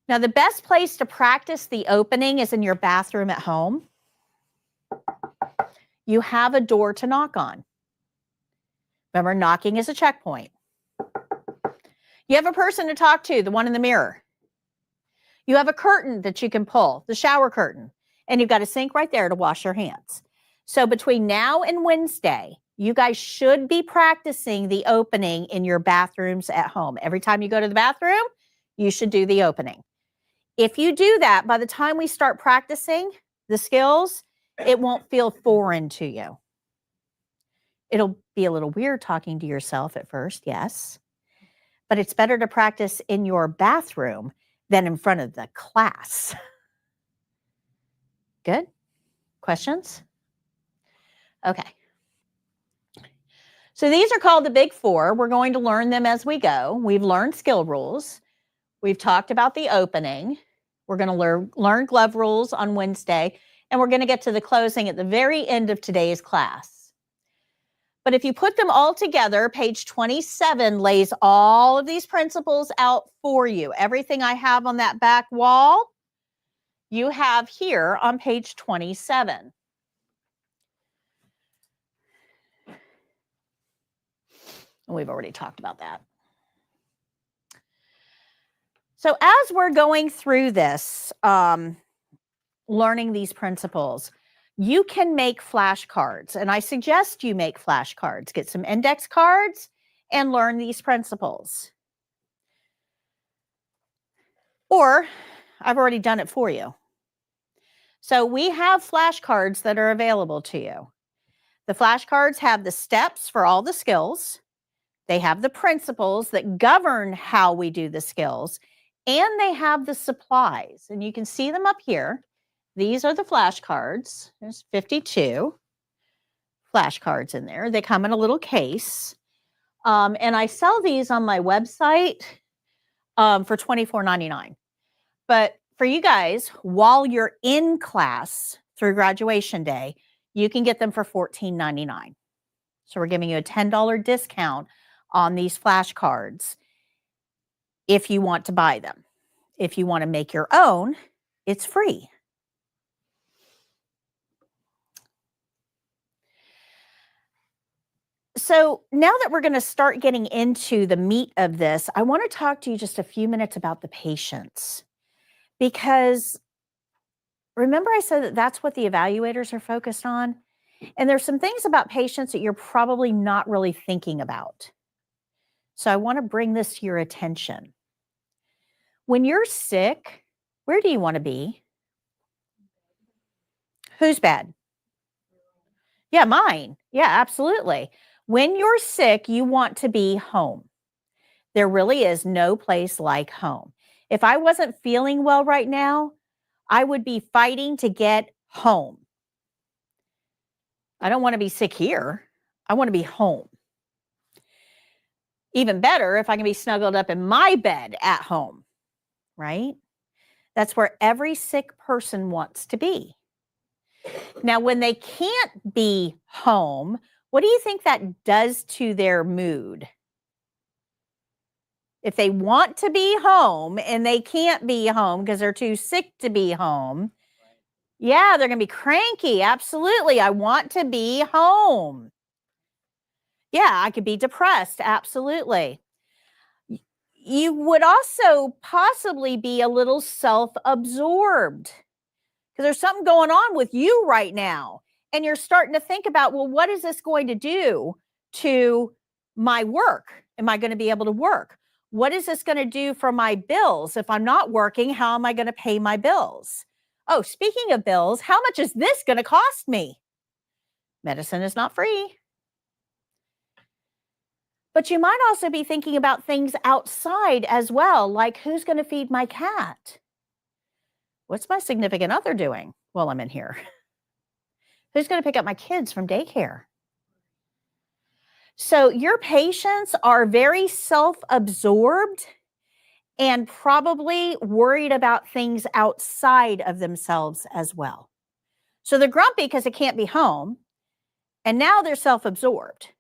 Now, the best place to practice the opening is in your bathroom at home. You have a door to knock on. Remember, knocking is a checkpoint. You have a person to talk to, the one in the mirror. You have a curtain that you can pull, the shower curtain, and you've got a sink right there to wash your hands. So between now and Wednesday, you guys should be practicing the opening in your bathrooms at home. Every time you go to the bathroom, you should do the opening. If you do that, by the time we start practicing the skills, it won't feel foreign to you. It'll be a little weird talking to yourself at first, yes. But it's better to practice in your bathroom than in front of the class. Good? Questions? Okay. So these are called the Big 4. We're going to learn them as we go. We've learned skill rules. We've talked about the opening. We're going to learn glove rules on Wednesday, and we're going to get to the closing at the very end of today's class. But if you put them all together, page 27 lays all of these principles out for you. Everything I have on that back wall, you have here on page 27. And we've already talked about that. So as we're going through this, learning these principles, You can make flashcards, and I suggest you make flashcards. Get some index cards and learn these principles. Or I've already done it for you. So we have flashcards that are available to you. The flashcards have the steps for all the skills. They have the principles that govern how we do the skills, and they have the supplies. And you can see them up here. These are the flashcards. There's 52 flashcards in there. They come in a little case. And I sell these on my website for $24.99. But for you guys, while you're in class through graduation day, you can get them for $14.99. So we're giving you a $10 discount on these flashcards if you want to buy them. If you want to make your own, it's free. So now that we're going to start getting into the meat of this, I want to talk to you just a few minutes about the patients. Because remember I said that that's what the evaluators are focused on? And there's some things about patients that you're probably not really thinking about. So I want to bring this to your attention. When you're sick, where do you want to be? Who's bad? Yeah, mine. Yeah, absolutely. When you're sick, you want to be home. There really is no place like home. If I wasn't feeling well right now, I would be fighting to get home. I don't want to be sick here. I want to be home. Even better if I can be snuggled up in my bed at home, right? That's where every sick person wants to be. Now, when they can't be home, what do you think that does to their mood? If they want to be home and they can't be home because they're too sick to be home, yeah, they're going to be cranky. Absolutely. I want to be home. Yeah, I could be depressed. Absolutely. You would also possibly be a little self-absorbed because there's something going on with you right now. And you're starting to think about, well, what is this going to do to my work? Am I going to be able to work? What is this going to do for my bills? If I'm not working, how am I going to pay my bills? Oh, speaking of bills, how much is this going to cost me? Medicine is not free. But you might also be thinking about things outside as well, like who's going to feed my cat? What's my significant other doing while I'm in here? Who's going to pick up my kids from daycare? So your patients are very self-absorbed and probably worried about things outside of themselves as well. So they're grumpy because they can't be home, and now they're self-absorbed.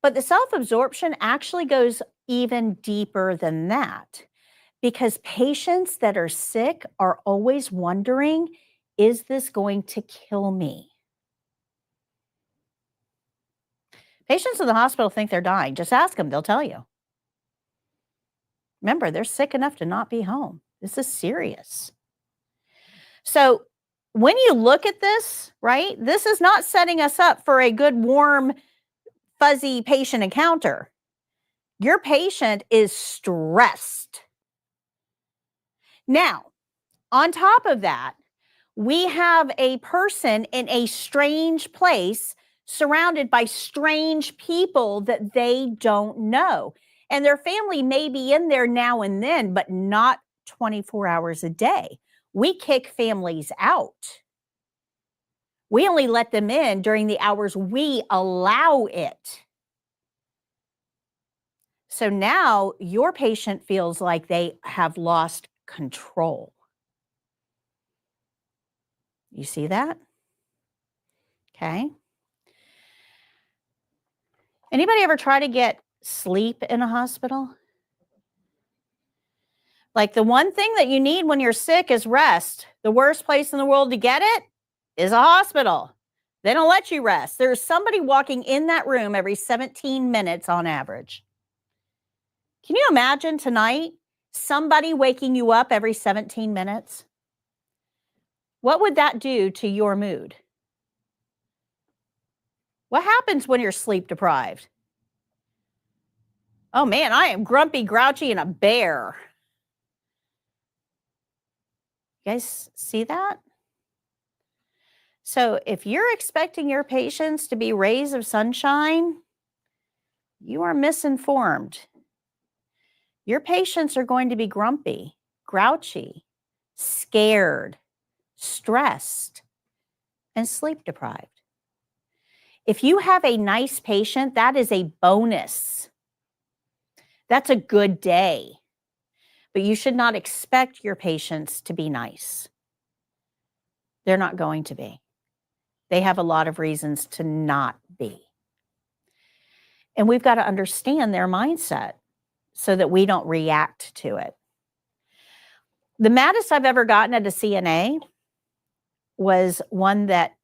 But the self-absorption actually goes even deeper than that, because patients that are sick are always wondering, is this going to kill me? Patients in the hospital think they're dying. Just ask them, they'll tell you. Remember, they're sick enough to not be home. This is serious. So when you look at this, right, this is not setting us up for a good, warm, fuzzy patient encounter. Your patient is stressed. Now, on top of that, we have a person in a strange place surrounded by strange people that they don't know. And their family may be in there now and then, but not 24 hours a day. We kick families out. We only let them in during the hours we allow it. So now your patient feels like they have lost control. You see that? Okay. Anybody ever try to get sleep in a hospital? Like the one thing that you need when you're sick is rest. The worst place in the world to get it is a hospital. They don't let you rest. There's somebody walking in that room every 17 minutes on average. Can you imagine tonight somebody waking you up every 17 minutes? What would that do to your mood? What happens when you're sleep deprived? Oh man, I am grumpy, grouchy, and a bear. You guys see that? So if you're expecting your patients to be rays of sunshine, you are misinformed. Your patients are going to be grumpy, grouchy, scared, stressed, and sleep deprived. If you have a nice patient, that is a bonus. That's a good day. But you should not expect your patients to be nice. They're not going to be. They have a lot of reasons to not be. And we've got to understand their mindset so that we don't react to it. The maddest I've ever gotten at a CNA was one that,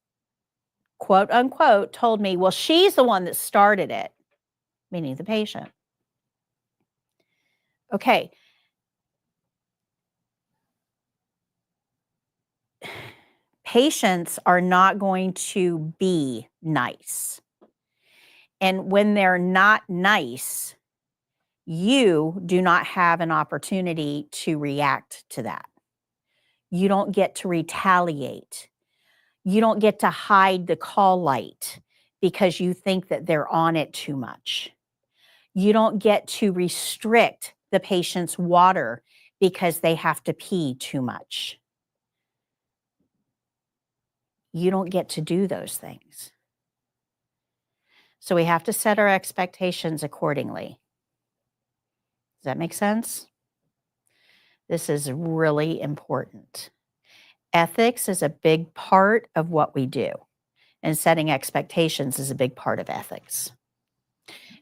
quote unquote, told me, well, she's the one that started it, meaning the patient. Okay. Patients are not going to be nice. And when they're not nice, you do not have an opportunity to react to that. You don't get to retaliate. You don't get to hide the call light because you think that they're on it too much. You don't get to restrict the patient's water because they have to pee too much. You don't get to do those things. So we have to set our expectations accordingly. Does that make sense? This is really important. Ethics is a big part of what we do, and setting expectations is a big part of ethics.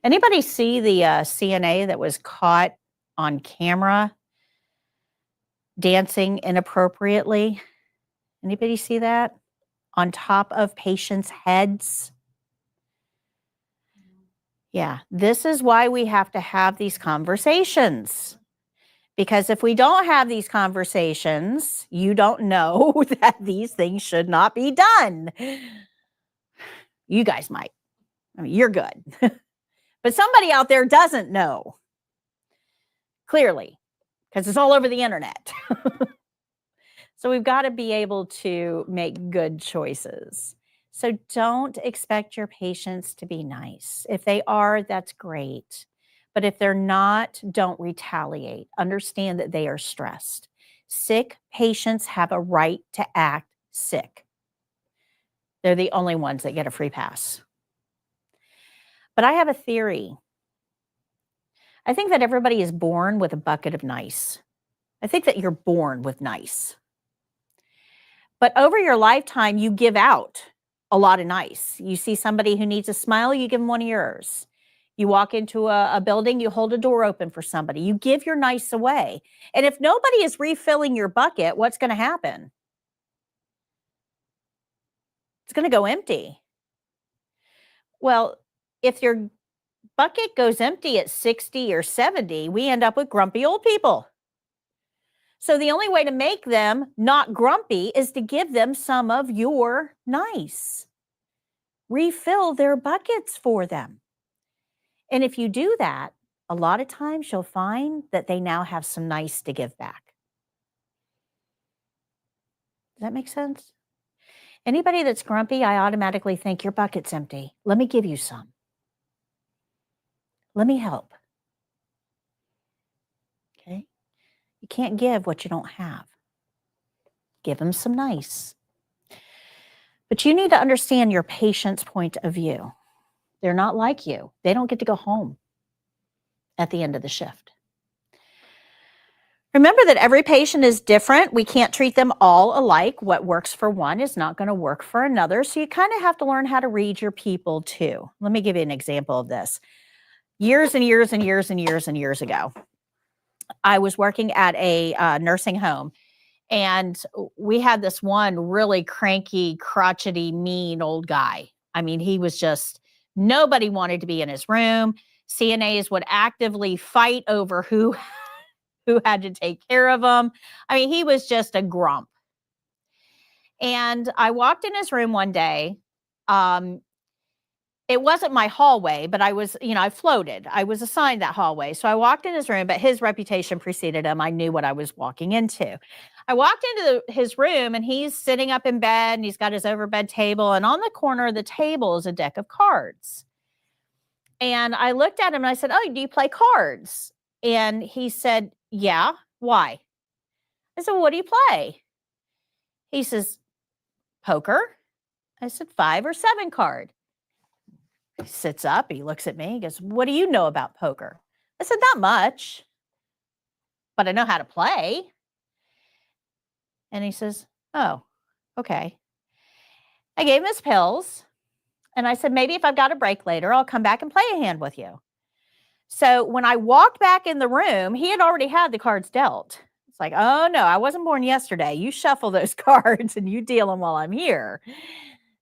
Anybody see the CNA that was caught on camera dancing inappropriately? Anybody see that? On top of patients' heads? Yeah, this is why we have to have these conversations. Because if we don't have these conversations, you don't know that these things should not be done. You guys might. I mean, you're good. But somebody out there doesn't know. Clearly, because it's all over the internet. So we've got to be able to make good choices. So don't expect your patients to be nice. If they are, that's great. But if they're not, don't retaliate. Understand that they are stressed. Sick patients have a right to act sick. They're the only ones that get a free pass. But I have a theory. I think that everybody is born with a bucket of nice. I think that you're born with nice. But over your lifetime, you give out a lot of nice. You see somebody who needs a smile, you give them one of yours. You walk into a building, you hold a door open for somebody. You give your nice away. And if nobody is refilling your bucket, what's going to happen? It's going to go empty. Well, if your bucket goes empty at 60 or 70, we end up with grumpy old people. So the only way to make them not grumpy is to give them some of your nice. Refill their buckets for them. And if you do that, a lot of times you'll find that they now have some nice to give back. Does that make sense? Anybody that's grumpy, I automatically think your bucket's empty. Let me give you some. Let me help. Okay? You can't give what you don't have. Give them some nice. But you need to understand your patient's point of view. They're not like you. They don't get to go home at the end of the shift. Remember that every patient is different. We can't treat them all alike. What works for one is not going to work for another. So you kind of have to learn how to read your people too. Let me give you an example of this. Years and years and years and years and years ago, I was working at a nursing home, and we had this one really cranky, crotchety, mean old guy. I mean, he was just, nobody wanted to be in his room. CNAs would actively fight over who had to take care of him. I mean, he was just a grump. And I walked in his room one day. It wasn't my hallway, but I was, I floated. I was assigned that hallway. So I walked in his room, but his reputation preceded him. I knew what I was walking into. I walked into his room and he's sitting up in bed and he's got his overbed table. And on the corner of the table is a deck of cards. And I looked at him and I said, "Oh, do you play cards?" And he said, "Yeah. Why?" I said, "Well, what do you play?" He says, "Poker." I said, 5 or 7 card. He sits up, he looks at me, he goes, "What do you know about poker?" I said, "Not much, but I know how to play." And he says, "Oh, okay." I gave him his pills and I said, "Maybe if I've got a break later, I'll come back and play a hand with you." So when I walked back in the room, he had already had the cards dealt. It's like, "Oh no, I wasn't born yesterday. You shuffle those cards and you deal them while I'm here."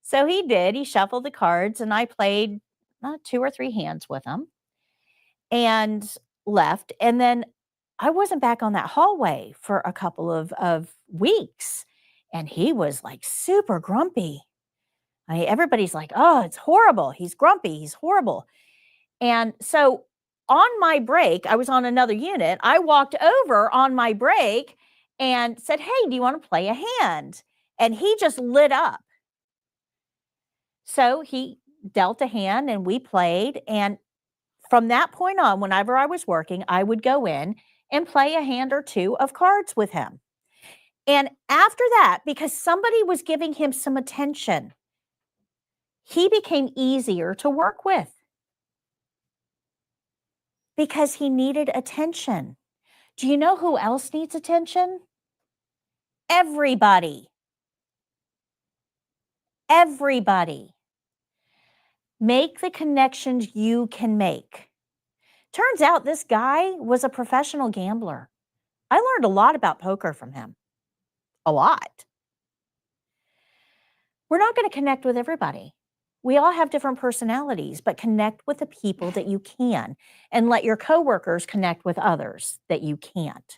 So he did. He shuffled the cards and I played 2 or 3 hands with him and left. And then I wasn't back on that hallway for a couple of weeks. And he was like super grumpy. I mean, everybody's like, "Oh, it's horrible. He's grumpy. He's horrible." And so on my break, I was on another unit. I walked over on my break and said, "Hey, do you want to play a hand?" And he just lit up. So he dealt a hand and we played. And from that point on, whenever I was working, I would go in and play a hand or 2 of cards with him. And after that, because somebody was giving him some attention, he became easier to work with because he needed attention. Do you know who else needs attention? Everybody. Everybody. Make the connections you can make. Turns out this guy was a professional gambler. I learned a lot about poker from him. A lot. We're not going to connect with everybody. We all have different personalities, but connect with the people that you can and let your coworkers connect with others that you can't.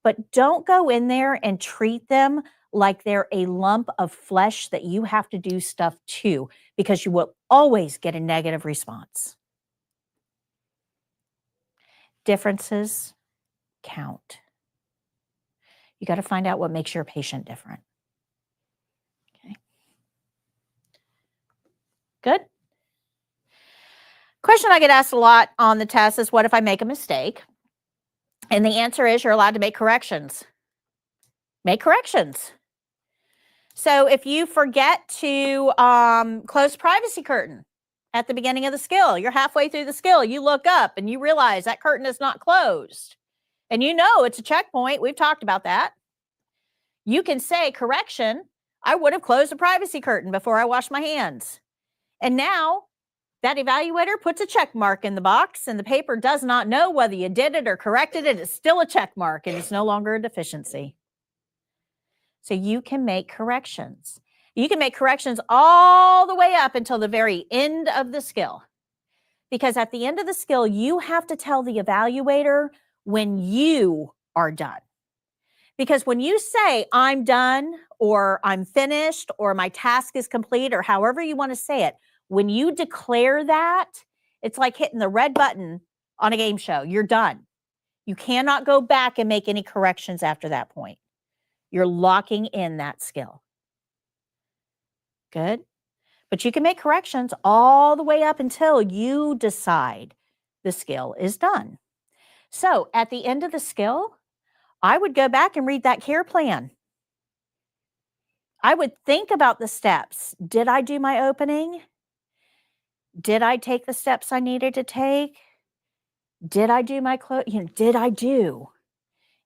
But don't go in there and treat them like they're a lump of flesh that you have to do stuff to, because you will always get a negative response. Differences count. You got to find out what makes your patient different. Okay. Good. Question I get asked a lot on the test is, what if I make a mistake? And the answer is, you're allowed to make corrections. Make corrections. So if you forget to close privacy curtain at the beginning of the skill, you're halfway through the skill, you look up and you realize that curtain is not closed. And you know it's a checkpoint. We've talked about that. You can say, "Correction, I would have closed the privacy curtain before I washed my hands." And now that evaluator puts a check mark in the box and the paper does not know whether you did it or corrected it. It's still a check mark and it's no longer a deficiency. So you can make corrections. You can make corrections all the way up until the very end of the skill. Because at the end of the skill, you have to tell the evaluator when you are done. Because when you say, "I'm done," or "I'm finished," or "my task is complete," or however you want to say it, when you declare that, it's like hitting the red button on a game show. You're done. You cannot go back and make any corrections after that point. You're locking in that skill. Good. But you can make corrections all the way up until you decide the skill is done. So at the end of the skill, I would go back and read that care plan. I would think about the steps. Did I do my opening? Did I take the steps I needed to take? Did I do my close? Did I do?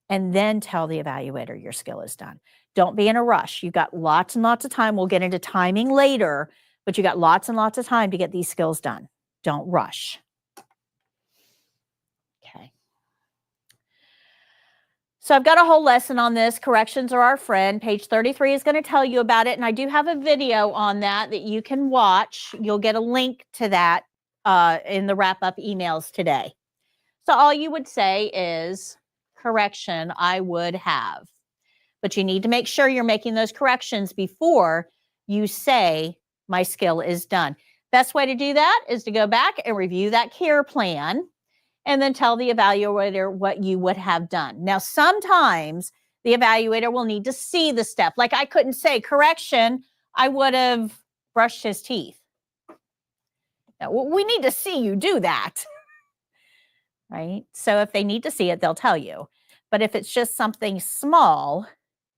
And then tell the evaluator your skill is done. Don't be in a rush. You've got lots and lots of time. We'll get into timing later, but you got lots and lots of time to get these skills done. Don't rush. Okay. So I've got a whole lesson on this. Corrections are our friend. Page 33 is going to tell you about it. And I do have a video on that you can watch. You'll get a link to that in the wrap-up emails today. So all you would say is, "Correction, I would have." but you need to make sure you're making those corrections before you say my skill is done. Best way to do that is to go back and review that care plan and then tell the evaluator what you would have done. Now, sometimes the evaluator will need to see the step. Like I couldn't say, correction, I would have brushed his teeth. Now, we need to see you do that, right? So if they need to see it, they'll tell you. But if it's just something small,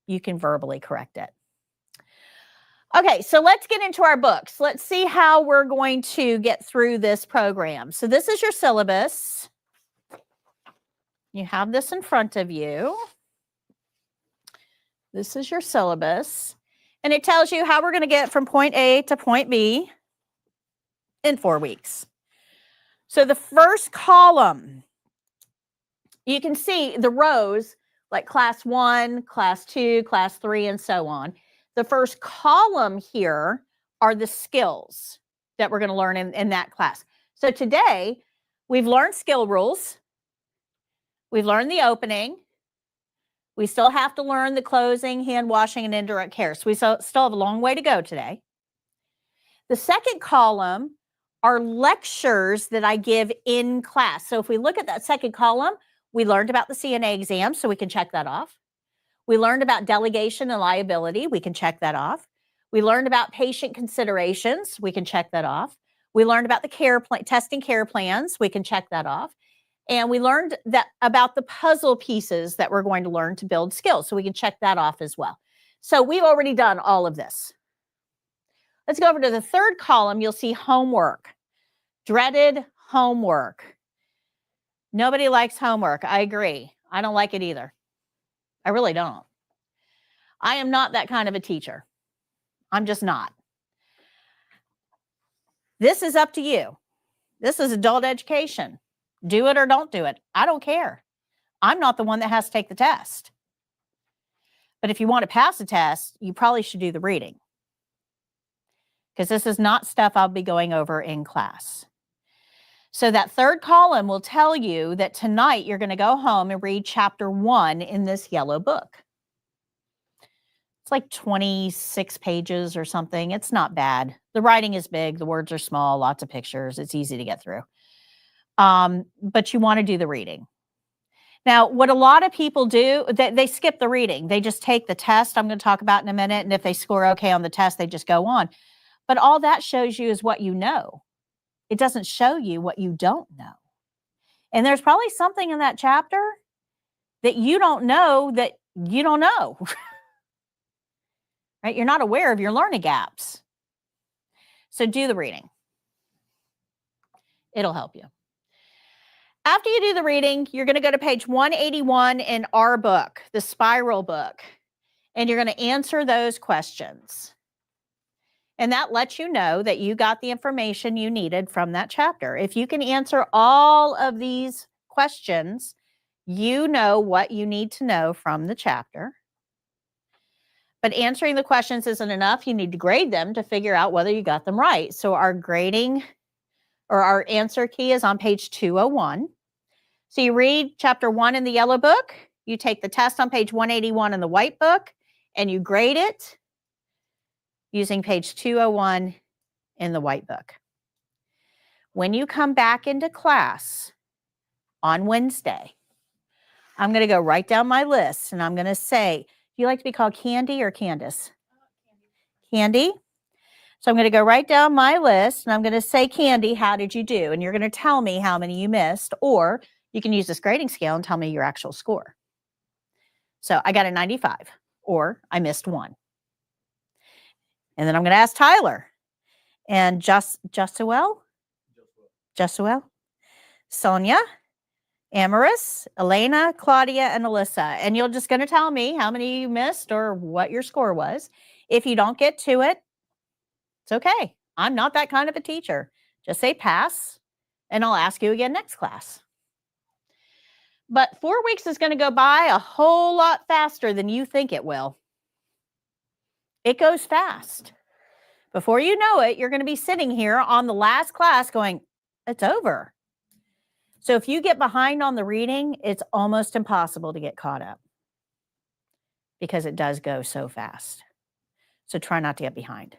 you can verbally correct it. Okay, so let's get into our books. Let's see how we're going to get through this program. So this is your syllabus. You have this in front of you. This is your syllabus. And it tells you how we're going to get from point A to point B in 4 weeks. So the first column, you can see the rows like class 1, class 2, class 3, and so on. The first column here are the skills that we're going to learn in that class. So today, we've learned skill rules. We've learned the opening. We still have to learn the closing, hand washing, and indirect care. So we still have a long way to go today. The second column are lectures that I give in class. So if we look at that second column, we learned about the CNA exam, so we can check that off. We learned about delegation and liability. We can check that off. We learned about patient considerations. We can check that off. We learned about the care plan, testing care plans. We can check that off. And we learned that about the puzzle pieces that we're going to learn to build skills. So we can check that off as well. So we've already done all of this. Let's go over to the third column. You'll see homework. Dreaded homework. Nobody likes homework. I agree. I don't like it either. I really don't. I am not that kind of a teacher. I'm just not. This is up to you. This is adult education. Do it or don't do it. I don't care. I'm not the one that has to take the test. But if you want to pass the test, you probably should do the reading, because this is not stuff I'll be going over in class. So that third column will tell you that tonight you're going to go home and read chapter 1 in this yellow book. It's like 26 pages or something. It's not bad. The writing is big. The words are small, lots of pictures. It's easy to get through. But you want to do the reading. Now, what a lot of people do, they skip the reading. They just take the test I'm going to talk about in a minute. And if they score okay on the test, they just go on. But all that shows you is what you know. It doesn't show you what you don't know. And there's probably something in that chapter that you don't know that you don't know. Right? You're not aware of your learning gaps. So do the reading. It'll help you. After you do the reading, you're going to go to page 181 in our book, the spiral book, and you're going to answer those questions. And that lets you know that you got the information you needed from that chapter. If you can answer all of these questions, you know what you need to know from the chapter. But answering the questions isn't enough. You need to grade them to figure out whether you got them right. So our grading or our answer key is on page 201. So you read chapter 1 in the yellow book, you take the test on page 181 in the white book, and you grade it using page 201 in the white book. When you come back into class on Wednesday, I'm going to go write down my list, and I'm going to say, do you like to be called Candy or Candace? Candy. So I'm going to go write down my list, and I'm going to say, Candy, how did you do? And you're going to tell me how many you missed, or you can use this grading scale and tell me your actual score. So I got a 95, or I missed 1. And then I'm going to ask Tyler and Josuel, Sonia, Amaris, Elena, Claudia, and Alyssa. And you're just going to tell me how many you missed or what your score was. If you don't get to it, it's okay. I'm not that kind of a teacher. Just say pass, and I'll ask you again next class. But 4 weeks is going to go by a whole lot faster than you think it will. It goes fast. Before you know it, you're going to be sitting here on the last class going, it's over. So if you get behind on the reading, it's almost impossible to get caught up. because it does go so fast. So try not to get behind.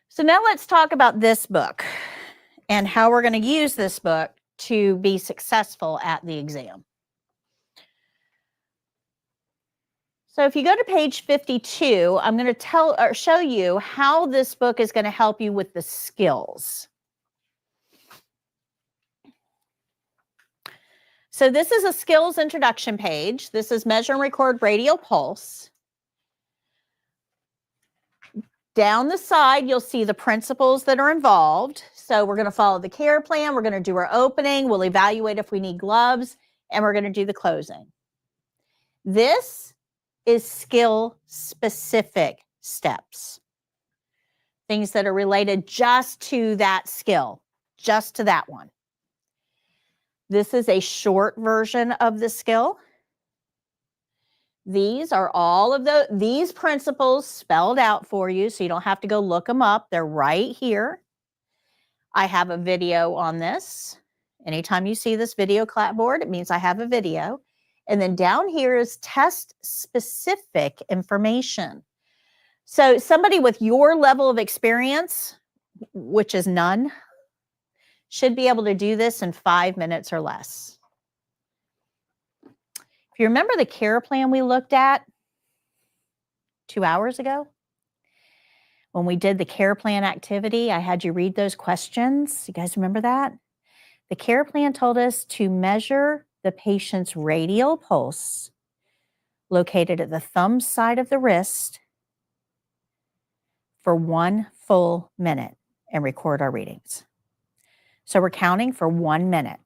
So now let's talk about this book and how we're going to use this book to be successful at the exam. So if you go to page 52, I'm going to show you how this book is going to help you with the skills. So this is a skills introduction page. This is measure and record radial pulse. Down the side, you'll see the principles that are involved. So we're going to follow the care plan. We're going to do our opening. We'll evaluate if we need gloves, and we're going to do the closing. This is skill-specific steps. Things that are related just to that skill, just to that one. This is a short version of the skill. These are all of these principles spelled out for you, so you don't have to go look them up. They're right here. I have a video on this. Anytime you see this video clapboard, it means I have a video. And then down here is test-specific information. So somebody with your level of experience, which is none, should be able to do this in 5 minutes or less. If you remember the care plan we looked at 2 hours ago, when we did the care plan activity, I had you read those questions. You guys remember that? The care plan told us to measure the patient's radial pulse located at the thumb side of the wrist for 1 full minute and record our readings. So we're counting for 1 minute.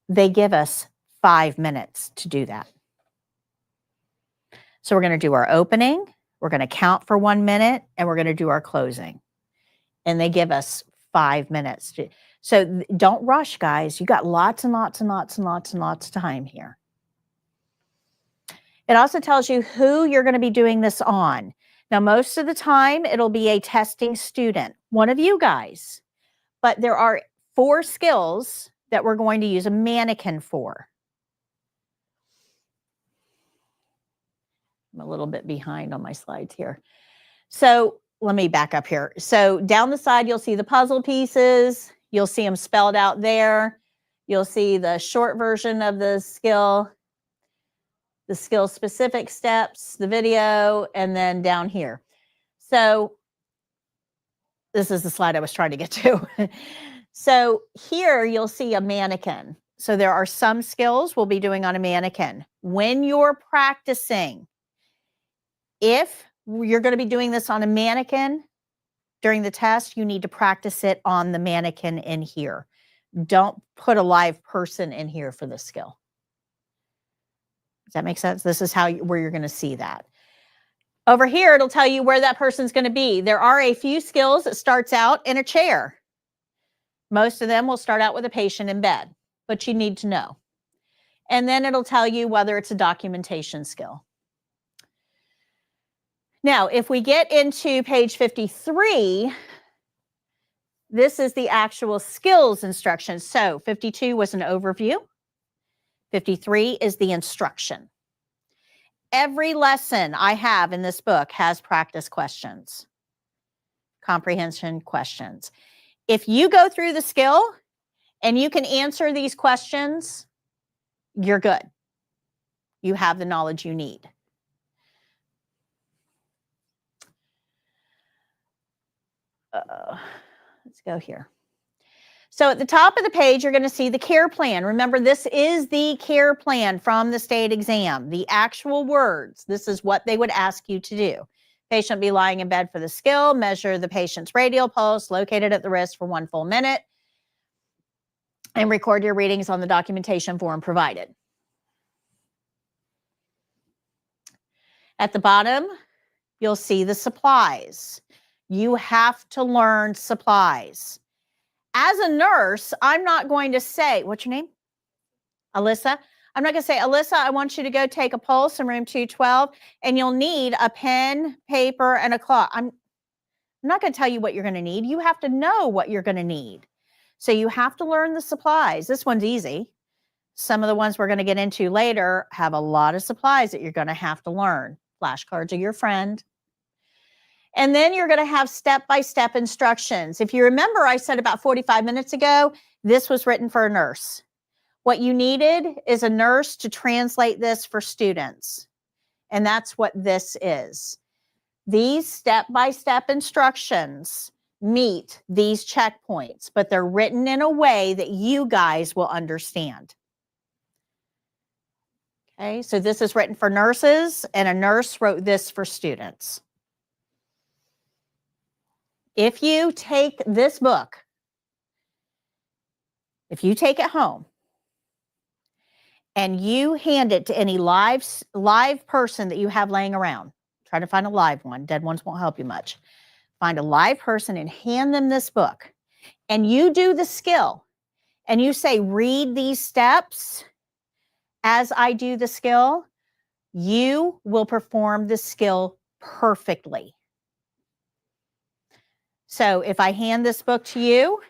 They give us 5 minutes to do that. So we're going to do our opening, we're going to count for 1 minute, and we're going to do our closing. And they give us 5 minutes. So don't rush, guys. You got lots and lots and lots and lots and lots of time here. It also tells you who you're going to be doing this on. Now, most of the time, it'll be a testing student, one of you guys. But there are 4 skills that we're going to use a mannequin for. I'm a little bit behind on my slides here. So let me back up here. So down the side, you'll see the puzzle pieces. You'll see them spelled out there. You'll see the short version of the skill specific steps, the video, and then down here. So this is the slide I was trying to get to. So here you'll see a mannequin. So there are some skills we'll be doing on a mannequin. When you're practicing, if you're going to be doing this on a mannequin during the test, you need to practice it on the mannequin in here. Don't put a live person in here for this skill. Does that make sense? This is where you're going to see that. Over here, it'll tell you where that person's going to be. There are a few skills that starts out in a chair. Most of them will start out with a patient in bed, but you need to know. And then it'll tell you whether it's a documentation skill. Now, if we get into page 53, this is the actual skills instruction. So 52 was an overview. 53 is the instruction. Every lesson I have in this book has practice questions, comprehension questions. If you go through the skill and you can answer these questions, you're good. You have the knowledge you need. Let's go here. So at the top of the page, you're going to see the care plan. Remember, this is the care plan from the state exam. The actual words, this is what they would ask you to do. Patient be lying in bed for the skill, measure the patient's radial pulse located at the wrist for 1 full minute, and record your readings on the documentation form provided. At the bottom, you'll see the supplies. You have to learn supplies. As a nurse, I'm not going to say, what's your name? Alyssa. I'm not going to say, Alyssa, I want you to go take a pulse in room 212, and you'll need a pen, paper, and a cloth. I'm not going to tell you what you're going to need. You have to know what you're going to need. So you have to learn the supplies. This one's easy. some of the ones we're going to get into later have a lot of supplies that you're going to have to learn. Flashcards are your friend. And then you're going to have step-by-step instructions. If you remember, I said about 45 minutes ago, this was written for a nurse. What you needed is a nurse to translate this for students. And that's what this is. These step-by-step instructions meet these checkpoints, but they're written in a way that you guys will understand. Okay, so this is written for nurses, and a nurse wrote this for students. If you take this book, if you take it home, and you hand it to any live person that you have laying around, try to find a live one. Dead ones won't help you much. Find a live person and hand them this book. And you do the skill. And you say, read these steps as I do the skill. You will perform the skill perfectly. So if I hand this book to you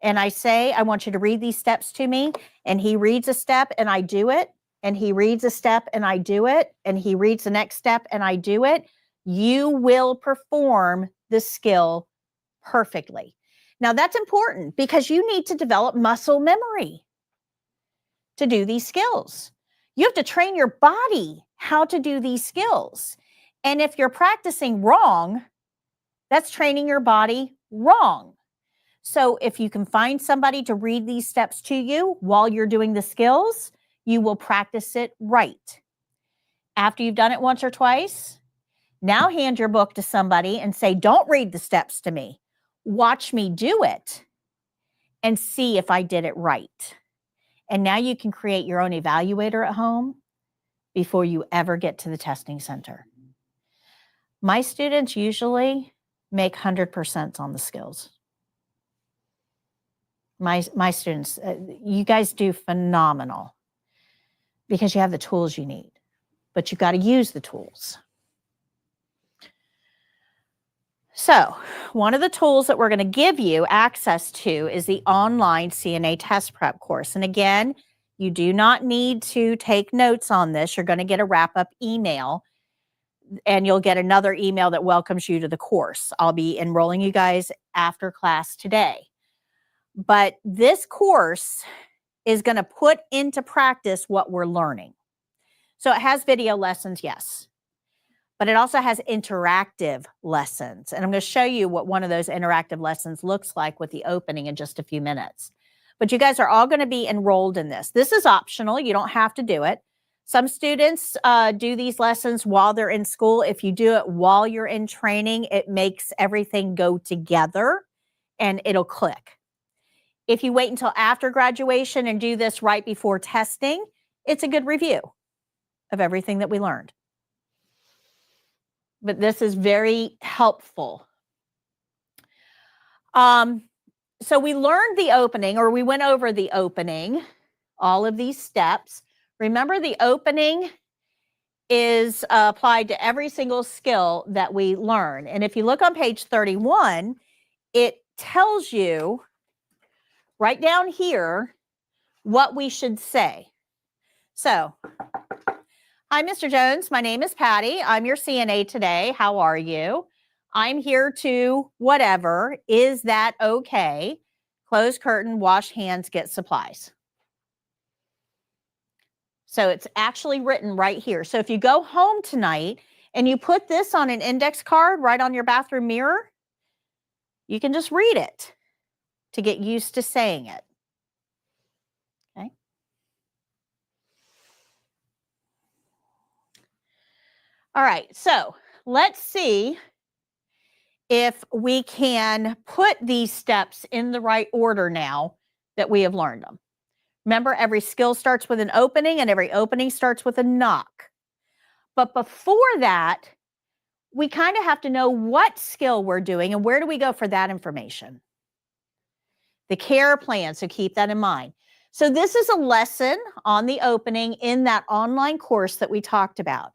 and I say, I want you to read these steps to me, and he reads a step and I do it, and he reads a step and I do it, and he reads the next step and I do it, you will perform the skill perfectly. Now that's important because you need to develop muscle memory to do these skills. You have to train your body how to do these skills. And if you're practicing wrong, that's training your body wrong. So if you can find somebody to read these steps to you while you're doing the skills, you will practice it right. After you've done it once or twice, now hand your book to somebody and say, don't read the steps to me. Watch me do it and see if I did it right. And now you can create your own evaluator at home before you ever get to the testing center. My students usually make 100% on the skills. My students, you guys do phenomenal because you have the tools you need, but you've got to use the tools. So one of the tools that we're going to give you access to is the online CNA test prep course. And again, you do not need to take notes on this. You're going to get a wrap-up email, and you'll get another email that welcomes you to the course. I'll be enrolling you guys after class today. But this course is going to put into practice what we're learning. So it has video lessons, yes. But it also has interactive lessons. And I'm going to show you what one of those interactive lessons looks like with the opening in just a few minutes. But you guys are all going to be enrolled in this. This is optional. You don't have to do it. Some students do these lessons while they're in school. If you do it while you're in training, it makes everything go together and it'll click. If you wait until after graduation and do this right before testing, it's a good review of everything that we learned. But this is very helpful. So we learned the opening, or we went over the opening, all of these steps. Remember, the opening is applied to every single skill that we learn. And if you look on page 31, it tells you right down here what we should say. So, hi, Mr. Jones. My name is Patty. I'm your CNA today. How are you? I'm here to whatever. Is that okay? Close curtain, wash hands, get supplies. So it's actually written right here. So if you go home tonight and you put this on an index card right on your bathroom mirror, you can just read it to get used to saying it. Okay. All right, so let's see if we can put these steps in the right order now that we have learned them. Remember, every skill starts with an opening and every opening starts with a knock. But before that, we kind of have to know what skill we're doing and where do we go for that information? The care plan, so keep that in mind. So this is a lesson on the opening in that online course that we talked about.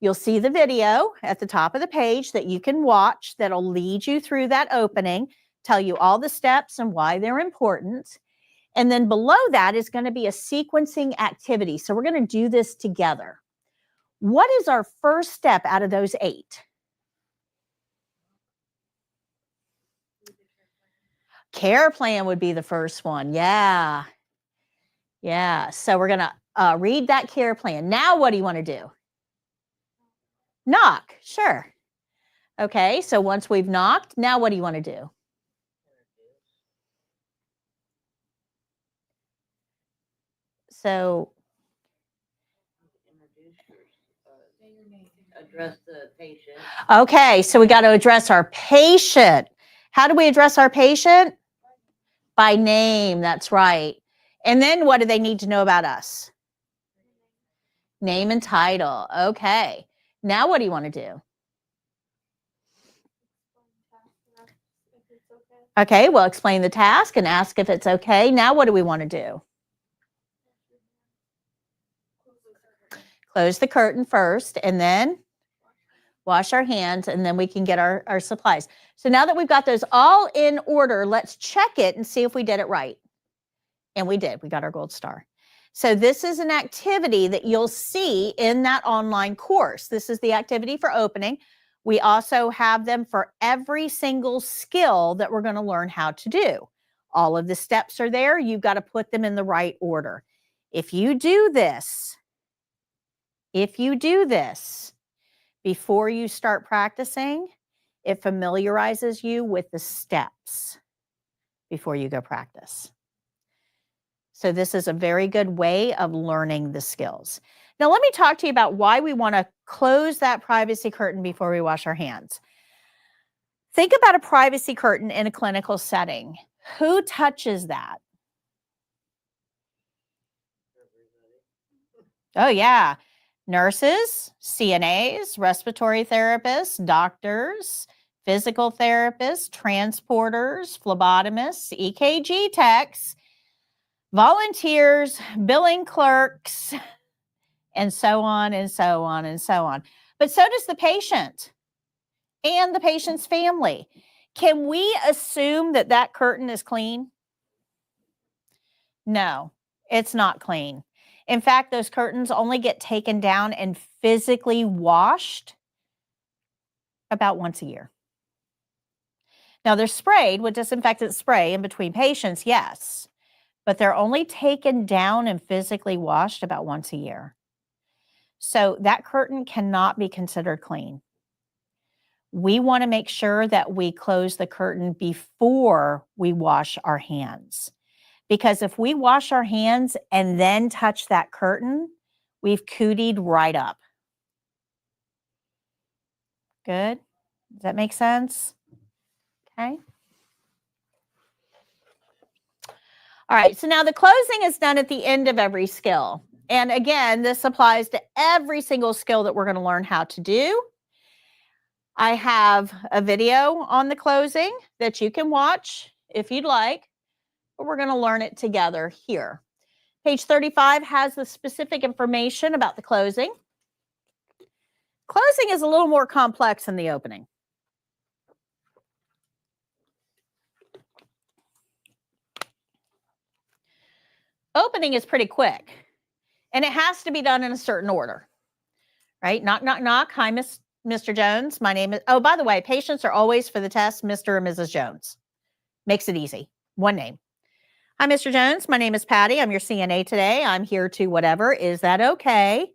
You'll see the video at the top of the page that you can watch that'll lead you through that opening, tell you all the steps and why they're important. And then below that is going to be a sequencing activity. So we're going to do this together. What is our first step out of those 8? Care plan would be the first one. Yeah. Yeah. So we're going to read that care plan. Now, what do you want to do? Knock. Sure. Okay. So once we've knocked, now what do you want to do? So Address the patient. okay, so we got to address our patient. How do we address our patient? By name, that's right. And then what do they need to know about us? Name and title. Okay. Now what do you want to do? Okay, well, explain the task and ask if it's okay. Now what do we want to do? Close the curtain first and then wash our hands, and then we can get our supplies. So now that we've got those all in order, let's check it and see if we did it right. And we did. We got our gold star. So this is an activity that you'll see in that online course. This is the activity for opening. We also have them for every single skill that we're going to learn how to do. All of the steps are there. You've got to put them in the right order. If you do this before you start practicing, it familiarizes you with the steps before you go practice. So this is a very good way of learning the skills. Now, let me talk to you about why we want to close that privacy curtain before we wash our hands. Think about a privacy curtain in a clinical setting. Who touches that? Oh, yeah. Nurses, CNAs, respiratory therapists, doctors, physical therapists, transporters, phlebotomists, EKG techs, volunteers, billing clerks, and so on and so on and so on. But so does the patient and the patient's family. Can we assume that that curtain is clean? No, it's not clean. In fact, those curtains only get taken down and physically washed about once a year. Now, they're sprayed with disinfectant spray in between patients, yes, but they're only taken down and physically washed about once a year. So that curtain cannot be considered clean. We want to make sure that we close the curtain before we wash our hands. Because if we wash our hands and then touch that curtain, we've cootied right up. Good? Does that make sense? Okay. All right, so now the closing is done at the end of every skill. And again, this applies to every single skill that we're going to learn how to do. I have a video on the closing that you can watch if you'd like, but we're going to learn it together here. Page 35 has the specific information about the closing. Closing is a little more complex than the opening. Opening is pretty quick, and it has to be done in a certain order, right? Knock, knock, knock. Hi, Mr. Jones. My name is, oh, by the way, patients are always for the test, Mr. or Mrs. Jones. Makes it easy. One name. Hi, Mr. Jones. My name is Patty. I'm your CNA today. I'm here to whatever. Is that okay?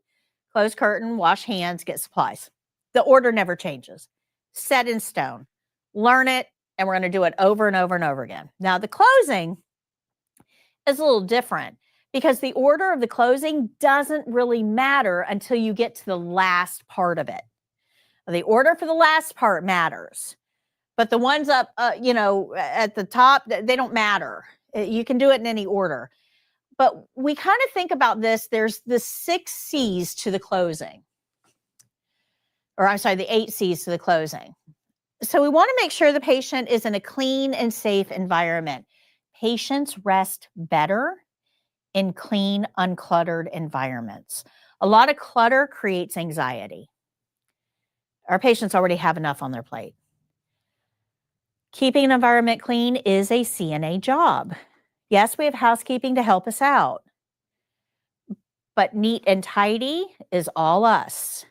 Close curtain, wash hands, get supplies. The order never changes. Set in stone. Learn it, and we're going to do it over and over and over again. Now, the closing is a little different because the order of the closing doesn't really matter until you get to the last part of it. The order for the last part matters, but the ones up, at the top, they don't matter. You can do it in any order. But we kind of think about this. There's the 6 C's to the closing. Or I'm sorry, the 8 C's to the closing. So we want to make sure the patient is in a clean and safe environment. Patients rest better in clean, uncluttered environments. A lot of clutter creates anxiety. Our patients already have enough on their plate. Keeping an environment clean is a CNA job. Yes, we have housekeeping to help us out, but neat and tidy is all us.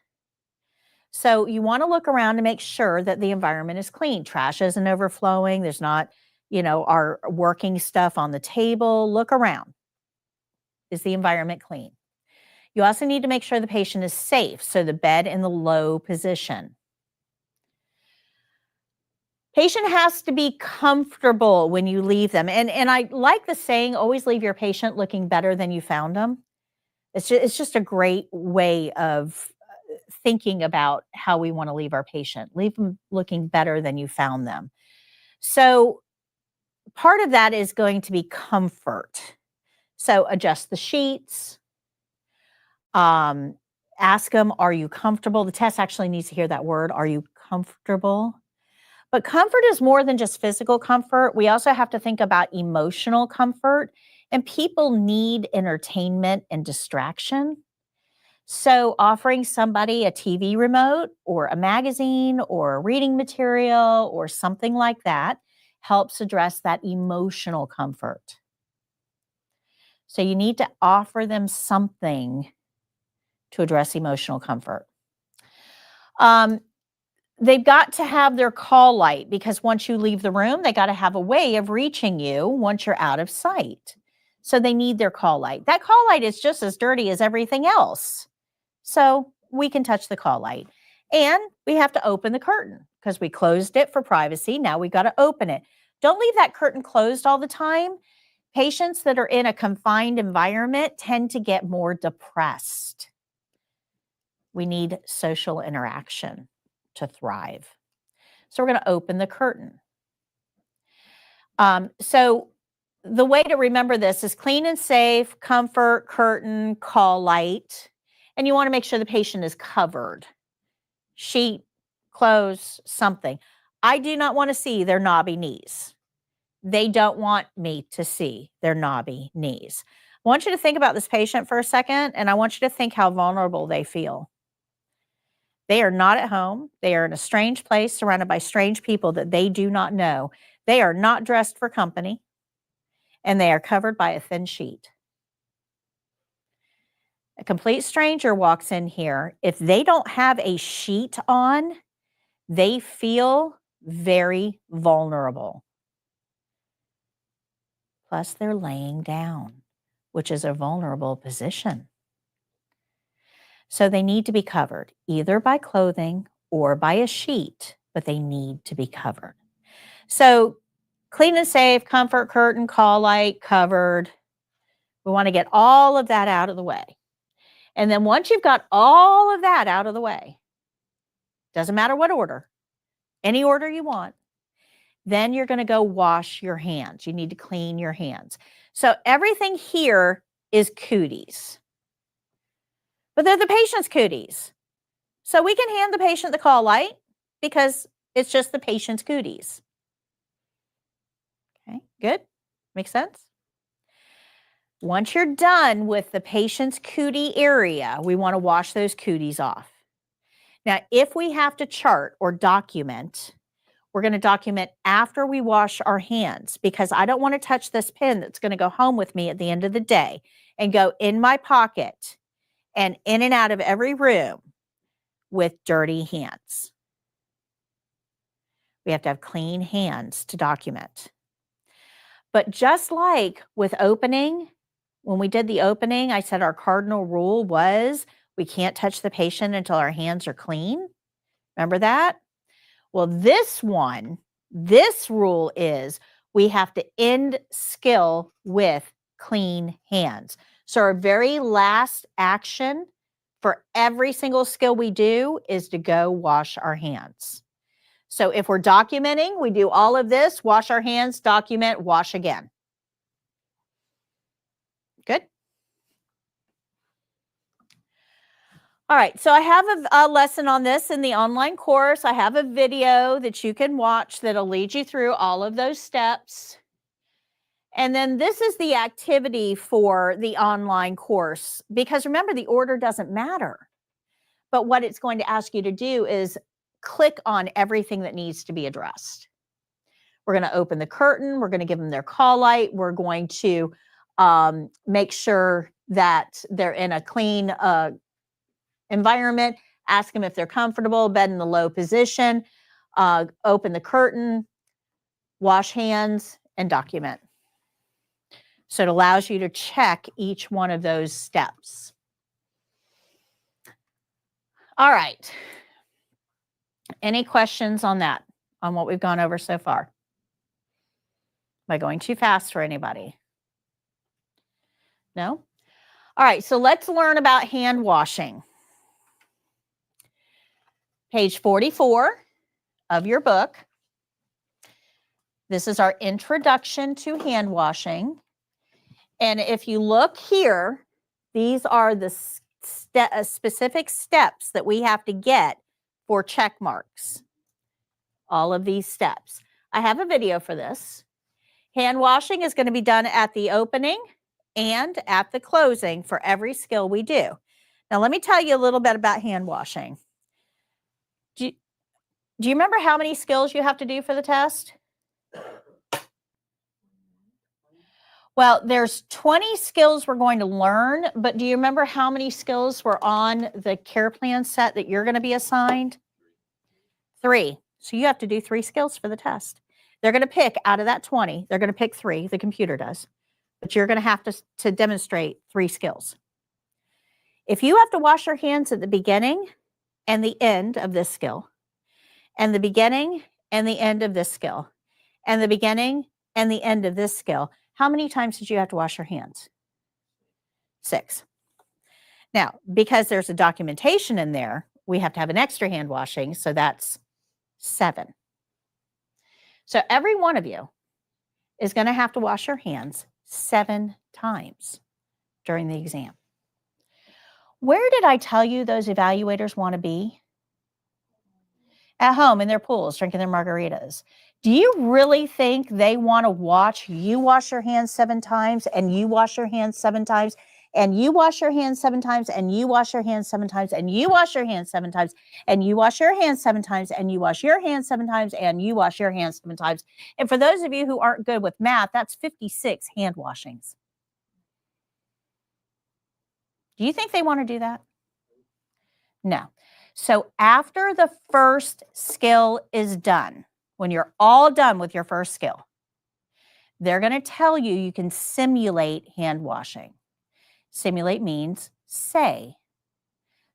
So you want to look around to make sure that the environment is clean. Trash isn't overflowing. There's not, our working stuff on the table. Look around. Is the environment clean? You also need to make sure the patient is safe, so the bed in the low position. Patient has to be comfortable when you leave them. And I like the saying, always leave your patient looking better than you found them. It's just a great way of thinking about how we want to leave our patient. Leave them looking better than you found them. So part of that is going to be comfort. So adjust the sheets. Ask them, are you comfortable? The test actually needs to hear that word. Are you comfortable? But comfort is more than just physical comfort. We also have to think about emotional comfort, and people need entertainment and distraction. So offering somebody a TV remote or a magazine or reading material or something like that helps address that emotional comfort. So you need to offer them something to address emotional comfort. They've got to have their call light, because once you leave the room, they got to have a way of reaching you once you're out of sight. So they need their call light. That call light is just as dirty as everything else. So we can touch the call light. And we have to open the curtain because we closed it for privacy. Now we got to open it. Don't leave that curtain closed all the time. Patients that are in a confined environment tend to get more depressed. We need social interaction to thrive. So we're going to open the curtain. So the way to remember this is clean and safe, comfort, curtain, call light. And you want to make sure the patient is covered. Sheet, clothes, something. I do not want to see their knobby knees. They don't want me to see their knobby knees. I want you to think about this patient for a second, and I want you to think how vulnerable they feel. They are not at home. They are in a strange place surrounded by strange people that they do not know. They are not dressed for company, and they are covered by a thin sheet. A complete stranger walks in here. If they don't have a sheet on, they feel very vulnerable. Plus, they're laying down, which is a vulnerable position. So they need to be covered, either by clothing or by a sheet, but they need to be covered. So clean and safe, comfort, curtain, call light, covered. We want to get all of that out of the way. And then once you've got all of that out of the way, doesn't matter what order, any order you want, then you're going to go wash your hands. You need to clean your hands. So everything here is cooties, but they're the patient's cooties. So we can hand the patient the call light because it's just the patient's cooties. Okay, good. Makes sense? Once you're done with the patient's cootie area, we want to wash those cooties off. Now, if we have to chart or document, we're going to document after we wash our hands, because I don't want to touch this pen that's going to go home with me at the end of the day and go in my pocket and in and out of every room with dirty hands. We have to have clean hands to document. But just like with opening, when we did the opening, I said our cardinal rule was we can't touch the patient until our hands are clean. Remember that? Well, this rule is we have to end skill with clean hands. So our very last action for every single skill we do is to go wash our hands. So if we're documenting, we do all of this, wash our hands, document, wash again. Good? All right, so I have a lesson on this in the online course. I have a video that you can watch that'll lead you through all of those steps. And then this is the activity for the online course, because remember, the order doesn't matter. But what it's going to ask you to do is click on everything that needs to be addressed. We're going to open the curtain. We're going to give them their call light. We're going to make sure that they're in a clean environment. Ask them if they're comfortable, bed in the low position, open the curtain, wash hands, and document. So it allows you to check each one of those steps. All right. Any questions on that, on what we've gone over so far? Am I going too fast for anybody? No? All right, so let's learn about hand washing. Page 44 of your book. This is our introduction to hand washing. And if you look here, these are the specific steps that we have to get for check marks. All of these steps. I have a video for this. Hand washing is going to be done at the opening and at the closing for every skill we do. Now, let me tell you a little bit about hand washing. Do you remember how many skills you have to do for the test? Well, there's 20 skills we're going to learn, but do you remember how many skills were on the care plan set that you're going to be assigned? 3. So you have to do 3 skills for the test. They're going to pick out of that 20, they're going to pick 3, the computer does, but you're going to have to demonstrate 3 skills. If you have to wash your hands at the beginning and the end of this skill, and the beginning and the end of this skill, and the beginning and the end of this skill, how many times did you have to wash your hands? 6. Now, because there's a documentation in there, we have to have an extra hand washing, so that's 7. So every one of you is going to have to wash your hands 7 times during the exam. Where did I tell you those evaluators want to be? At home in their pools, drinking their margaritas. Do you really think they want to watch you wash your hands 7 times, and you wash your hands 7 times, and you wash your hands 7 times, and you wash your hands 7 times, and you wash your hands 7 times, and you wash your hands 7 times, and you wash your hands 7 times, and you wash your hands 7 times? And for those of you who aren't good with math, that's 56 hand washings. Do you think they want to do that? No. So after the first skill is done, when you're all done with your first skill, they're going to tell you you can simulate hand washing. Simulate means say.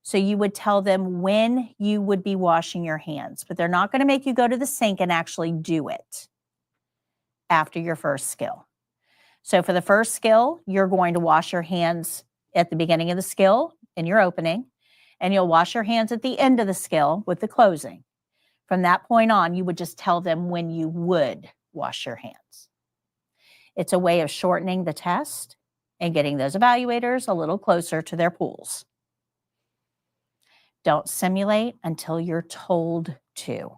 So you would tell them when you would be washing your hands, but they're not going to make you go to the sink and actually do it after your first skill. So for the first skill, you're going to wash your hands at the beginning of the skill in your opening, and you'll wash your hands at the end of the skill with the closing. From that point on, you would just tell them when you would wash your hands. It's a way of shortening the test and getting those evaluators a little closer to their pools. Don't simulate until you're told to.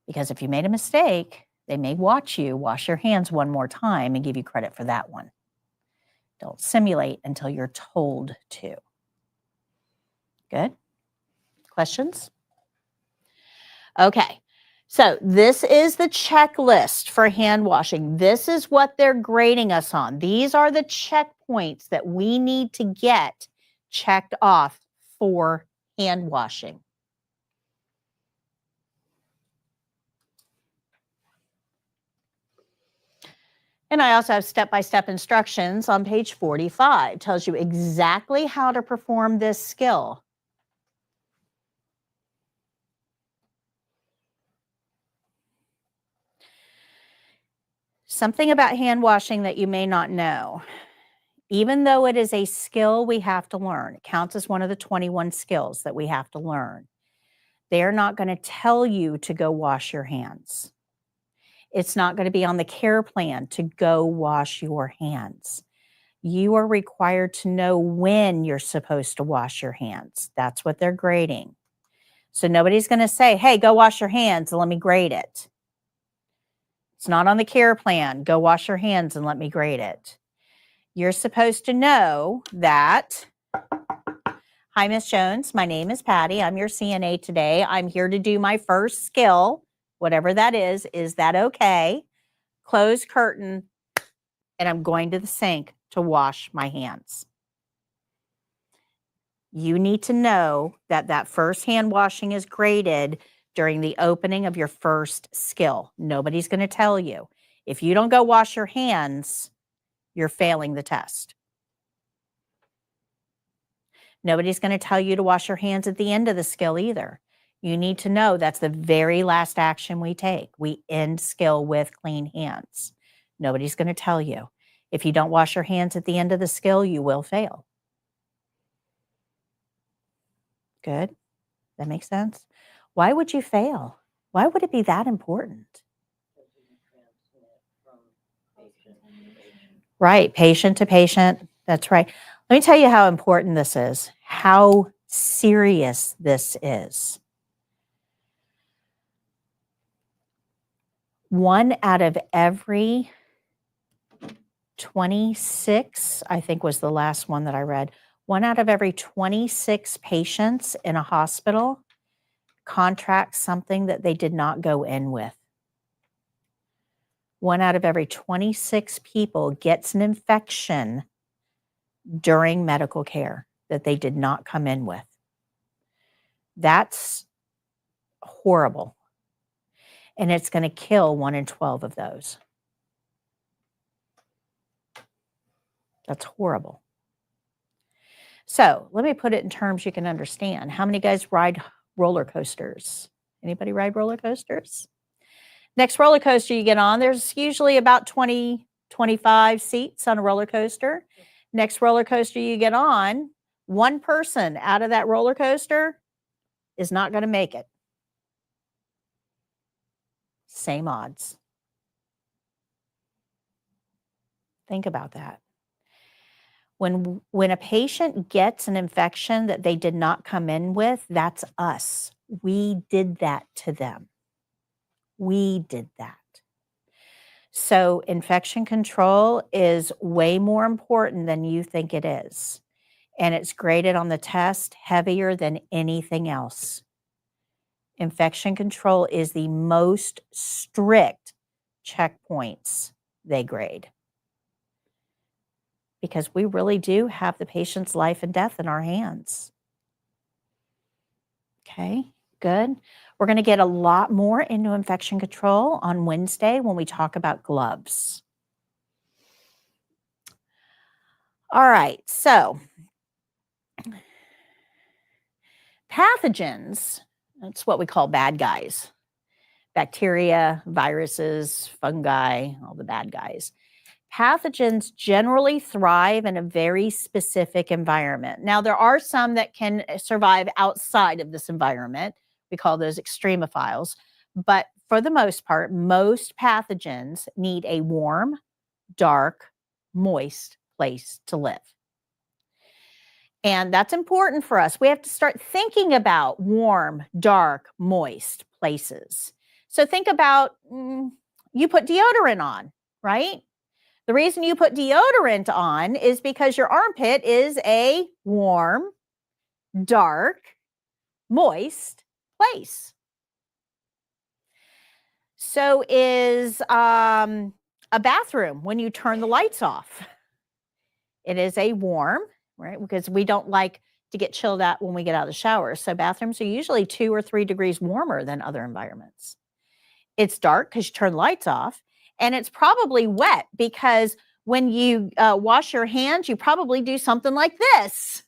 Because if you made a mistake, they may watch you wash your hands one more time and give you credit for that one. Don't simulate until you're told to. Good? Questions? Okay, so this is the checklist for hand washing. This is what they're grading us on. These are the checkpoints that we need to get checked off for hand washing. And I also have step-by-step instructions on page 45. It tells you exactly how to perform this skill. Something about hand washing that you may not know. Even though it is a skill we have to learn, it counts as one of the 21 skills that we have to learn. They're not going to tell you to go wash your hands. It's not going to be on the care plan to go wash your hands. You are required to know when you're supposed to wash your hands. That's what they're grading. So nobody's going to say, hey, go wash your hands and let me grade it. It's not on the care plan. Go wash your hands and let me grade it. You're supposed to know that, hi, Miss Jones. My name is Patty. I'm your CNA today. I'm here to do my first skill, whatever that is that okay? Close curtain, and I'm going to the sink to wash my hands. You need to know that that first hand washing is graded during the opening of your first skill. Nobody's going to tell you. If you don't go wash your hands, you're failing the test. Nobody's going to tell you to wash your hands at the end of the skill either. You need to know that's the very last action we take. We end skill with clean hands. Nobody's going to tell you. If you don't wash your hands at the end of the skill, you will fail. Good? That makes sense? Why would you fail? Why would it be that important? Right, patient to patient. That's right. Let me tell you how important this is, how serious this is. 1 out of every 26, I think was the last one that I read. 1 out of every 26 patients in a hospital contracts something that they did not go in with. 1 out of every 26 people gets an infection during medical care that they did not come in with. That's horrible. And it's going to kill 1 in 12 of those. That's horrible. So let me put it in terms you can understand. How many guys ride roller coasters? Anybody ride roller coasters? Next roller coaster you get on, there's usually about 20, 25 seats on a roller coaster. Next roller coaster you get on, one person out of that roller coaster is not going to make it. Same odds. Think about that. When a patient gets an infection that they did not come in with, that's us. We did that to them. We did that. So infection control is way more important than you think it is. And it's graded on the test heavier than anything else. Infection control is the most strict checkpoints they grade. Because we really do have the patient's life and death in our hands. Okay, good. We're going to get a lot more into infection control on Wednesday when we talk about gloves. All right, so pathogens, that's what we call bad guys. Bacteria, viruses, fungi, all the bad guys. Pathogens generally thrive in a very specific environment. Now, there are some that can survive outside of this environment. We call those extremophiles. But for the most part, most pathogens need a warm, dark, moist place to live. And that's important for us. We have to start thinking about warm, dark, moist places. So think about, you put deodorant on, right? The reason you put deodorant on is because your armpit is a warm, dark, moist place. So is a bathroom when you turn the lights off. It is a warm, right? Because we don't like to get chilled out when we get out of the shower. So bathrooms are usually 2 or 3 degrees warmer than other environments. It's dark because you turn the lights off. And it's probably wet because when you wash your hands, you probably do something like this.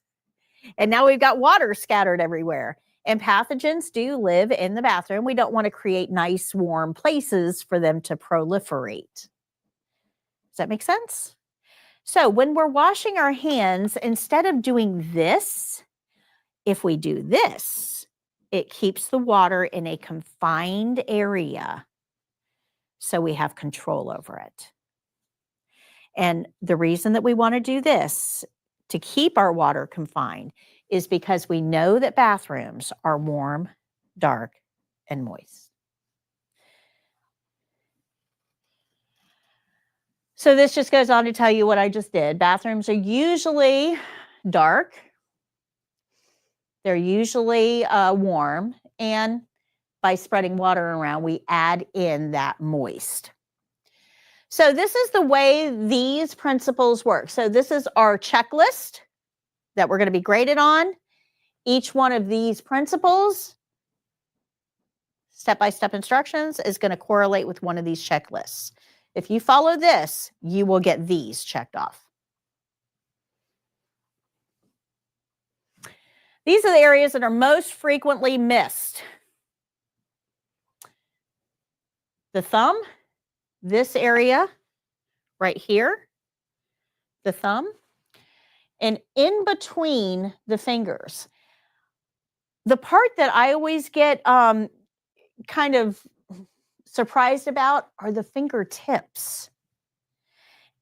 And now we've got water scattered everywhere. And pathogens do live in the bathroom. We don't want to create nice, warm places for them to proliferate. Does that make sense? So when we're washing our hands, instead of doing this, if we do this, it keeps the water in a confined area. So we have control over it. And the reason that we want to do this to keep our water confined is because we know that bathrooms are warm, dark, and moist. So this just goes on to tell you what I just did. Bathrooms are usually dark. They're usually warm, and by spreading water around, we add in that moist. So this is the way these principles work. So this is our checklist that we're going to be graded on. Each one of these principles, step-by-step instructions, is going to correlate with one of these checklists. If you follow this, you will get these checked off. These are the areas that are most frequently missed. The thumb, this area right here, the thumb, and in between the fingers. The part that I always get kind of surprised about are the fingertips.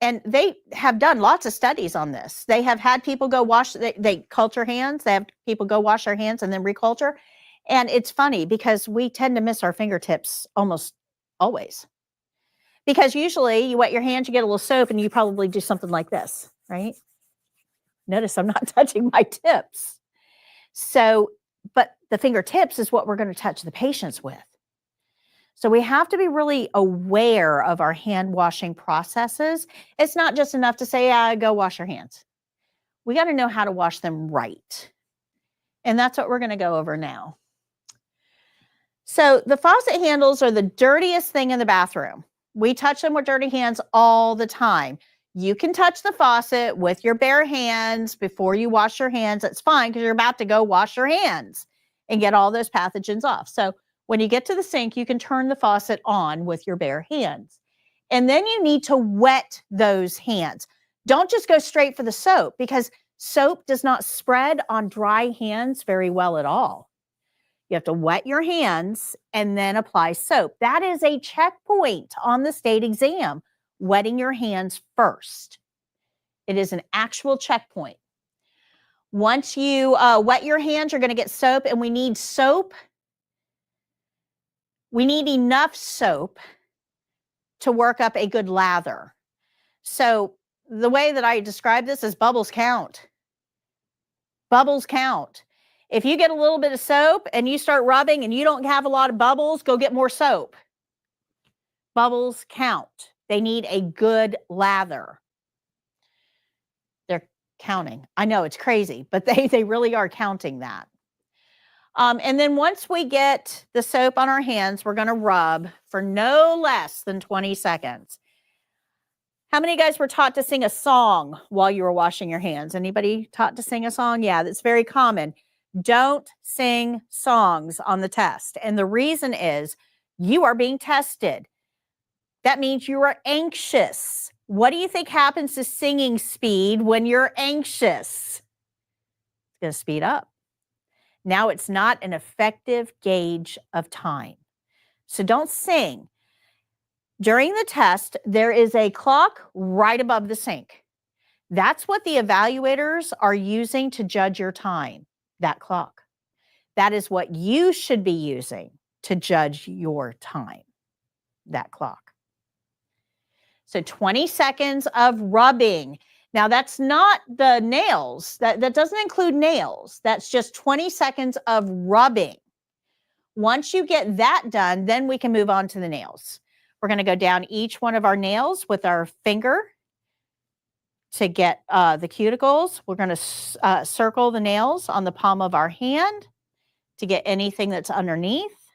And they have done lots of studies on this. They have had people go wash, they culture hands. They have people go wash their hands and then reculture. And it's funny because we tend to miss our fingertips almost always. Because usually you wet your hands, you get a little soap, and you probably do something like this, right? Notice I'm not touching my tips. So, but the fingertips is what we're going to touch the patients with. So we have to be really aware of our hand washing processes. It's not just enough to say, go wash your hands. We got to know how to wash them right. And that's what we're going to go over now. So the faucet handles are the dirtiest thing in the bathroom. We touch them with dirty hands all the time. You can touch the faucet with your bare hands before you wash your hands. It's fine because you're about to go wash your hands and get all those pathogens off. So when you get to the sink, you can turn the faucet on with your bare hands. And then you need to wet those hands. Don't just go straight for the soap because soap does not spread on dry hands very well at all. You have to wet your hands and then apply soap. That is a checkpoint on the state exam, wetting your hands first. It is an actual checkpoint. Once you wet your hands, you're going to get soap, and we need soap. We need enough soap to work up a good lather. So the way that I describe this is bubbles count. Bubbles count. If you get a little bit of soap and you start rubbing and you don't have a lot of bubbles, go get more soap. Bubbles count. They need a good lather. They're counting. I know it's crazy, but they really are counting that. And then once we get the soap on our hands, we're going to rub for no less than 20 seconds. How many of you guys were taught to sing a song while you were washing your hands? Anybody taught to sing a song? Yeah, that's very common. Don't sing songs on the test. And the reason is you are being tested. That means you are anxious. What do you think happens to singing speed when you're anxious? It's going to speed up. Now it's not an effective gauge of time. So don't sing. During the test, there is a clock right above the sink. That's what the evaluators are using to judge your time, that clock. That is what you should be using to judge your time, that clock. So 20 seconds of rubbing. Now that's not the nails. That doesn't include nails. That's just 20 seconds of rubbing. Once you get that done, then we can move on to the nails. We're going to go down each one of our nails with our finger to get the cuticles. We're going to circle the nails on the palm of our hand to get anything that's underneath.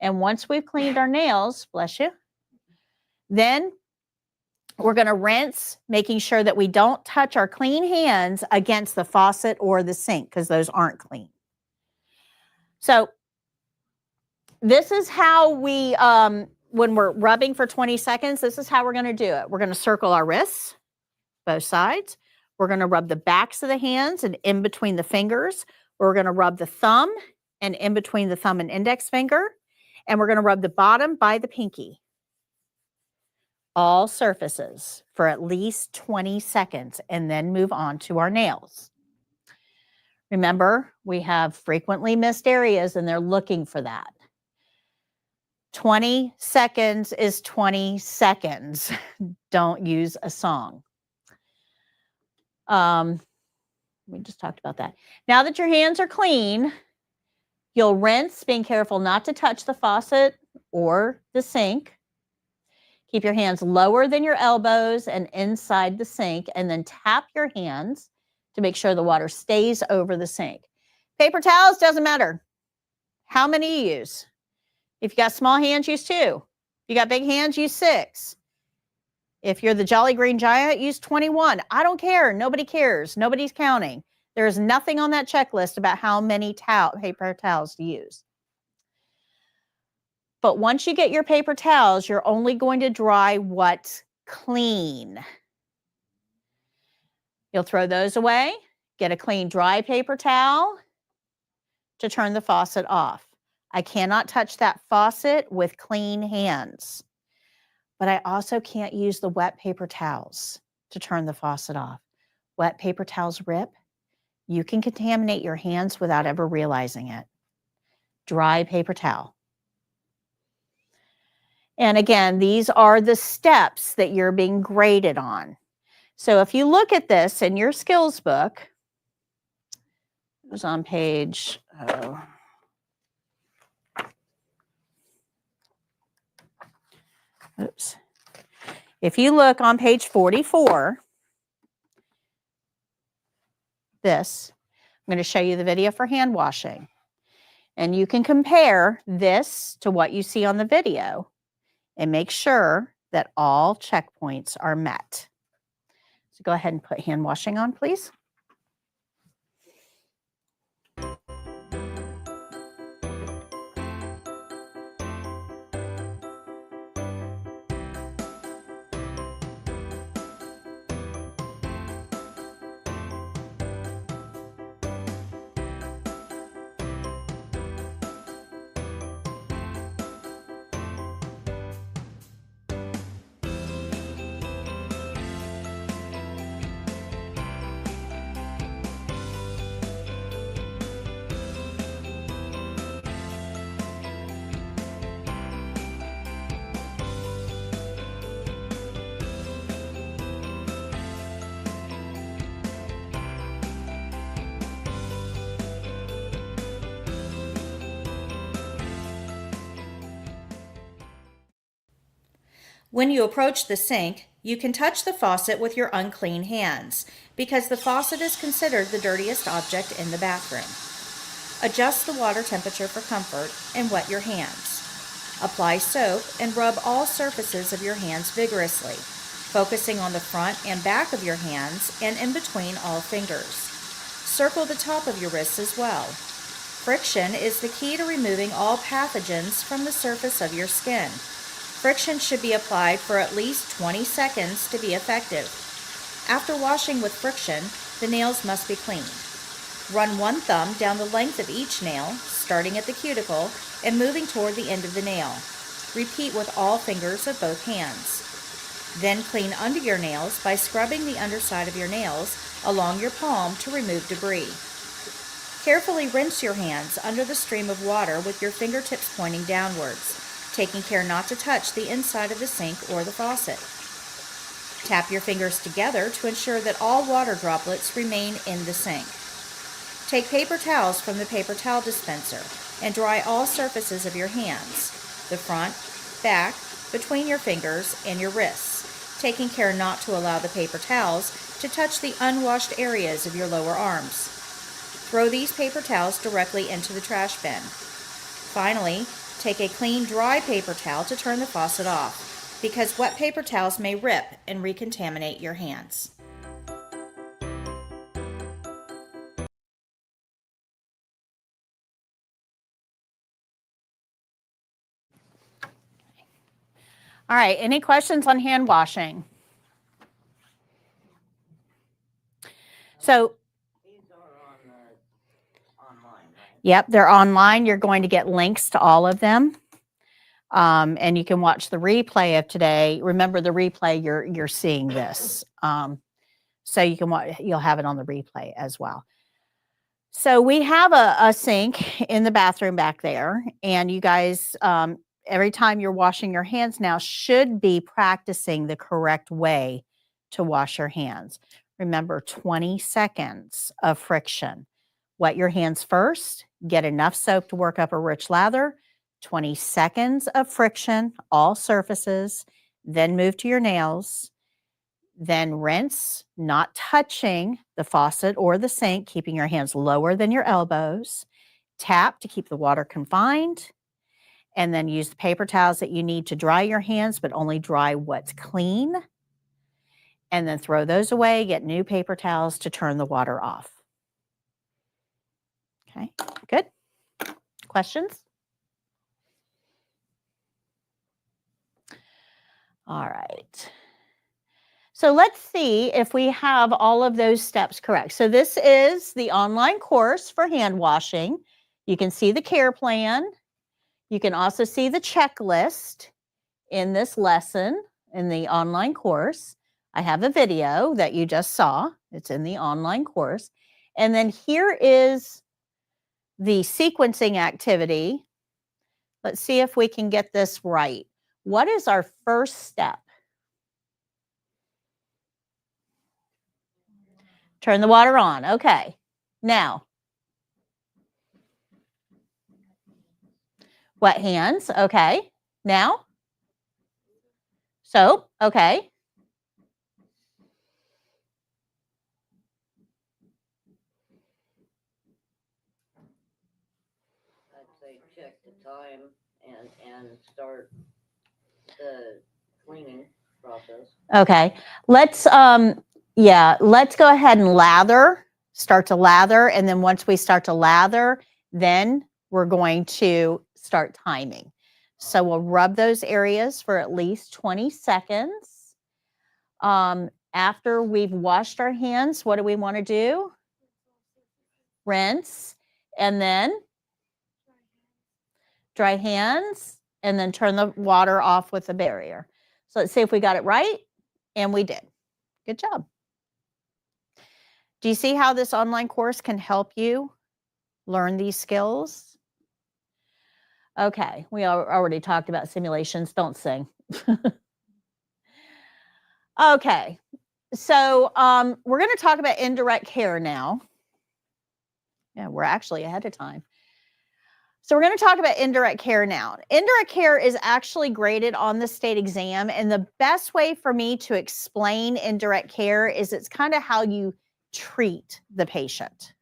And once we've cleaned our nails, bless you, then we're going to rinse, making sure that we don't touch our clean hands against the faucet or the sink because those aren't clean. So this is how we, when we're rubbing for 20 seconds, this is how we're going to do it. We're going to circle our wrists, both sides. We're going to rub the backs of the hands and in between the fingers. We're going to rub the thumb and in between the thumb and index finger. And we're going to rub the bottom by the pinky. All surfaces for at least 20 seconds and then move on to our nails. Remember, we have frequently missed areas and they're looking for that. 20 seconds is 20 seconds. Don't use a song. We just talked about that. Now that your hands are clean, You'll rinse, being careful not to touch the faucet or the sink. Keep your hands lower than your elbows and inside the sink, and then tap your hands to make sure the water stays over the sink. Paper towels, doesn't matter how many you use. If you got small hands, use 2. If you got big hands, use 6. If you're the Jolly Green Giant, use 21. I don't care. Nobody cares. Nobody's counting. There is nothing on that checklist about how many paper towels to use. But once you get your paper towels, you're only going to dry what's clean. You'll throw those away, get a clean dry paper towel to turn the faucet off. I cannot touch that faucet with clean hands, but I also can't use the wet paper towels to turn the faucet off. Wet paper towels rip. You can contaminate your hands without ever realizing it. Dry paper towel. And again, these are the steps that you're being graded on. So if you look at this in your skills book, it was on page, oops. If you look on page 44, I'm going to show you the video for hand washing. And you can compare this to what you see on the video and make sure that all checkpoints are met. So go ahead and put hand washing on, please. When you approach the sink, you can touch the faucet with your unclean hands because the faucet is considered the dirtiest object in the bathroom. Adjust the water temperature for comfort and wet your hands. Apply soap and rub all surfaces of your hands vigorously, focusing on the front and back of your hands and in between all fingers. Circle the top of your wrists as well. Friction is the key to removing all pathogens from the surface of your skin. Friction should be applied for at least 20 seconds to be effective. After washing with friction, the nails must be cleaned. Run one thumb down the length of each nail, starting at the cuticle and moving toward the end of the nail. Repeat with all fingers of both hands. Then clean under your nails by scrubbing the underside of your nails along your palm to remove debris. Carefully rinse your hands under the stream of water with your fingertips pointing downwards, taking care not to touch the inside of the sink or the faucet. Tap your fingers together to ensure that all water droplets remain in the sink. Take paper towels from the paper towel dispenser and dry all surfaces of your hands, the front, back, between your fingers, and your wrists, taking care not to allow the paper towels to touch the unwashed areas of your lower arms. Throw these paper towels directly into the trash bin. Finally, take a clean, dry paper towel to turn the faucet off, because wet paper towels may rip and recontaminate your hands. All right, any questions on hand washing? So, yep, they're online. You're going to get links to all of them. And you can watch the replay of today. Remember the replay, you're seeing this. So you can watch, you'll have it on the replay as well. So we have a sink in the bathroom back there, and you guys, every time you're washing your hands now, should be practicing the correct way to wash your hands. Remember, 20 seconds of friction. Wet your hands first. Get enough soap to work up a rich lather. 20 seconds of friction, all surfaces. Then move to your nails. Then rinse, not touching the faucet or the sink, keeping your hands lower than your elbows. Tap to keep the water confined. And then use the paper towels that you need to dry your hands, but only dry what's clean. And then throw those away. Get new paper towels to turn the water off. Okay, good. Questions? All right. So let's see if we have all of those steps correct. So this is the online course for hand washing. You can see the care plan. You can also see the checklist in this lesson in the online course. I have a video that you just saw. It's in the online course. And then here is the sequencing activity. Let's see if we can get this right. What is our first step? Turn the water on. Okay. Now, wet hands. Okay. Now, soap. Okay. I'd say check the time and start the cleaning process. Okay. Let's go ahead and lather. Start to lather, and then once we start to lather, then we're going to start timing. So we'll rub those areas for at least 20 seconds. After we've washed our hands, what do we want to do? Rinse, and then dry hands, and then turn the water off with a barrier. So let's see if we got it right, and we did. Good job. Do you see how this online course can help you learn these skills? Okay, we already talked about simulations. Don't sing. Okay, so we're going to talk about indirect care now. Yeah, we're actually ahead of time. So we're going to talk about indirect care now. Indirect care is actually graded on the state exam, and the best way for me to explain indirect care is it's kind of how you treat the patient.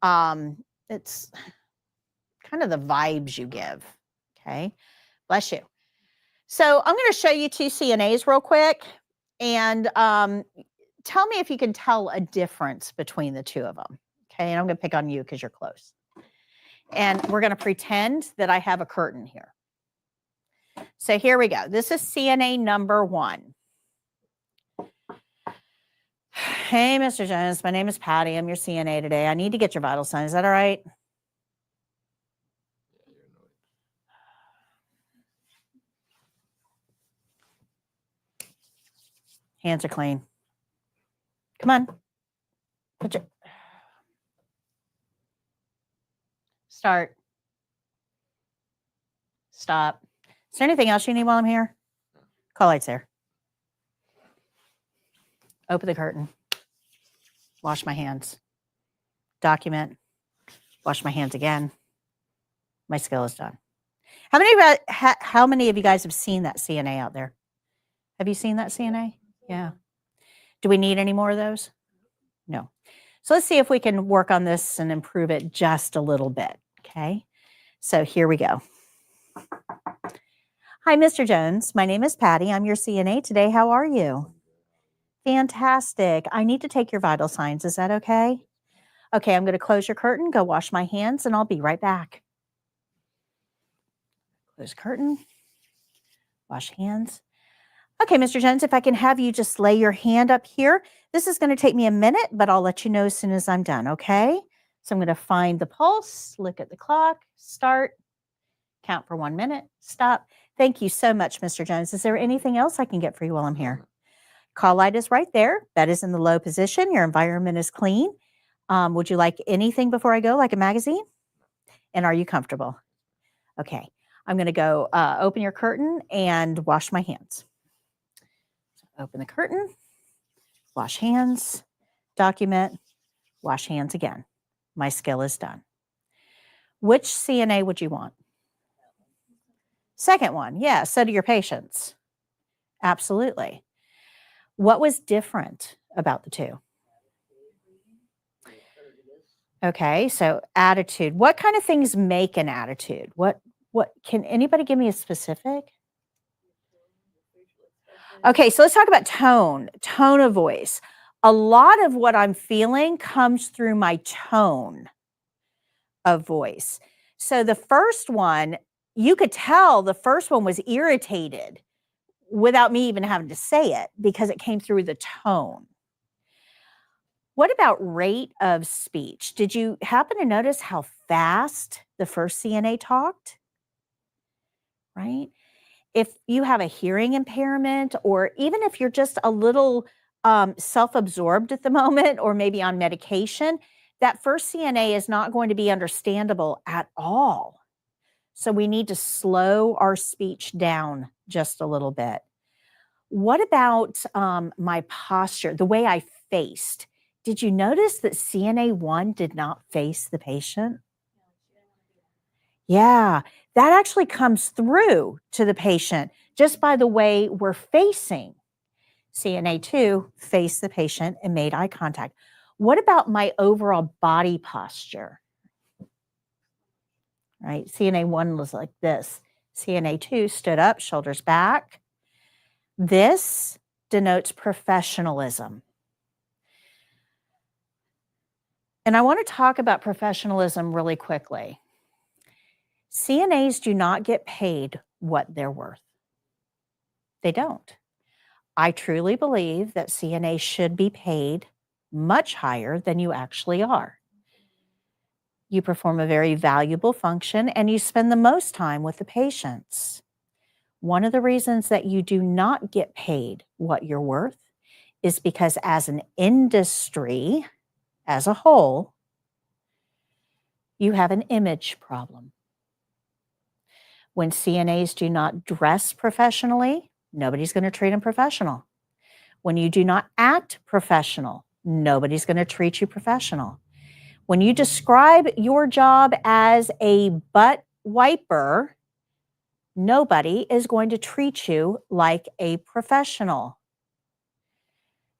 It's kind of the vibes you give. Okay, bless you. So I'm going to show you two CNAs real quick, and tell me if you can tell a difference between the two of them. Okay, and I'm going to pick on you because you're close. And we're going to pretend that I have a curtain here. So here we go. This is CNA number 1. Hey, Mr. Jones, my name is Patty. I'm your CNA today. I need to get your vital signs. Is that all right? Hands are clean. Come on. Put your... Start. Stop. Is there anything else you need while I'm here? Call lights there. Open the curtain. Wash my hands. Document. Wash my hands again. My skill is done. How many of you guys have seen that CNA out there? Have you seen that CNA? Yeah. Do we need any more of those? No. So let's see if we can work on this and improve it just a little bit. Okay. So here we go. Hi, Mr. Jones. My name is Patty. I'm your CNA today. How are you? Fantastic. I need to take your vital signs. Is that okay? Okay, I'm going to close your curtain, go wash my hands, and I'll be right back. Close curtain. Wash hands. Okay, Mr. Jones, if I can have you just lay your hand up here. This is going to take me a minute, but I'll let you know as soon as I'm done, okay? So I'm going to find the pulse, look at the clock, start, count for 1 minute, stop. Thank you so much, Mr. Jones. Is there anything else I can get for you while I'm here? Call light is right there. That is in the low position. Your environment is clean. Would you like anything before I go, like a magazine? And are you comfortable? Okay. I'm going to go open your curtain and wash my hands. So open the curtain, wash hands, document, Wash hands again. My skill is done. Which CNA would you want? Second one, yeah, so do your patients. Absolutely. What was different about the two? Okay, so attitude. What kind of things make an attitude? What can anybody give me a specific? Okay, so let's talk about tone of voice. A lot of what I'm feeling comes through my tone of voice. So the first one, you could tell the first one was irritated without me even having to say it because it came through the tone. What about rate of speech? Did you happen to notice how fast the first CNA talked? Right? If you have a hearing impairment, or even if you're just a little self-absorbed at the moment, or maybe on medication, that first CNA is not going to be understandable at all. So we need to slow our speech down just a little bit. What about my posture, the way I faced? Did you notice that CNA 1 did not face the patient? Yeah, that actually comes through to the patient just by the way we're facing. CNA 2 faced the patient and made eye contact. What about my overall body posture? Right, CNA 1 was like this. CNA 2 stood up, shoulders back. This denotes professionalism. And I want to talk about professionalism really quickly. CNAs do not get paid what they're worth. They don't. I truly believe that CNAs should be paid much higher than you actually are. You perform a very valuable function and you spend the most time with the patients. One of the reasons that you do not get paid what you're worth is because as an industry, as a whole, you have an image problem. When CNAs do not dress professionally, nobody's going to treat them professional. When you do not act professional, nobody's going to treat you professional. When you describe your job as a butt wiper, nobody is going to treat you like a professional.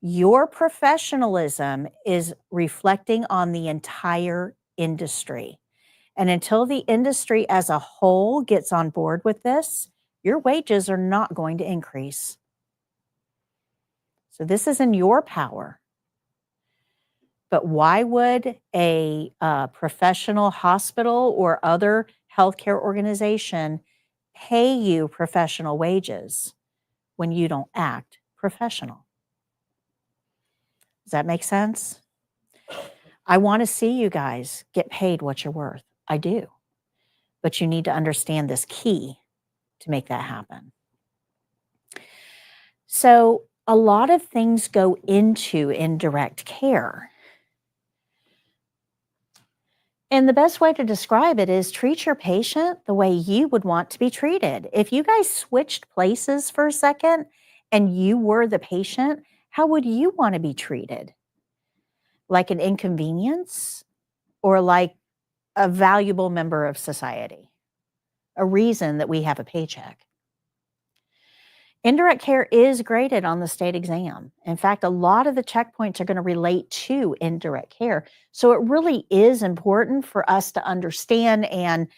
Your professionalism is reflecting on the entire industry. And until the industry as a whole gets on board with this, your wages are not going to increase. So this is in your power. But why would a professional hospital or other healthcare organization pay you professional wages when you don't act professional? Does that make sense? I want to see you guys get paid what you're worth. I do. But you need to understand this key to make that happen. So a lot of things go into indirect care. And the best way to describe it is treat your patient the way you would want to be treated. If you guys switched places for a second and you were the patient, how would you want to be treated? Like an inconvenience or like a valuable member of society? A reason that we have a paycheck. Indirect care is graded on the state exam. In fact, a lot of the checkpoints are going to relate to indirect care. So it really is important for us to understand and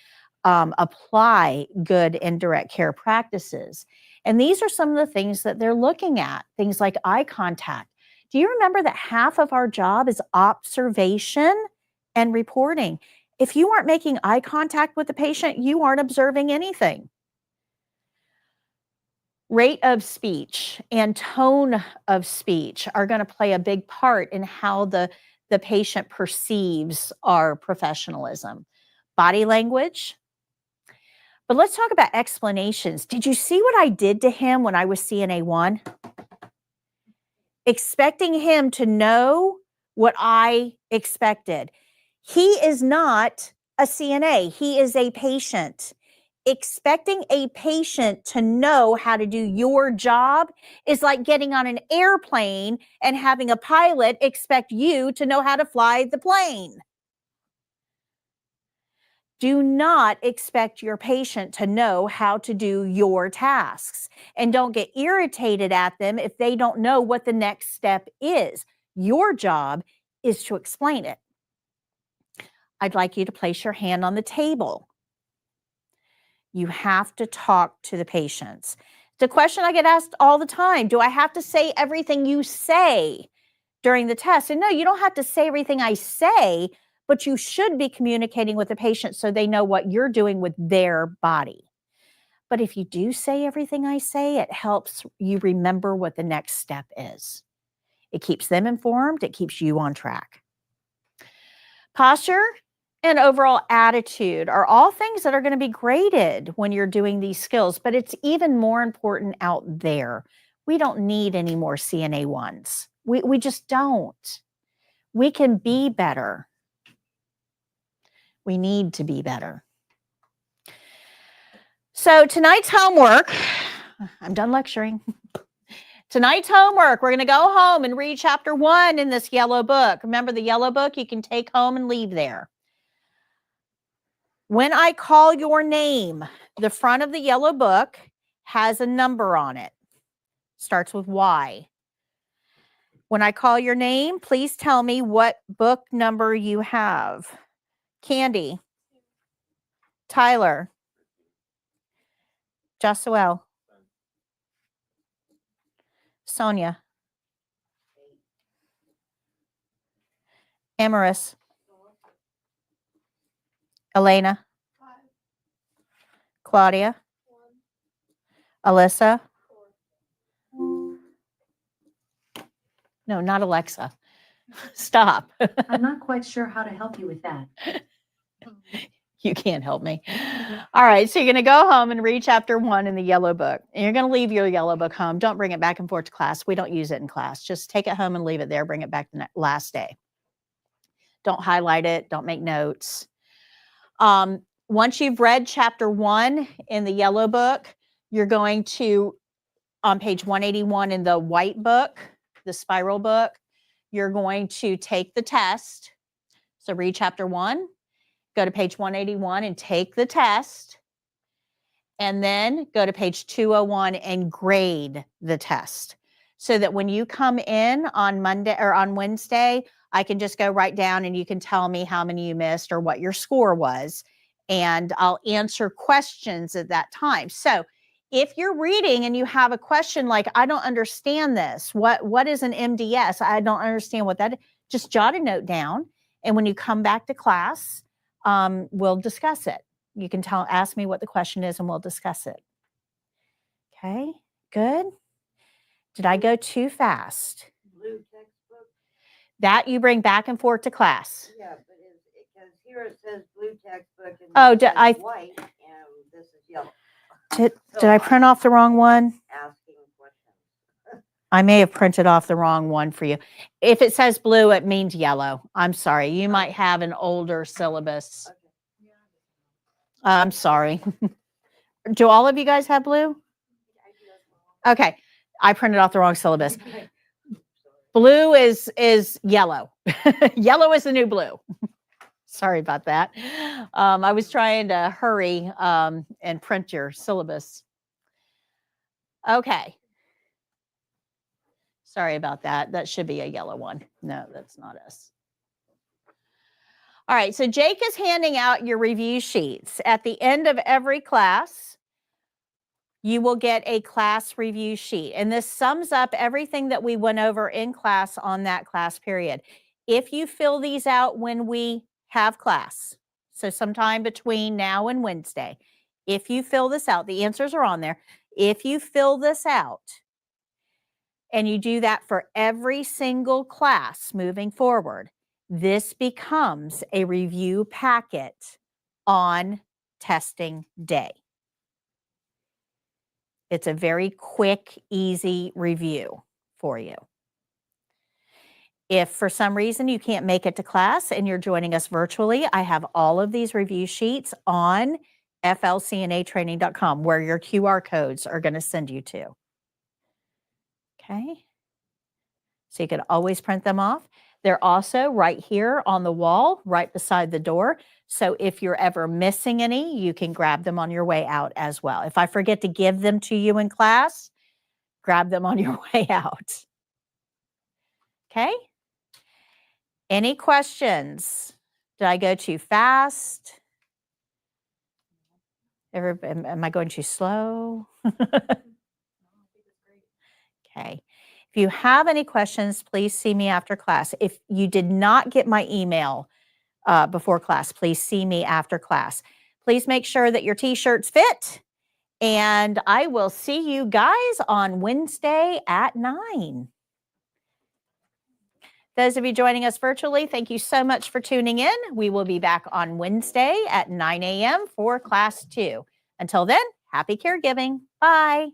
apply good indirect care practices. And these are some of the things that they're looking at, things like eye contact. Do you remember that half of our job is observation and reporting? If you aren't making eye contact with the patient, you aren't observing anything. Rate of speech and tone of speech are going to play a big part in how the patient perceives our professionalism. Body language. But let's talk about explanations. Did you see what I did to him when I was CNA 1? Expecting him to know what I expected. He is not a CNA. He is a patient. expecting a patient to know how to do your job is like getting on an airplane and having a pilot expect you to know how to fly the plane. Do not expect your patient to know how to do your tasks, and don't get irritated at them if they don't know what the next step is. Your job is to explain it. I'd like you to place your hand on the table. You have to talk to the patients. The question I get asked all the time, do I have to say everything you say during the test? And no, you don't have to say everything I say, but you should be communicating with the patient so they know what you're doing with their body. But if you do say everything I say, it helps you remember what the next step is. It keeps them informed. It keeps you on track. Posture and overall attitude are all things that are going to be graded when you're doing these skills, but it's even more important out there. We don't need any more CNA ones. We just don't. We can be better. We need to be better. So tonight's homework, I'm done lecturing. Tonight's homework, we're going to go home and read chapter 1 in this yellow book. Remember the yellow book you can take home and leave there. When I call your name, the front of the yellow book has a number on it. Starts with Y. When I call your name, please tell me what book number you have. Candy. Tyler. Josuel. Sonia. Amaris. Elena. Claudia. Alyssa. No, not Alexa. Stop. I'm not quite sure how to help you with that. You can't help me. All right, so you're going to go home and read chapter 1 in the yellow book. And you're going to leave your yellow book home. Don't bring it back and forth to class. We don't use it in class. Just take it home and leave it there. Bring it back the last day. Don't highlight it. Don't make notes. Once you've read chapter 1 in the yellow book, you're going to, on page 181 in the white book, the spiral book, you're going to take the test. So read chapter 1, go to page 181 and take the test, and then go to page 201 and grade the test. So that when you come in on Monday or on Wednesday, I can just go right down and you can tell me how many you missed or what your score was. And I'll answer questions at that time. So if you're reading and you have a question like, I don't understand this, what is an MDS? I don't understand what that is. Just jot a note down. And when you come back to class, we'll discuss it. You can ask me what the question is and we'll discuss it. Okay, good. Did I go too fast? Blue textbook? That you bring back and forth to class. Yeah, but because here it says blue textbook and Oh, this is white and this is yellow. Did I print off the wrong one? Asking questions. I may have printed off the wrong one for you. If it says blue, it means yellow. I'm sorry. You might have an older syllabus. Okay. I'm sorry. Do all of you guys have blue? Okay. I printed off the wrong syllabus. Blue is yellow. Yellow is the new blue. Sorry about that. I was trying to hurry and print your syllabus. Okay. Sorry about that. That should be a yellow one. No, that's not us. All right, so Jake is handing out your review sheets. At the end of every class, you will get a class review sheet. And this sums up everything that we went over in class on that class period. If you fill these out when we have class, so sometime between now and Wednesday, if you fill this out, the answers are on there. If you fill this out, and you do that for every single class moving forward, this becomes a review packet on testing day. It's a very quick, easy review for you. If for some reason you can't make it to class and you're joining us virtually, I have all of these review sheets on flcnatraining.com, where your QR codes are going to send you to. Okay. So you can always print them off. They're also right here on the wall, right beside the door. So if you're ever missing any, you can grab them on your way out as well. If I forget to give them to you in class, grab them on your way out. Okay? Any questions? Did I go too fast? Am I going too slow? Okay. If you have any questions, please see me after class. If you did not get my email before class, please see me after class. Please make sure that your t-shirts fit. And I will see you guys on Wednesday at 9. Those of you joining us virtually, thank you so much for tuning in. We will be back on Wednesday at 9 a.m. for class 2. Until then, happy caregiving. Bye.